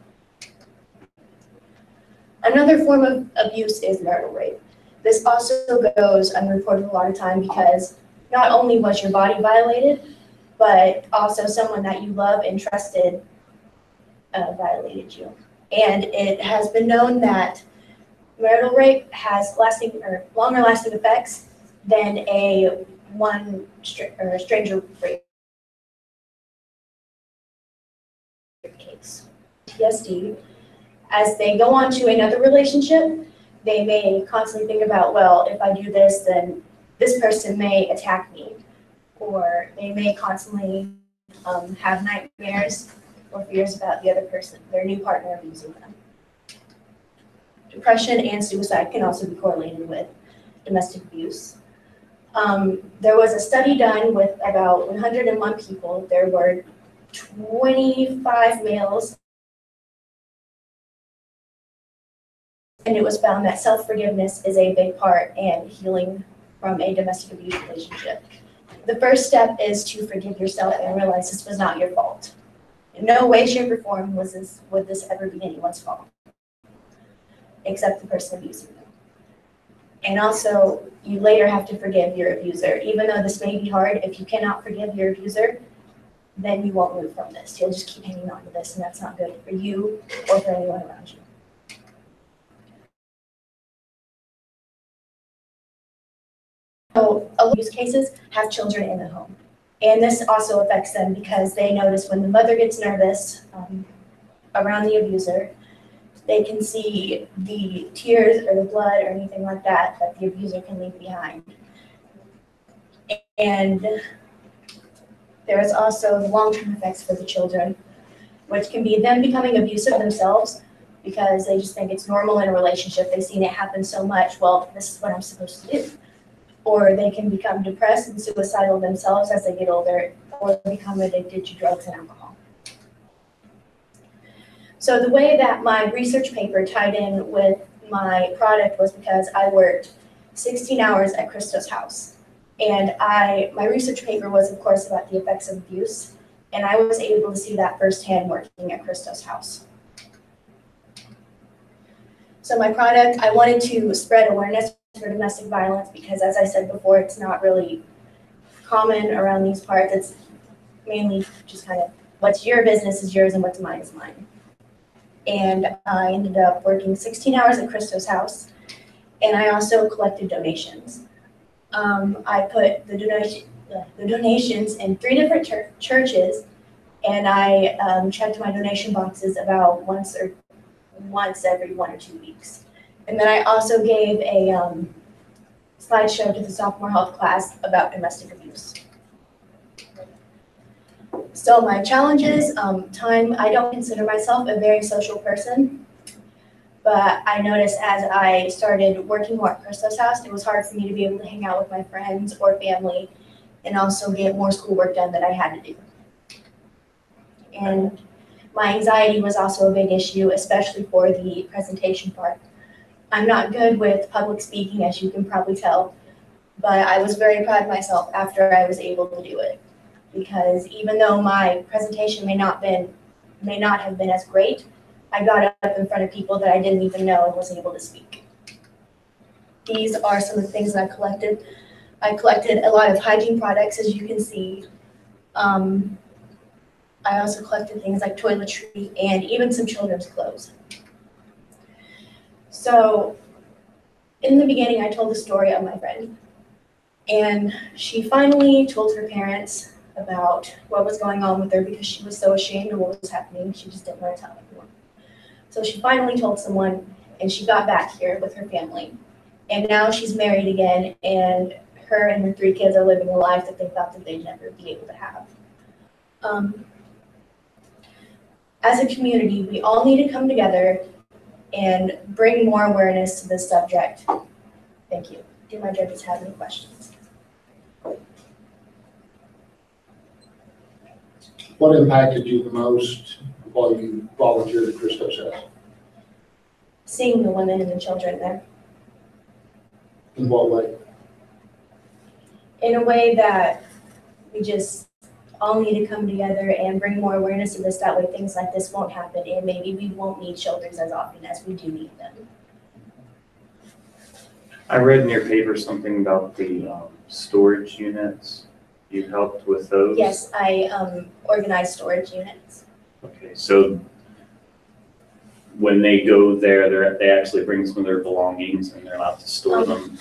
Another form of abuse is marital rape. This also goes unreported a lot of time because not only was your body violated, but also someone that you love and trusted violated you. And it has been known that marital rape has longer lasting effects than a stranger rape case. PTSD. As they go on to another relationship, they may constantly think about, well, if I do this, then this person may attack me, or they may constantly have nightmares or fears about the other person, their new partner abusing them. Depression and suicide can also be correlated with domestic abuse. There was a study done with about 101 people. There were 25 males, and it was found that self-forgiveness is a big part in healing from a domestic abuse relationship. The first step is to forgive yourself and realize this was not your fault. In no way, shape, or form would this ever be anyone's fault, except the person abusing them. And also, you later have to forgive your abuser. Even though this may be hard, if you cannot forgive your abuser, then you won't move from this. You'll just keep hanging on to this, and that's not good for you or for anyone around you. So, a lot of abuse cases have children in the home. And this also affects them because they notice when the mother gets nervous around the abuser, they can see the tears or the blood or anything like that that the abuser can leave behind. And there is also the long-term effects for the children, which can be them becoming abusive themselves because they just think it's normal in a relationship. They've seen it happen so much. Well, this is what I'm supposed to do. Or they can become depressed and suicidal themselves as they get older, or become addicted to drugs and alcohol. So the way that my research paper tied in with my product was because I worked 16 hours at Christo's house. And my research paper was, of course, about the effects of abuse. And I was able to see that firsthand working at Christo's house. So my product, I wanted to spread awareness for domestic violence because, as I said before, it's not really common around these parts. It's mainly just kind of what's your business is yours and what's mine is mine. And I ended up working 16 hours at Christo's house, and I also collected donations. I put the donations in 3 different churches, and I checked my donation boxes about once every 1 or 2 weeks. And then I also gave a slideshow to the sophomore health class about domestic abuse. So my challenges, time, I don't consider myself a very social person, But I noticed as I started working more at Christo's house, it was hard for me to be able to hang out with my friends or family and also get more schoolwork done that I had to do. And my anxiety was also a big issue, especially for the presentation part. I'm not good with public speaking, as you can probably tell, but I was very proud of myself after I was able to do it. Because even though my presentation may not have been as great, I got up in front of people that I didn't even know and was able to speak. These are some of the things that I collected. I collected a lot of hygiene products, as you can see. I also collected things like toiletry and even some children's clothes. So in the beginning, I told the story of my friend. And she finally told her parents about what was going on with her because she was so ashamed of what was happening. She just didn't want to tell anyone. So she finally told someone, and she got back here with her family. And now she's married again, and her and her 3 kids are living a life that they thought that they'd never be able to have. As a community, we all need to come together and bring more awareness to this subject. Thank you. Do my judges have any questions? What impacted you the most while you volunteered at Christo's house? Seeing the women and the children there. In what way? In a way that we just all need to come together and bring more awareness to this. That way things like this won't happen, and maybe we won't need shelters as often as we do need them. I read in your paper something about the storage units. You helped with those? Yes, I organize storage units. Okay, so when they go there, they actually bring some of their belongings and they're allowed to store them?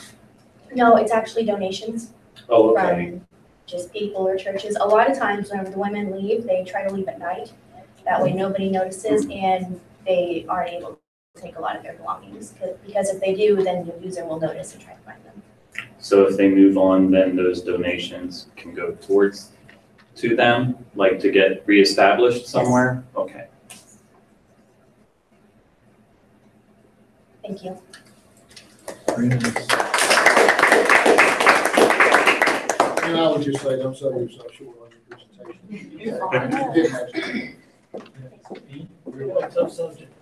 No, it's actually donations. Oh, okay. From just people or churches. A lot of times whenever the women leave, they try to leave at night. That way nobody notices and they aren't able to take a lot of their belongings. Because if they do, then the user will notice and try to find them. So if they move on, then those donations can go to them, like to get reestablished somewhere? Yes. Okay. Thank you. And I would just say, don't sell yourself short on your presentation. Tough subject.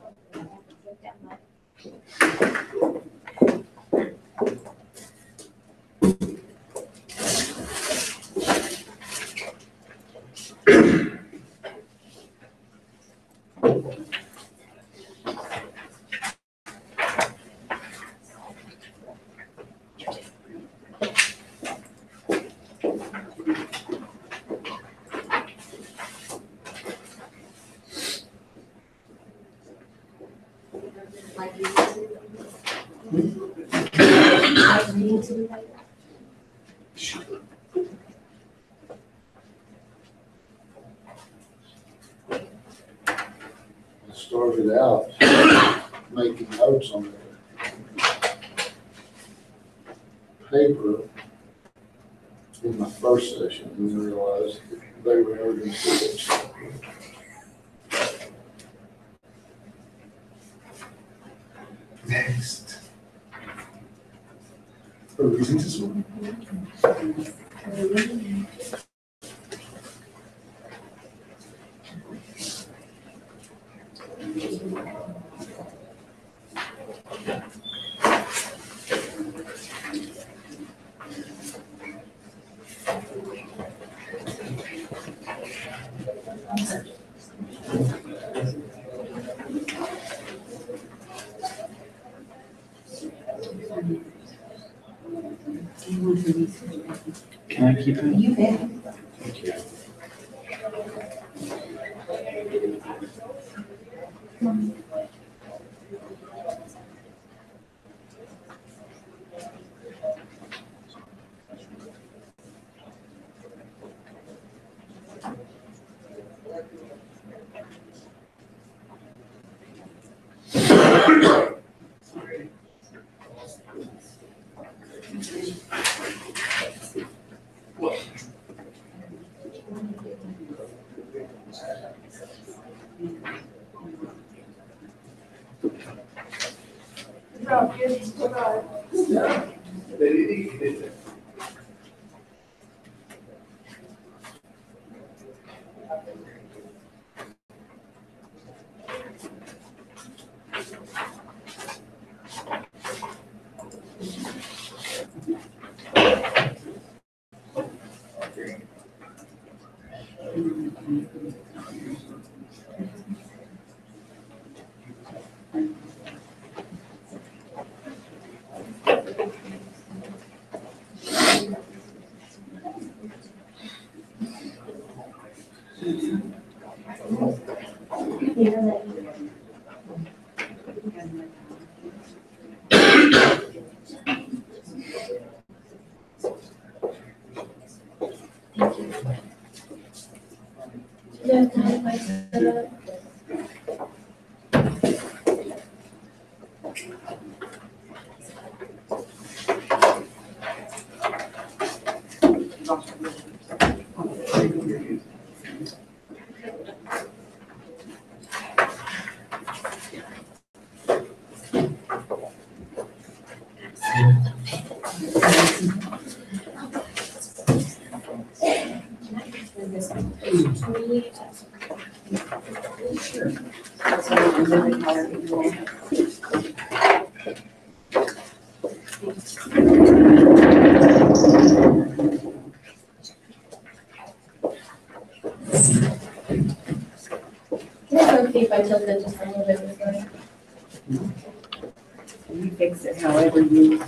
Started out making notes on the paper in my first session and then realized they were never going to see it. Next. Are we using this one? Can I keep it? You bet. Thank you. If I tilt it just a little bit this way. You fix it however you.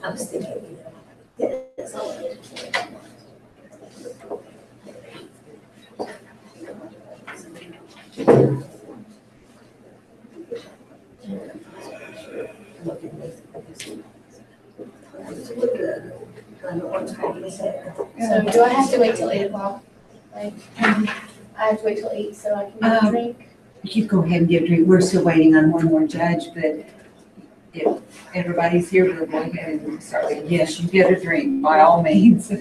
I was thinking, yeah, that's all. So do I have to wait till 8 o'clock? Like, I have to wait till 8 so I can get a drink? You go ahead and get a drink. We're still waiting on one more judge, but if everybody's here, we'll go ahead and start. Yes, you get a drink by all means.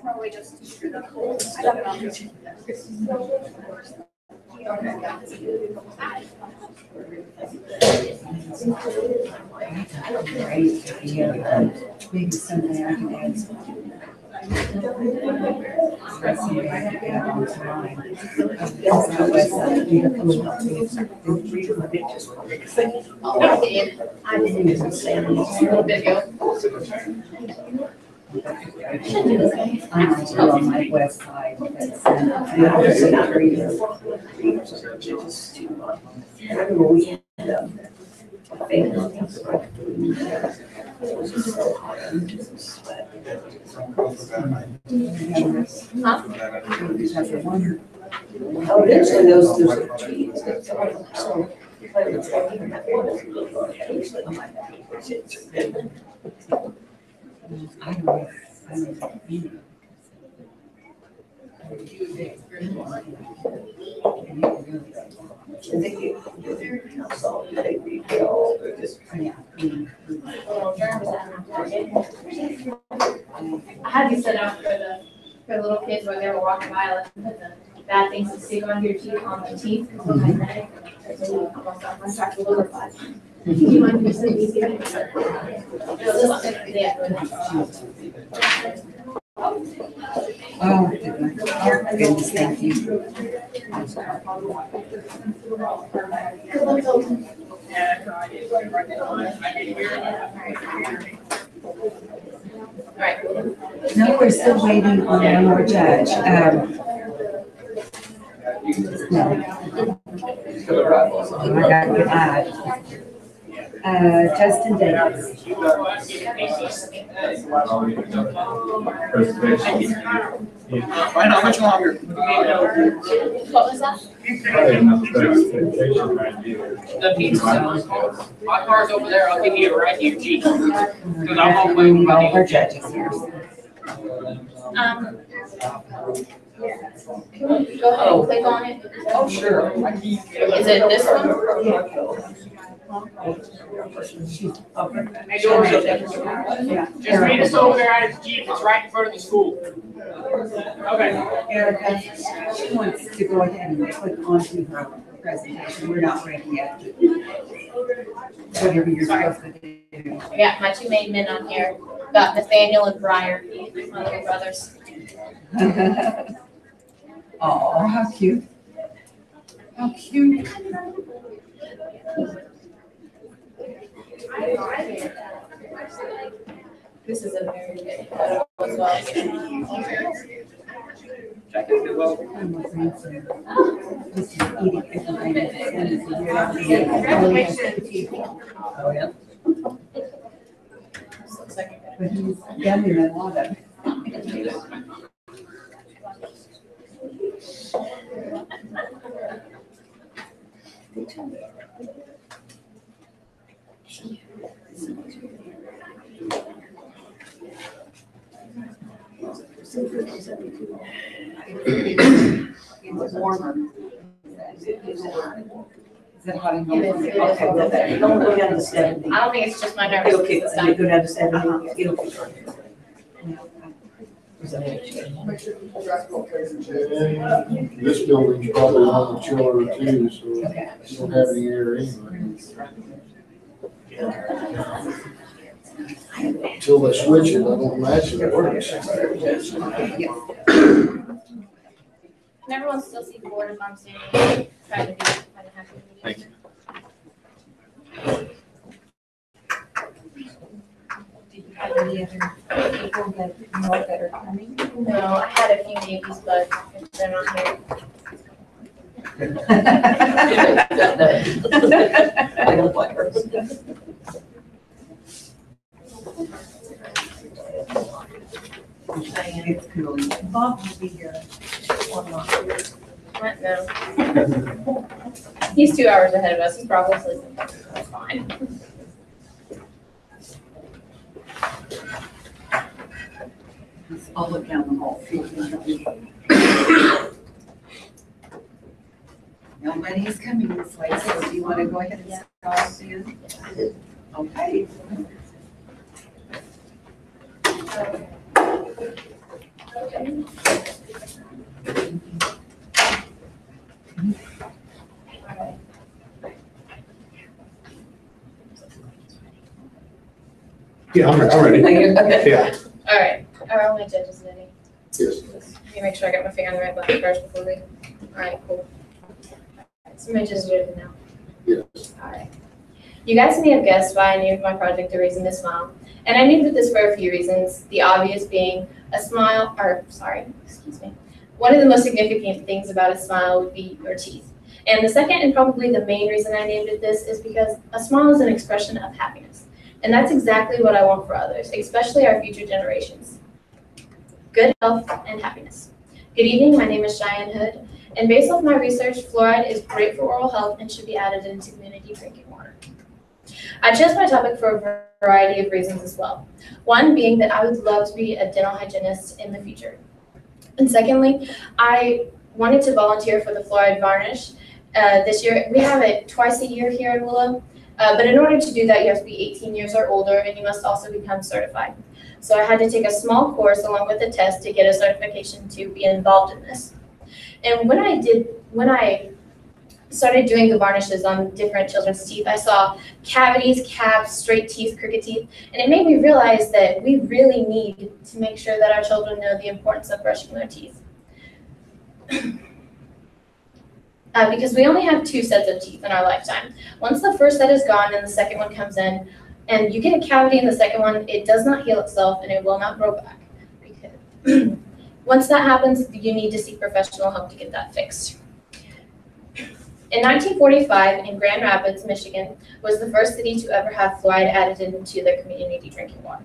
Probably just. Maybe someday I can add something. Someday I can add on to mine. Oh, I did. I did. A little bit ago. I'm also on my west side. Oh, eventually those trees. I had these set out for the little kids when they were walking by, like, put the bad things that stick on your teeth on the teeth. Because when I almost got my liver flat. you want to send these here? Oh, goodness, thank you. No, we're still waiting on one more judge. No. Oh my God, Justin Davis. Why not much longer? What was that? The pizza. My car's over there, I'll give you a right here, Chief. Because I'm on We my need all of our judges here. Can we go ahead and click on it? Oh, sure. Is it this one? Hey, doors up there. Just meet us over there at his Jeep, it's right in front of the school. Okay. Erica, she wants to go ahead and click onto her presentation. We're not ready yet. Whatever you're supposed to do. Yeah, my two main men on here, got Nathaniel and Briar, my little brothers. Oh, how cute. How cute. This is a very good photo as well. I'm a grandson. Just eating everything. Oh, yeah. But he's yummy a lot of. It's warmer. Is it hot in here? Okay, don't go down to 70. I don't think it's just my nerves. It'll keep, It's you time. go down to 70, it'll keep running. This building's probably on the chiller too, so you don't have any air anyway. Until they switch it, I don't imagine it works. Can everyone still see the board if I'm standing? Trying to be kind of happy. Thank you. Do you have any other people that you know that are coming? No, I had a few names, but they're not here. I don't like her. It's cooling. Bob will be here. What? No. He's 2 hours ahead of us. He's probably sleeping. That's fine. I'll look down the hall. Nobody's coming this way, so do you want to go ahead and start in? Okay. Yeah, I'm ready. Yeah. All right. Are all my judges ready? Yes. Let me make sure I got my finger on the right button first before we. All right, cool. So my judges are ready now. Yes. All right. You guys may have guessed why I named my project A Reason to Smile. And I named it this for a few reasons. The obvious being one of the most significant things about a smile would be your teeth. And the second and probably the main reason I named it this is because a smile is an expression of happiness. And that's exactly what I want for others, especially our future generations. Good health and happiness. Good evening, my name is Cheyenne Hood. And based off my research, fluoride is great for oral health and should be added into community drinking water. I chose my topic for a variety of reasons as well. One being that I would love to be a dental hygienist in the future. And secondly, I wanted to volunteer for the fluoride varnish. This year, we have it twice a year here in Willow, but in order to do that, you have to be 18 years or older and you must also become certified. So I had to take a small course along with a test to get a certification to be involved in this. And when I started doing the varnishes on different children's teeth, I saw cavities, caps, straight teeth, crooked teeth, and it made me realize that we really need to make sure that our children know the importance of brushing their teeth. Because we only have 2 sets of teeth in our lifetime. Once the first set is gone and the second one comes in, and you get a cavity in the second one, it does not heal itself and it will not grow back. Because once that happens, you need to seek professional help to get that fixed. In 1945, in Grand Rapids, Michigan, was the first city to ever have fluoride added into their community drinking water.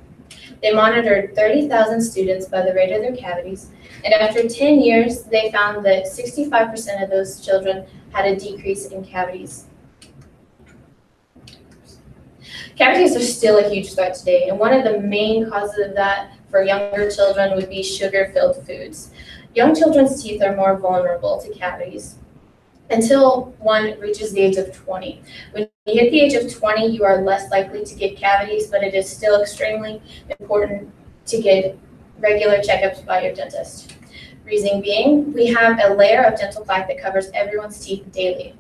They monitored 30,000 students by the rate of their cavities, and after 10 years, they found that 65% of those children had a decrease in cavities. Cavities are still a huge threat today, and one of the main causes of that for younger children would be sugar-filled foods. Young children's teeth are more vulnerable to cavities until one reaches the age of 20. When you hit the age of 20, you are less likely to get cavities, but it is still extremely important to get regular checkups by your dentist. Reason being, we have a layer of dental plaque that covers everyone's teeth daily.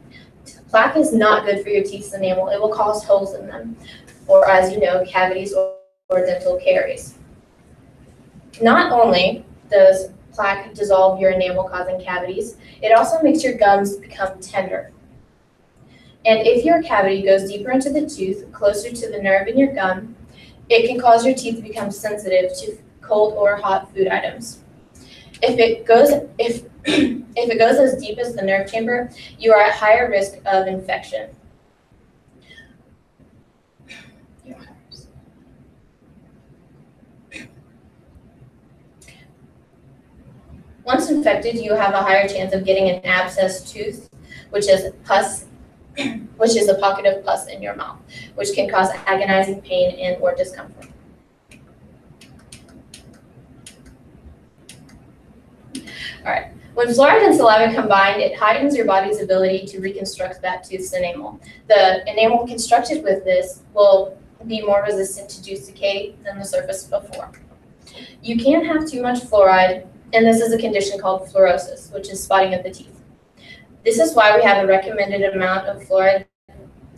Plaque is not good for your teeth's enamel. It will cause holes in them, or as you know, cavities or dental caries. Not only does plaque dissolve your enamel, causing cavities, it also makes your gums become tender. And if your cavity goes deeper into the tooth, closer to the nerve in your gum, it can cause your teeth to become sensitive to cold or hot food items. If it goes as deep as the nerve chamber, you are at higher risk of infection. Once infected, you have a higher chance of getting an abscessed tooth, which is pus, which is a pocket of pus in your mouth, which can cause agonizing pain and or discomfort. All right. When fluoride and saliva combine, it heightens your body's ability to reconstruct that tooth's enamel. The enamel constructed with this will be more resistant to tooth decay than the surface before. You can't have too much fluoride, and this is a condition called fluorosis, which is spotting of the teeth. This is why we have a recommended amount of fluoride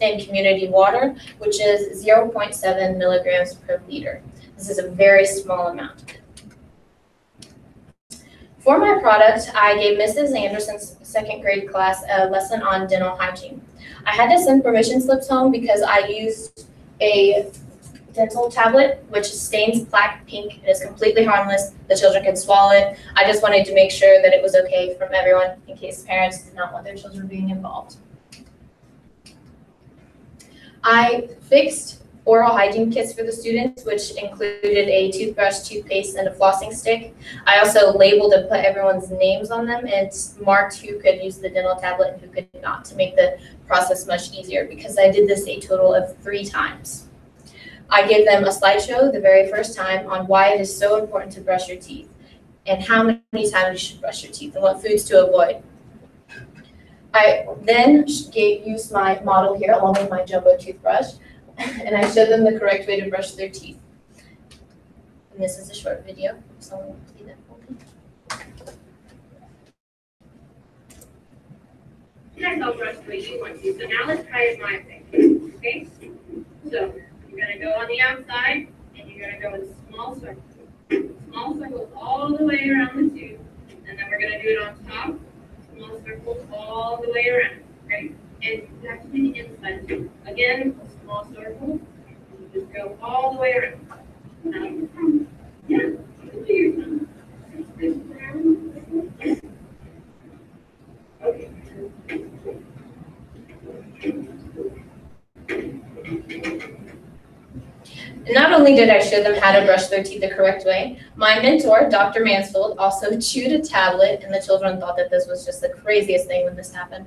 in community water, which is 0.7 milligrams per liter. This is a very small amount. For my product, I gave Mrs. Anderson's 2nd grade class a lesson on dental hygiene. I had to send permission slips home because I used a dental tablet, which stains plaque pink. It is completely harmless. The children can swallow it. I just wanted to make sure that it was okay from everyone in case parents did not want their children being involved. I fixed oral hygiene kits for the students, which included a toothbrush, toothpaste, and a flossing stick. I also labeled and put everyone's names on them and marked who could use the dental tablet and who could not to make the process much easier, because I did this a total of 3 times. I gave them a slideshow the very first time on why it is so important to brush your teeth and how many times you should brush your teeth and what foods to avoid. I then used my model here along with my jumbo toothbrush, and I showed them the correct way to brush their teeth. And this is a short video, so I want to see that for me. You guys all brush the way you want to, so now let's try it my way, okay? So you're going to go on the outside, and you're going to go in small circles. Small circles all the way around the tooth, and then we're going to do it on top. Small circles all the way around, right? And you have to do the inside too. Again, a small circle. You just go all the way around. Yeah, you can do your thumb. Okay. And not only did I show them how to brush their teeth the correct way, my mentor, Dr. Mansfield, also chewed a tablet, and the children thought that this was just the craziest thing when this happened.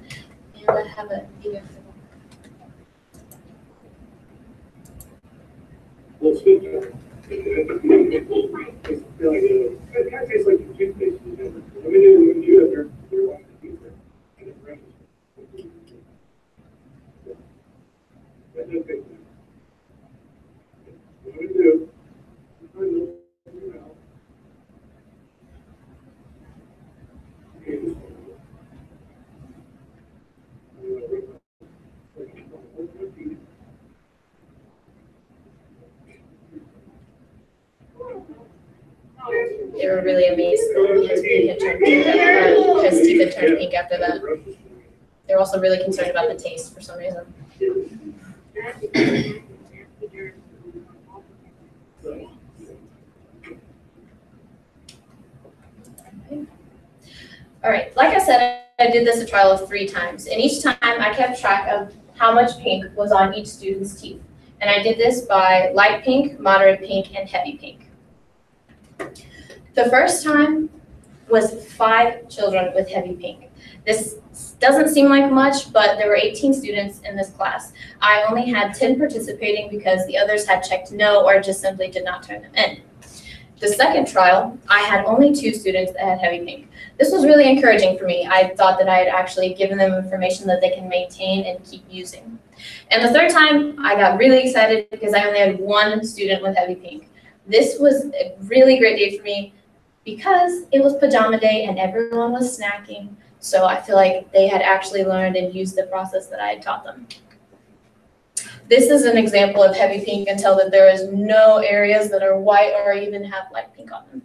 And I have a video for them. Well, it's good. It kind of tastes like toothpaste. I mean, when you have your washing teeth, and it brings. That's okay. What do we do? Put a little in your mouth. Okay, just were really amazed that his pink had turned pink, his teeth had turned pink after that. They were also really concerned about the taste for some reason. All right, like I said, I did this a trial of 3 times, and each time I kept track of how much pink was on each student's teeth. And I did this by light pink, moderate pink, and heavy pink. The first time was 5 children with heavy pink. This doesn't seem like much, but there were 18 students in this class. I only had 10 participating because the others had checked no or just simply did not turn them in. The second trial, I had only 2 students that had heavy pink. This was really encouraging for me. I thought that I had actually given them information that they can maintain and keep using. And the third time, I got really excited because I only had 1 student with heavy pink. This was a really great day for me because it was pajama day and everyone was snacking. So I feel like they had actually learned and used the process that I had taught them. This is an example of heavy pink until that there is no areas that are white or even have light pink on them.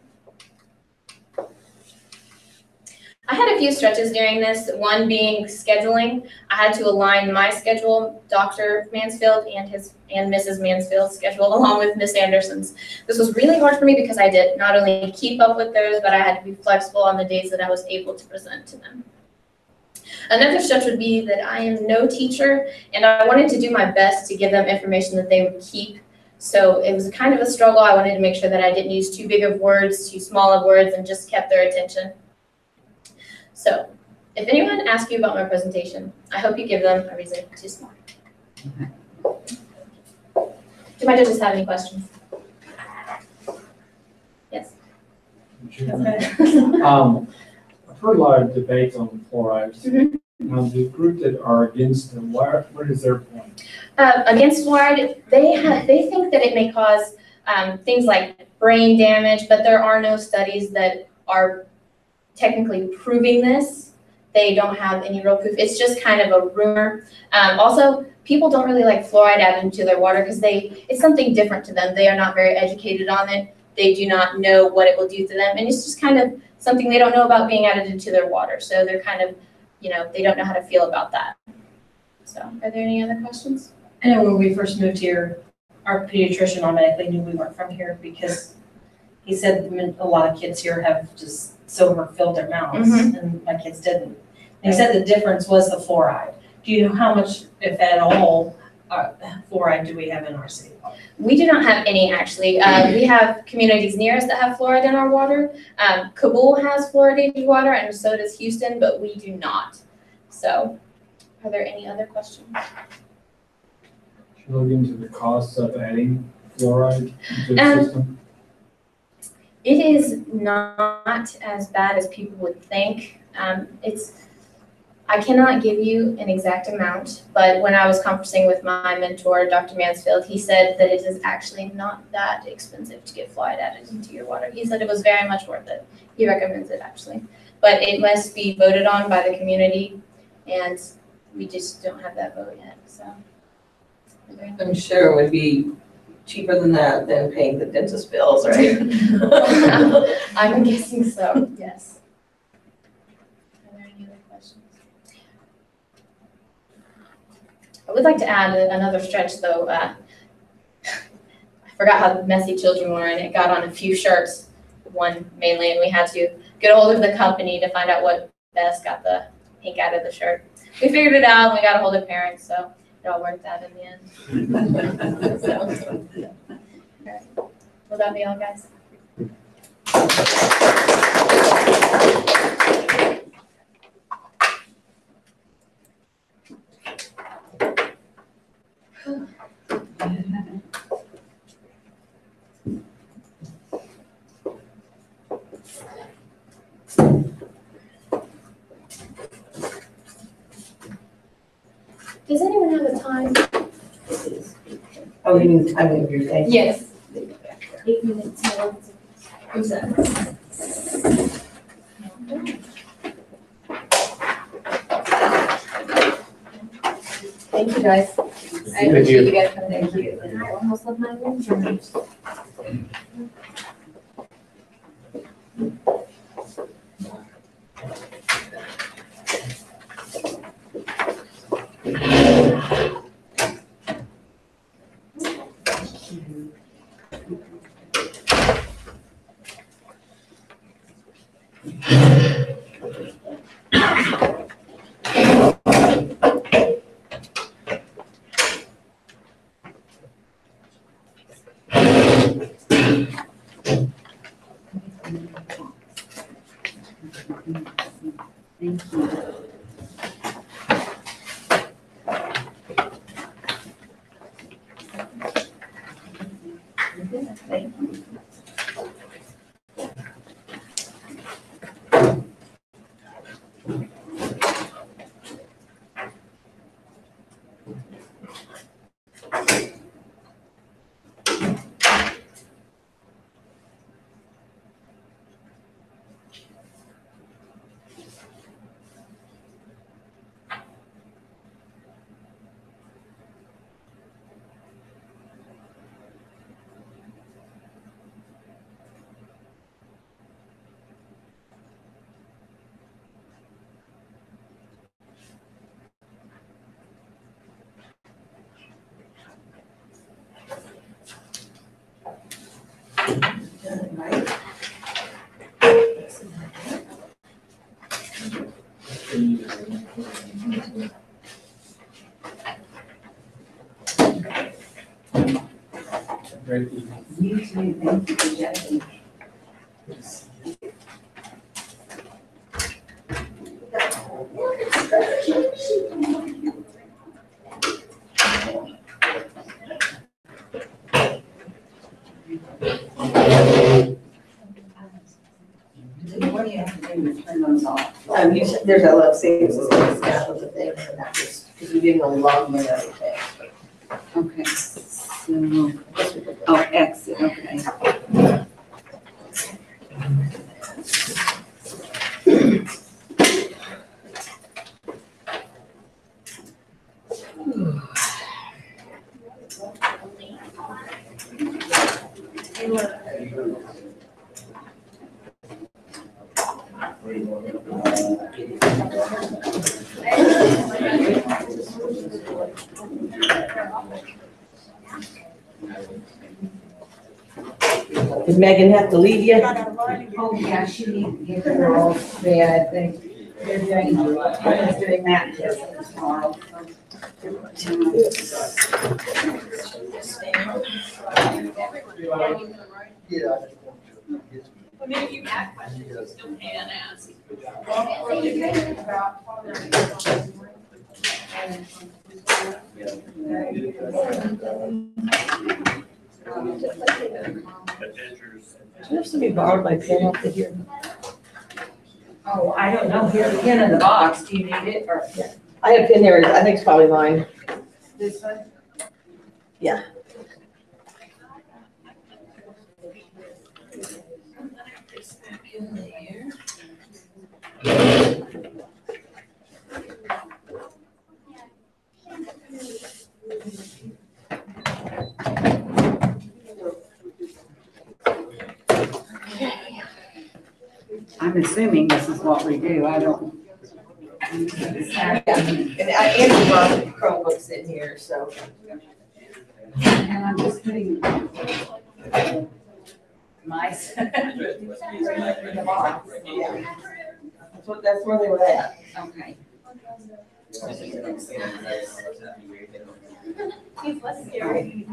I had a few stretches during this, one being scheduling. I had to align my schedule, Dr. Mansfield and Mrs. Mansfield's schedule, along with Miss Anderson's. This was really hard for me because I did not only keep up with theirs, but I had to be flexible on the days that I was able to present to them. Another stretch would be that I am no teacher, and I wanted to do my best to give them information that they would keep. So it was kind of a struggle. I wanted to make sure that I didn't use too big of words, too small of words, and just kept their attention. So if anyone asks you about my presentation, I hope you give them a reason to smile. Do my judges have any questions? Yes. I've heard a lot of debates on fluoride. Mm-hmm. Now, the group that are against them, what is their point? Against fluoride, they think that it may cause things like brain damage, but there are no studies that are technically proving this. They don't have any real proof. It's just kind of a rumor. Also, people don't really like fluoride added into their water because it's something different to them. They are not very educated on it. They do not know what it will do to them. And it's just kind of something they don't know about being added into their water. So they're kind of, they don't know how to feel about that. So are there any other questions? I know when we first moved here, our pediatrician automatically knew we weren't from here because he said a lot of kids here have just silver filled their mouths, and my kids didn't. And he said the difference was the fluoride. Do you know how much, if at all, fluoride do we have in our city? We do not have any, actually. We have communities near us that have fluoride in our water. Kabul has fluoridated water, and so does Houston, but we do not. So, are there any other questions? Should we look into the costs of adding fluoride into the system? It is not as bad as people would think. I cannot give you an exact amount, but when I was conversing with my mentor, Dr. Mansfield, he said that it is actually not that expensive to get fluoride added into your water. He said it was very much worth it. He recommends it, actually. But it must be voted on by the community, and we just don't have that vote yet, so. I'm sure it would be cheaper than that than paying the dentist bills, right? I'm guessing so, yes. Are there any other questions? I would like to add another stretch, though. I forgot how messy children were, and it got on a few shirts, one mainly, and we had to get a hold of the company to find out what best got the ink out of the shirt. We figured it out, and we got a hold of parents, so it all worked out in the end. So, okay. Will that be all, guys? Does anyone have a time? Oh, you mean the timing of your day? Yes. 8 minutes more. Who's that? Thank you, guys. I appreciate you guys coming. Thank you. And I almost left my room. What do you have to do to turn those off? There's a little savings, that was a thing, and that was, because we didn't really log in and everything. Okay, so, oh, exit, okay. Did Megan have to leave you? Oh, yeah, she needs to get her all bed. They're doing that test tomorrow. I mean, if you have questions, you still can ask. Do you have somebody borrowed my pen off of here? Oh, I don't know, here's a pen in the box, do you need it, or? I have a pen there, I think it's probably mine. This one? Yeah. I'm assuming this is what we do, I don't. Yeah, and Andrew brought Chromebooks in here, so. And I'm just putting my. In the box. Yeah. That's where they were at. Okay. He's less scary.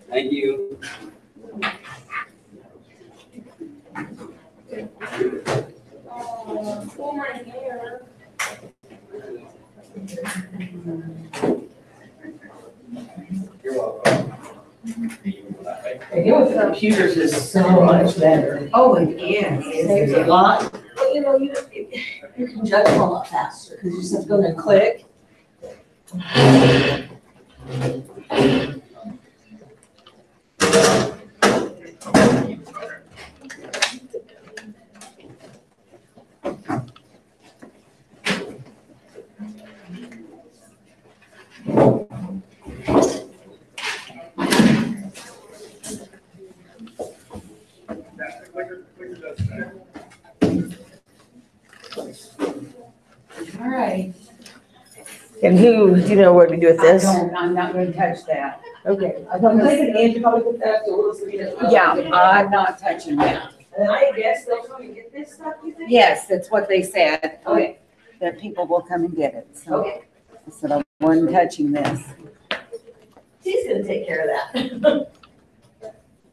Thank you. You're welcome. With computers is so much better. Oh, it is. Saves a lot. But you know, you can judge them a lot faster because you just have to go there and click. All right. And who, do you know what we do with this? I'm not gonna touch that. Okay, I'm thinking Andrew probably put that, so we'll just leave it. Yeah, I'm not touching that. And I guess they'll come and get this stuff, you think? Yes, that's what they said. Okay. That people will come and get it, so. Okay. I said I wasn't touching this. She's gonna take care of that.